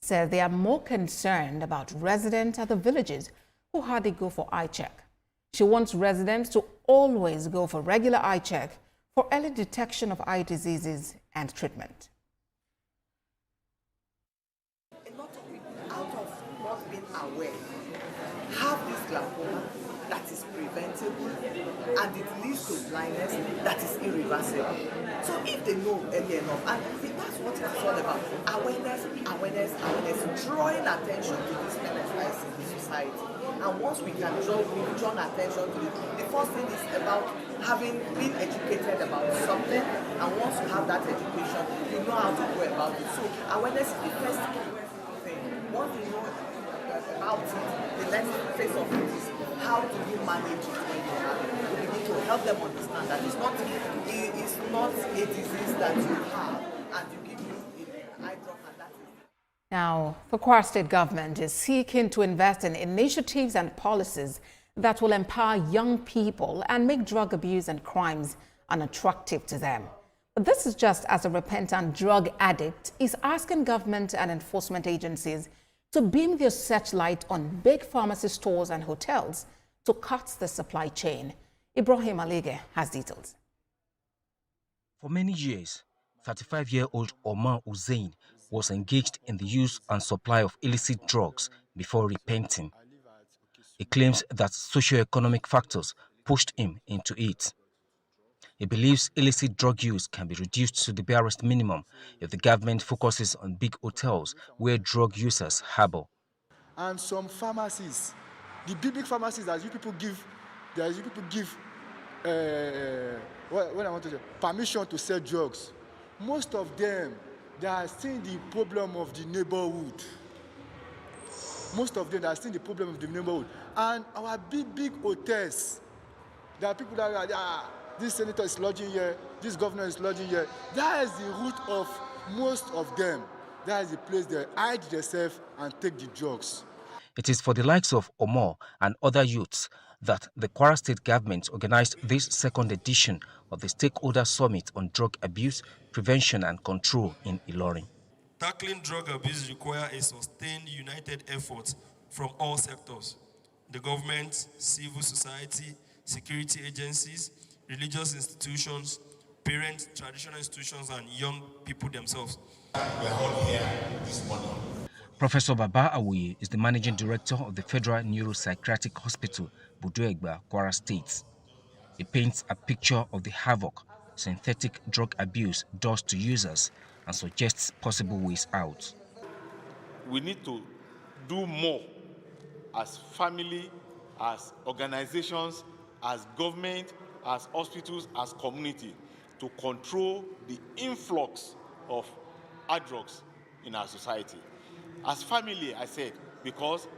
said they are more concerned about residents at the villages who hardly go for eye check. She wants residents to always go for regular eye check for early detection of eye diseases and treatment. A lot of people, out of not being aware, have this glaucoma that is preventable and it leads to blindness that is irreversible. So if they know early enough, and that's what it's all about, awareness, drawing attention to this kind of crisis in the society. And once we can draw attention to it, the first thing is about being educated about something, and once you have that education, you know how to go about it. So awareness is the first thing. Once you know about it, the next phase of it is how do you manage it when you have it. We need to help them understand that it's not a disease that you have and you give you an eye drop and that is. Now, the Kwara State government is seeking to invest in initiatives and policies that will empower young people and make drug abuse and crimes unattractive to them. But this is just as a repentant drug addict is asking government and enforcement agencies to beam their searchlight on big pharmacy stores and hotels to cut the supply chain. Ibrahim Alige has details. For many years, 35-year-old Omar Hussein was engaged in the use and supply of illicit drugs before repenting. He claims that socio-economic factors pushed him into it. He believes illicit drug use can be reduced to the barest minimum if the government focuses on big hotels where drug users harbor. And some pharmacies, the big pharmacies that you people give, permission to sell drugs. Most of them, they are seeing the problem of the neighborhood. And our big hotels, there are people that are, this senator is lodging here, this governor is lodging here. That is the root of most of them. That is the place they hide themselves and take the drugs. It is for the likes of Omar and other youths that the Kwara State government organized this second edition of the Stakeholder Summit on Drug Abuse, Prevention and Control in Ilorin. Tackling drug abuse requires a sustained, united effort from all sectors: the government, civil society, security agencies, religious institutions, parents, traditional institutions, and young people themselves. We are all here this morning. Professor Baba Awoye is the managing director of the Federal Neuropsychiatric Hospital, Buduegba, Kwara State. He paints a picture of the havoc synthetic drug abuse does to users and suggests possible ways out. We need to do more as family, as organizations, as government, as hospitals, as community, to control the influx of hard drugs in our society. As family, I said, because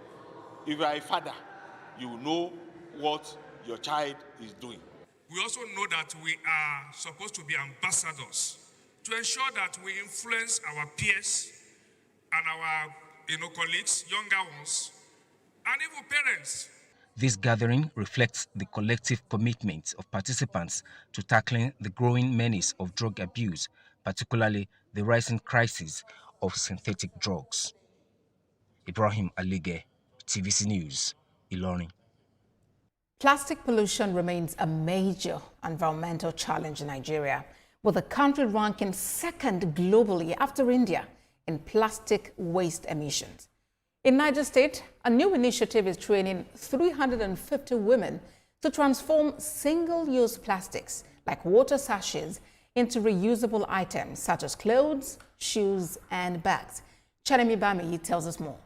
if you are a father, you know what your child is doing. We also know that we are supposed to be ambassadors to ensure that we influence our peers and our colleagues, younger ones, and even parents. This gathering reflects the collective commitment of participants to tackling the growing menace of drug abuse, particularly the rising crisis of synthetic drugs. Ibrahim Alige, TVC News, Ilorin. Plastic pollution remains a major environmental challenge in Nigeria, with the country ranking second globally after India in plastic waste emissions. In Niger State, a new initiative is training 350 women to transform single-use plastics like water sachets into reusable items such as clothes, shoes, and bags. Chanemi Bami tells us more.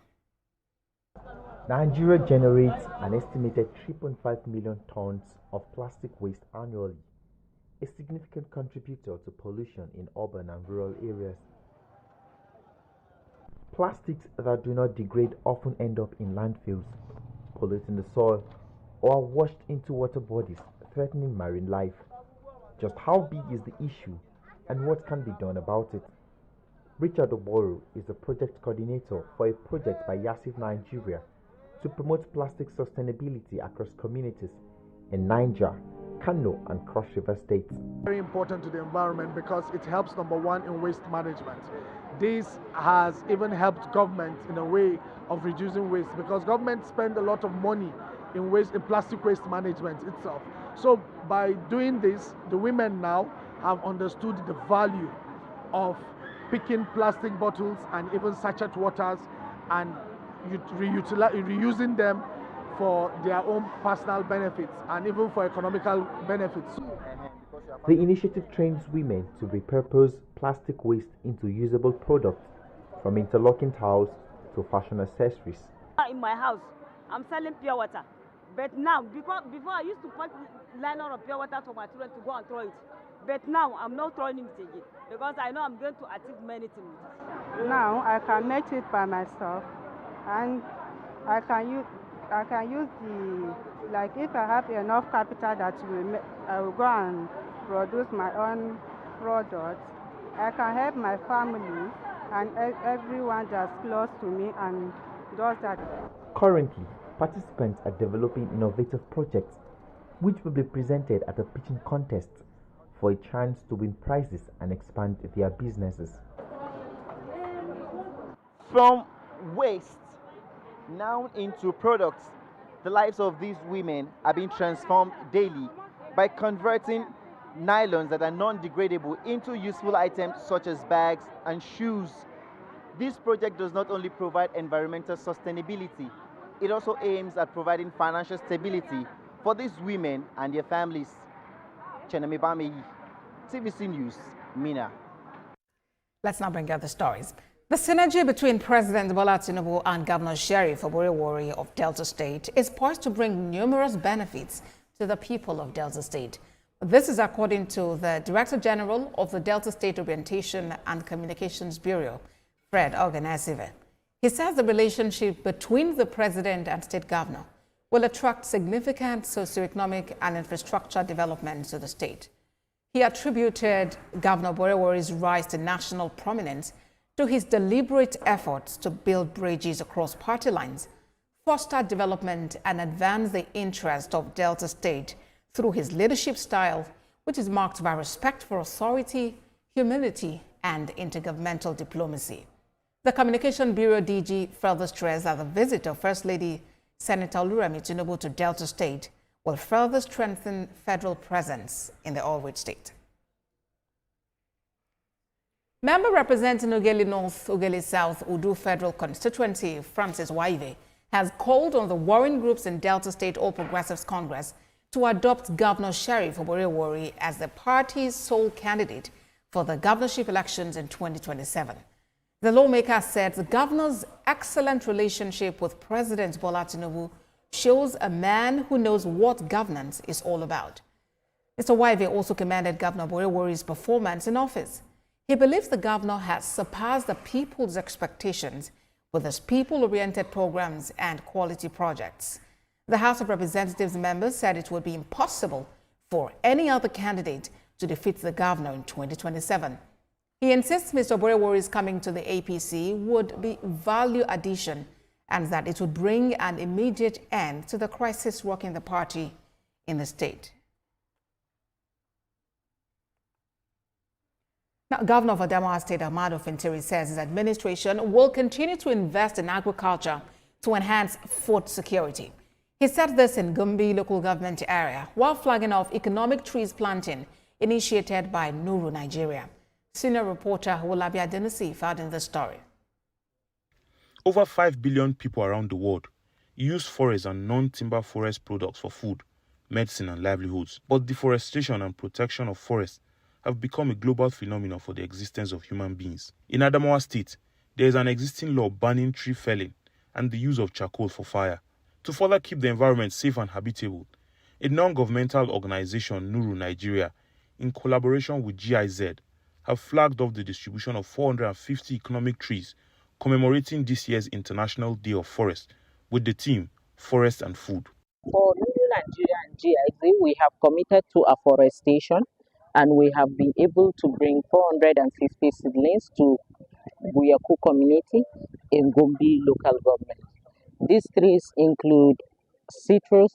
Nigeria generates an estimated 3.5 million tons of plastic waste annually, a significant contributor to pollution in urban and rural areas. Plastics that do not degrade often end up in landfills, polluting the soil, or are washed into water bodies, threatening marine life. Just how big is the issue, and what can be done about it? Richard Oboro is the project coordinator for a project by Yasif Nigeria to promote plastic sustainability across communities in Niger, Kano, and Cross River states. Very important to the environment because it helps, number one, in waste management. This has even helped government in a way of reducing waste because government spend a lot of money in plastic waste management itself. So by doing this, the women now have understood the value of picking plastic bottles and even sachet waters and reusing them for their own personal benefits and even for economical benefits. The initiative trains women to repurpose plastic waste into usable products, from interlocking towels to fashion accessories. In my house, I'm selling pure water. But now, because before I used to pack nylon of pure water for my children to go and throw it. But now I'm not throwing it again because I know I'm going to achieve many things. Now I can make it by myself, and I can use the, like if I have enough capital that I will go and produce my own products. I can help my family and everyone that's close to me and does that. Currently, participants are developing innovative projects which will be presented at a pitching contest for a chance to win prizes and expand their businesses. From waste now into products, the lives of these women are being transformed daily by converting nylons that are non-degradable into useful items such as bags and shoes. This project does not only provide environmental sustainability, it also aims at providing financial stability for these women and their families. Chenemi Bami, TVC News, Mina. Let's now bring out the stories. The synergy between President Bola Tinubu and Governor Sheriff Oborewori of Delta State is poised to bring numerous benefits to the people of Delta State. This is according to the Director General of the Delta State Orientation and Communications Bureau, Fred Oganesive. He says the relationship between the President and State Governor will attract significant socioeconomic and infrastructure development to the state. He attributed Governor Oborewori's rise to national prominence to his deliberate efforts to build bridges across party lines, foster development, and advance the interest of Delta State through his leadership style, which is marked by respect for authority, humility, and intergovernmental diplomacy. The Communication Bureau DG further stressed that the visit of First Lady Senator Oluremi Tinubu to Delta State will further strengthen federal presence in the oil-rich state. Member representing Ughelli North, Ughelli South, Udu Federal Constituency, Francis Waive, has called on the warring groups in Delta State All Progressives Congress to adopt Governor Sheriff Oborewori as the party's sole candidate for the governorship elections in 2027. The lawmaker said the governor's excellent relationship with President Bola Tinubu shows a man who knows what governance is all about. Mr. Waive also commended Governor Oborewori's performance in office. He believes the governor has surpassed the people's expectations with his people-oriented programs and quality projects. The House of Representatives members said it would be impossible for any other candidate to defeat the governor in 2027. He insists Mr. Oborewori's coming to the APC would be value addition and that it would bring an immediate end to the crisis rocking the party in the state. Now, Governor of Adamawa State, Ahmadu Fintiri, says his administration will continue to invest in agriculture to enhance food security. He said this in Gombe local government area while flagging off economic trees planting initiated by Nuru Nigeria. Senior reporter Wolabi Adenisi filed in this story. Over 5 billion people around the world use forest and non-timber forest products for food, medicine and livelihoods. But deforestation and protection of forests have become a global phenomenon for the existence of human beings. In Adamawa State, there is an existing law banning tree felling and the use of charcoal for fire. To further keep the environment safe and habitable, a non-governmental organization, Nuru Nigeria, in collaboration with GIZ, have flagged off the distribution of 450 economic trees commemorating this year's International Day of Forest with the theme Forest and Food. For Nigeria and GIZ, we have committed to afforestation and we have been able to bring 450 seedlings to Buyaku community in Gombe local government. These trees include citrus,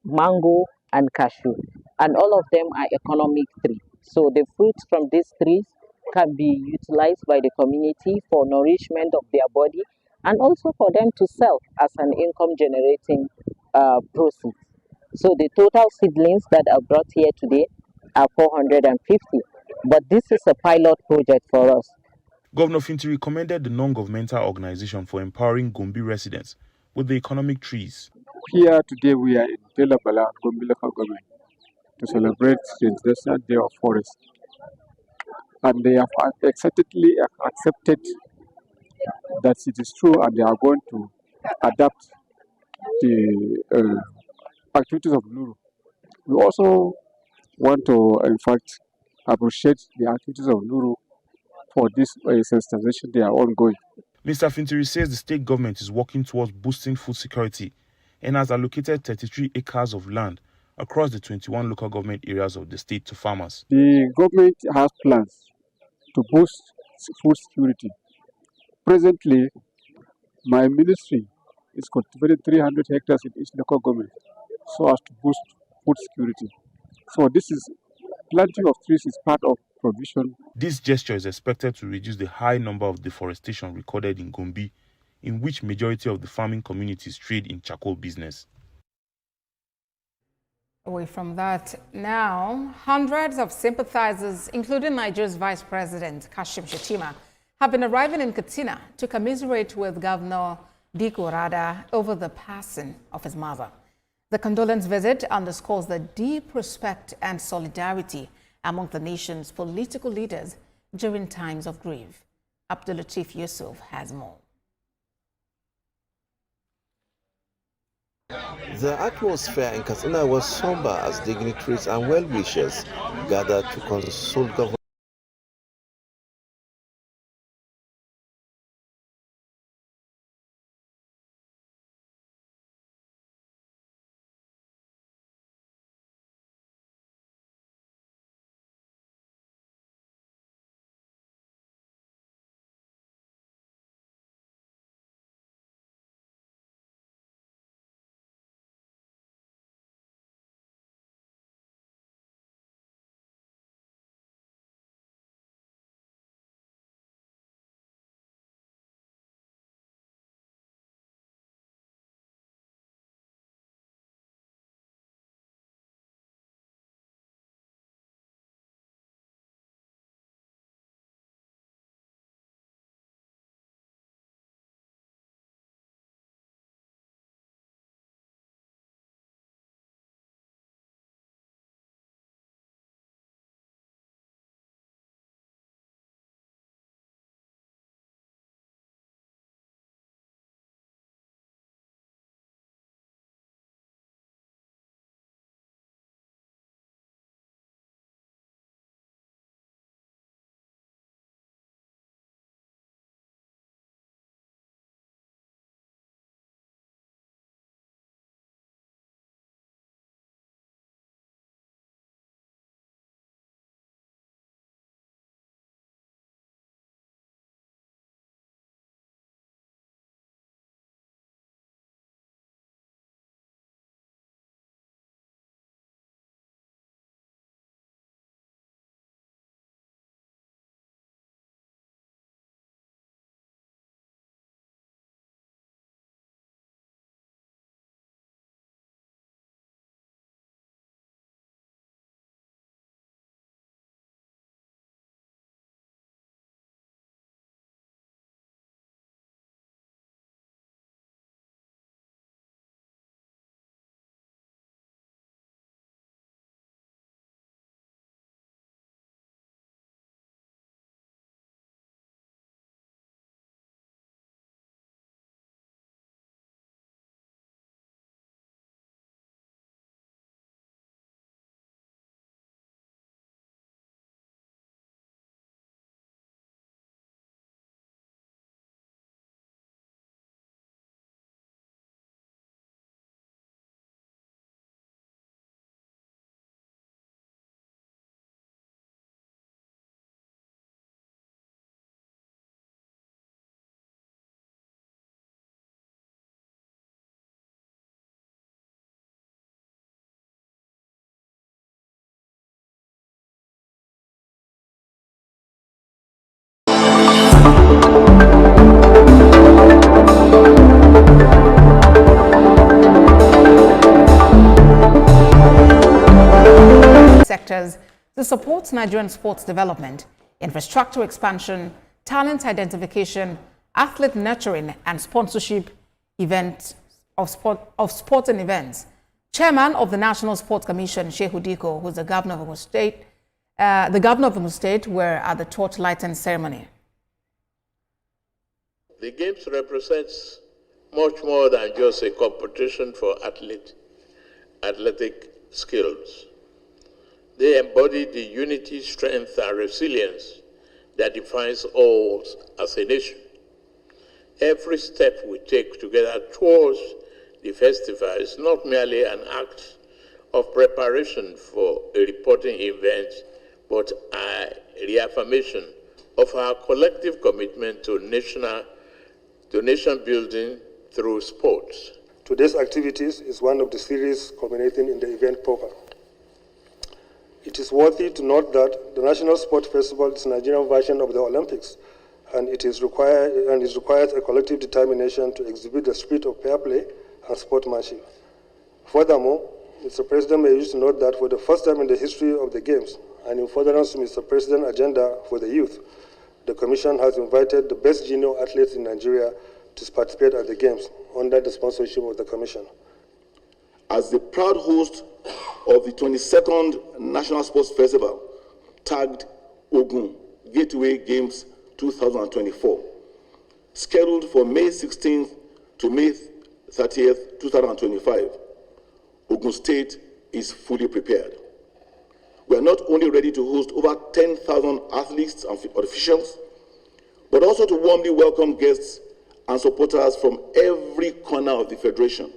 mango and cashew, and all of them are economic trees. So the fruits from these trees can be utilized by the community for nourishment of their body and also for them to sell as an income generating process. So the total seedlings that are brought here today are 450, but this is a pilot project for us. Governor Fintiri commended the non-governmental organization for empowering Gombe residents with the economic trees. Here today we are in Delabala, Gombe local government, to celebrate the International Day of Forest. And they have excitedly accepted that it is true and they are going to adapt the activities of Nuru. We also want to, in fact, appreciate the activities of Nuru for this sensitization they are ongoing. Mr. Fintiri says the state government is working towards boosting food security and has allocated 33 acres of land across the 21 local government areas of the state to farmers. The government has plans to boost food security. Presently, my ministry is cultivating 300 hectares in each local government so as to boost food security. So this is planting of trees is part of provision. This gesture is expected to reduce the high number of deforestation recorded in Gombe, in which majority of the farming communities trade in charcoal business. Away from that now, hundreds of sympathizers, including Nigeria's Vice President Kashim Shettima, have been arriving in Katsina to commiserate with Governor Diko Rada over the passing of his mother. The condolence visit underscores the deep respect and solidarity among the nation's political leaders during times of grief. Abdulatif Yusuf has more. The atmosphere in Katsina was somber as dignitaries and well-wishers gathered to console Governor sectors to support Nigerian sports development, infrastructure expansion, talent identification, athlete nurturing, and sponsorship of sporting events. Chairman of the National Sports Commission, Shehu Diko, who's the governor of Gombe State, were at the torch lighting ceremony. The Games represents much more than just a competition for athletic skills. They embody the unity, strength, and resilience that defines us as a nation. Every step we take together towards the festival is not merely an act of preparation for a reporting event, but a reaffirmation of our collective commitment to nation building through sports. Today's activities is one of the series culminating in the event proper. It is worthy to note that the National Sport Festival is a Nigerian version of the Olympics, and it requires a collective determination to exhibit the spirit of fair play and sportsmanship. Furthermore, Mr. President may wish to note that for the first time in the history of the Games, and in furtherance to Mr. President's agenda for the youth, the Commission has invited the best junior athletes in Nigeria to participate at the Games under the sponsorship of the Commission. As the proud host of the 22nd National Sports Festival, tagged Ogun Gateway Games 2024, scheduled for May 16th to May 30th, 2025, Ogun State is fully prepared. We are not only ready to host over 10,000 athletes and officials, but also to warmly welcome guests and supporters from every corner of the Federation.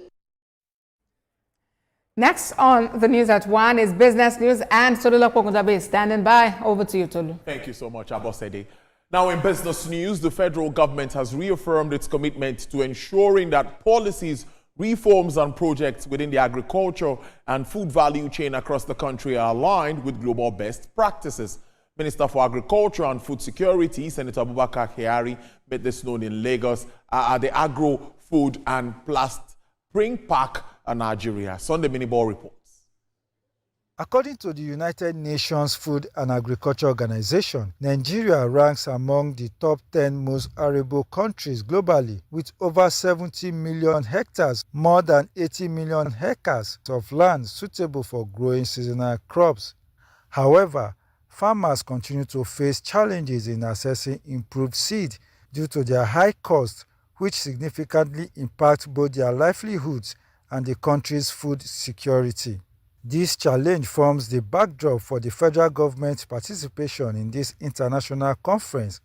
Next on the news at 1 is business news, and Tolu Pokundabe is standing by. Over to you, Tolu. Thank you so much, Abosede. Now in business news, the federal government has reaffirmed its commitment to ensuring that policies, reforms and projects within the agriculture and food value chain across the country are aligned with global best practices. Minister for Agriculture and Food Security, Senator Abubakar Kyari, made this known in Lagos at the Agro, Food and Plast Spring Park, Nigeria. Sunday Miniball reports. According to the United Nations Food and Agriculture Organization, Nigeria ranks among the top 10 most arable countries globally, with over 70 million hectares, more than 80 million acres of land suitable for growing seasonal crops. However, farmers continue to face challenges in accessing improved seed due to their high costs, which significantly impact both their livelihoods and the country's food security. This challenge forms the backdrop for the federal government's participation in this international conference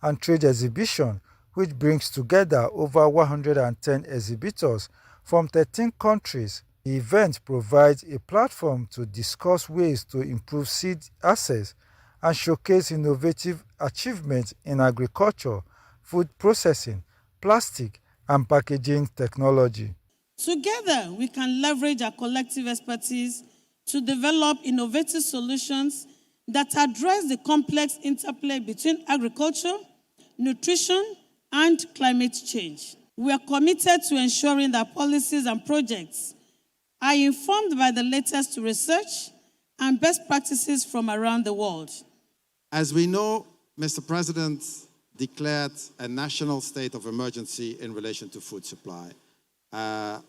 and trade exhibition, which brings together over 110 exhibitors from 13 countries. The event provides a platform to discuss ways to improve seed access and showcase innovative achievements in agriculture, food processing, plastic, and packaging technology. Together, we can leverage our collective expertise to develop innovative solutions that address the complex interplay between agriculture, nutrition, and climate change. We are committed to ensuring that policies and projects are informed by the latest research and best practices from around the world. As we know, Mr. President declared a national state of emergency in relation to food supply.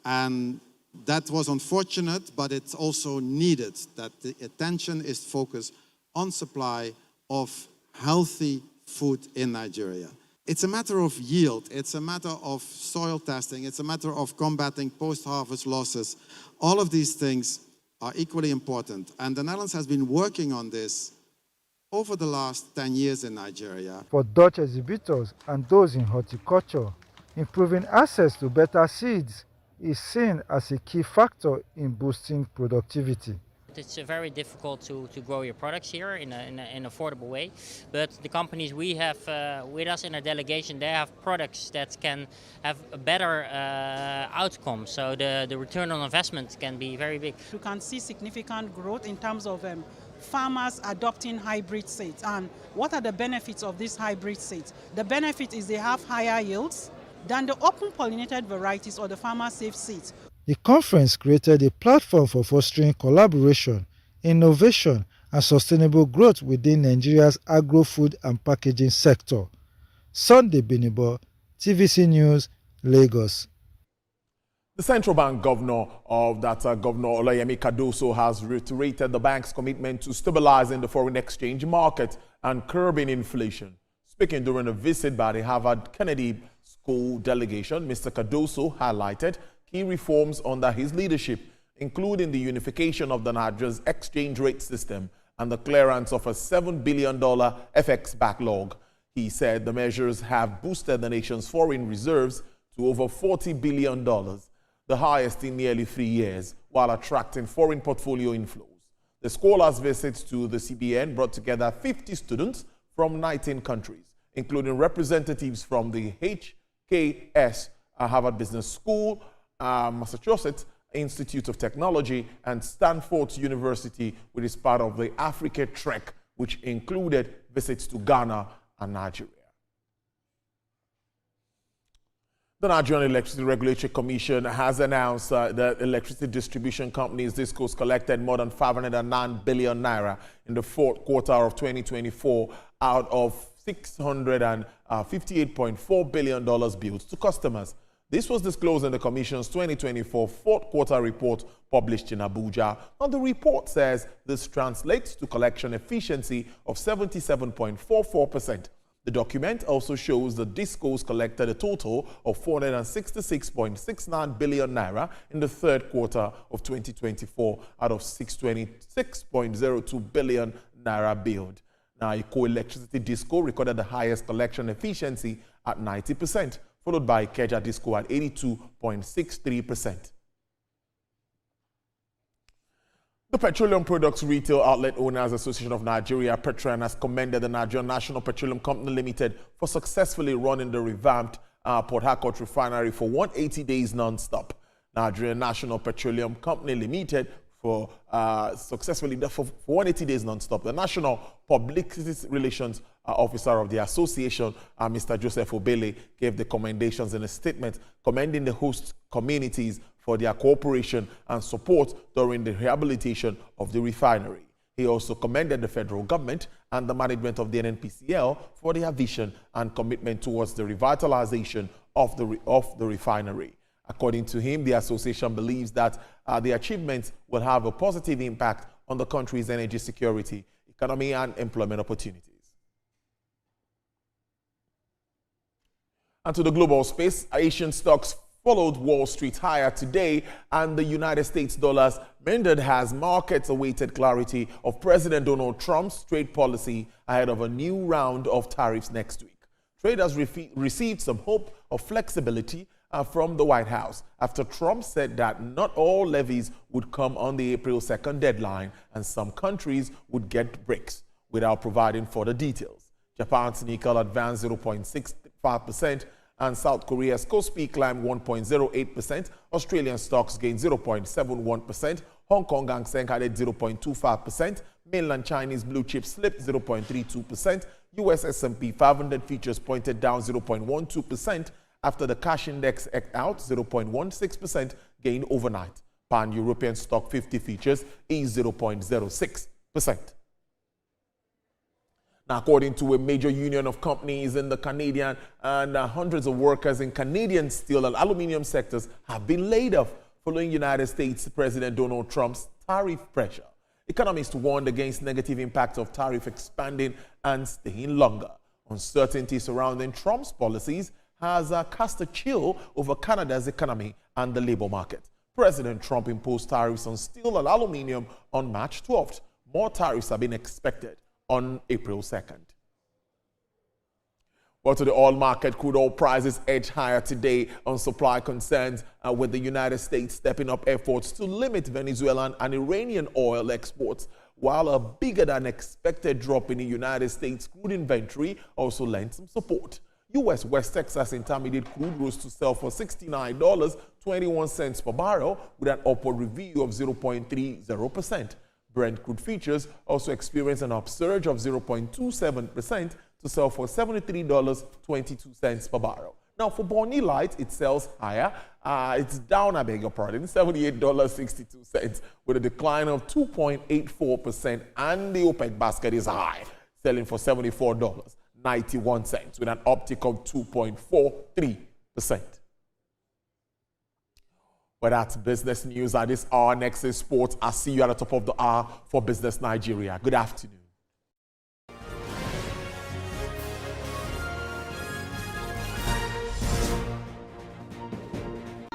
And that was unfortunate, but it's also needed that the attention is focused on supply of healthy food in Nigeria. It's a matter of yield, it's a matter of soil testing, it's a matter of combating post-harvest losses. All of these things are equally important, and the Netherlands has been working on this over the last 10 years in Nigeria. For Dutch exhibitors and those in horticulture, improving access to better seeds is seen as a key factor in boosting productivity. It's very difficult to grow your products here in an affordable way, but the companies we have with us in our delegation, they have products that can have a better outcome, so the return on investment can be very big. You can see significant growth in terms of farmers adopting hybrid seeds. And what are the benefits of these hybrid seeds? The benefit is they have higher yields than the open pollinated varieties or the farmer-safe seeds. The conference created a platform for fostering collaboration, innovation, and sustainable growth within Nigeria's agro-food and packaging sector. Sunday Binibo, TVC News, Lagos. The central bank governor Governor Olayemi Cardoso has reiterated the bank's commitment to stabilizing the foreign exchange market and curbing inflation. Speaking during a visit by the Harvard Kennedy School delegation, Mr. Cardoso highlighted key reforms under his leadership, including the unification of the Nigeria's exchange rate system and the clearance of a $7 billion FX backlog. He said the measures have boosted the nation's foreign reserves to over $40 billion, the highest in nearly 3 years, while attracting foreign portfolio inflows. The scholars' visit to the CBN brought together 50 students from 19 countries, including representatives from the HKS, Harvard Business School, Massachusetts Institute of Technology, and Stanford University, which is part of the Africa Trek, which included visits to Ghana and Nigeria. The Nigerian Electricity Regulatory Commission has announced that electricity distribution companies this coast collected more than 509 billion naira in the fourth quarter of 2024 out of $658.4 billion billed to customers. This was disclosed in the Commission's 2024 fourth quarter report published in Abuja. And the report says this translates to collection efficiency of 77.44%. The document also shows the DISCOs collected a total of 466.69 billion naira in the third quarter of 2024 out of 626.02 billion naira billed. Now, Eco Electricity DISCO recorded the highest collection efficiency at 90%, followed by Ikeja DISCO at 82.63%. The Petroleum Products Retail Outlet Owners Association of Nigeria, Petran, has commended the Nigerian National Petroleum Company Limited for successfully running the revamped Port Harcourt refinery for 180 days non-stop. Nigerian National Petroleum Company Limited for successfully for 180 days non-stop. The National Public Relations Officer of the association, Mr. Joseph Obele, gave the commendations in a statement commending the host communities for their cooperation and support during the rehabilitation of the refinery. He also commended the federal government and the management of the NNPCL for their vision and commitment towards the revitalization of the refinery. According to him, the association believes that the achievements will have a positive impact on the country's energy security, economy, and employment opportunities. And to the global space, Asian stocks followed Wall Street higher today, and the United States dollars mended as markets awaited clarity of President Donald Trump's trade policy ahead of a new round of tariffs next week. Traders received some hope of flexibility from the White House after Trump said that not all levies would come on the April 2nd deadline and some countries would get breaks without providing further details. Japan's Nikkei advanced 0.65%, and South Korea's Kospi climbed 1.08%. Australian stocks gained 0.71%. Hong Kong Hang Seng added 0.25%. Mainland Chinese blue chips slipped 0.32%. US S&P 500 futures pointed down 0.12% after the cash index eked out 0.16% gain overnight. Pan-European stock 50 futures is 0.06%. Now, according to a major union of companies in the Canadian and hundreds of workers in Canadian steel and aluminium sectors have been laid off following United States President Donald Trump's tariff pressure. Economists warned against negative impact of tariff expanding and staying longer. Uncertainty surrounding Trump's policies has cast a chill over Canada's economy and the labor market. President Trump imposed tariffs on steel and aluminium on March 12th. More tariffs have been expected on April 2nd. Well, to the oil market, crude oil prices edged higher today on supply concerns, with the United States stepping up efforts to limit Venezuelan and Iranian oil exports, while a bigger than expected drop in the United States crude inventory also lent some support. U.S. West Texas Intermediate crude rose to sell for $69.21 per barrel with an upward review of 0.30%. Brent crude futures also experienced an upsurge of 0.27% to sell for $73.22 per barrel. Now, for Bonnie Light, it sells higher. It's down, I beg your pardon, $78.62 with a decline of 2.84%. And the OPEC basket is high, selling for $74.91 with an uptick of 2.43%. But that's business news at this hour. Next is sports. I'll see you at the top of the hour for Business Nigeria. Good afternoon.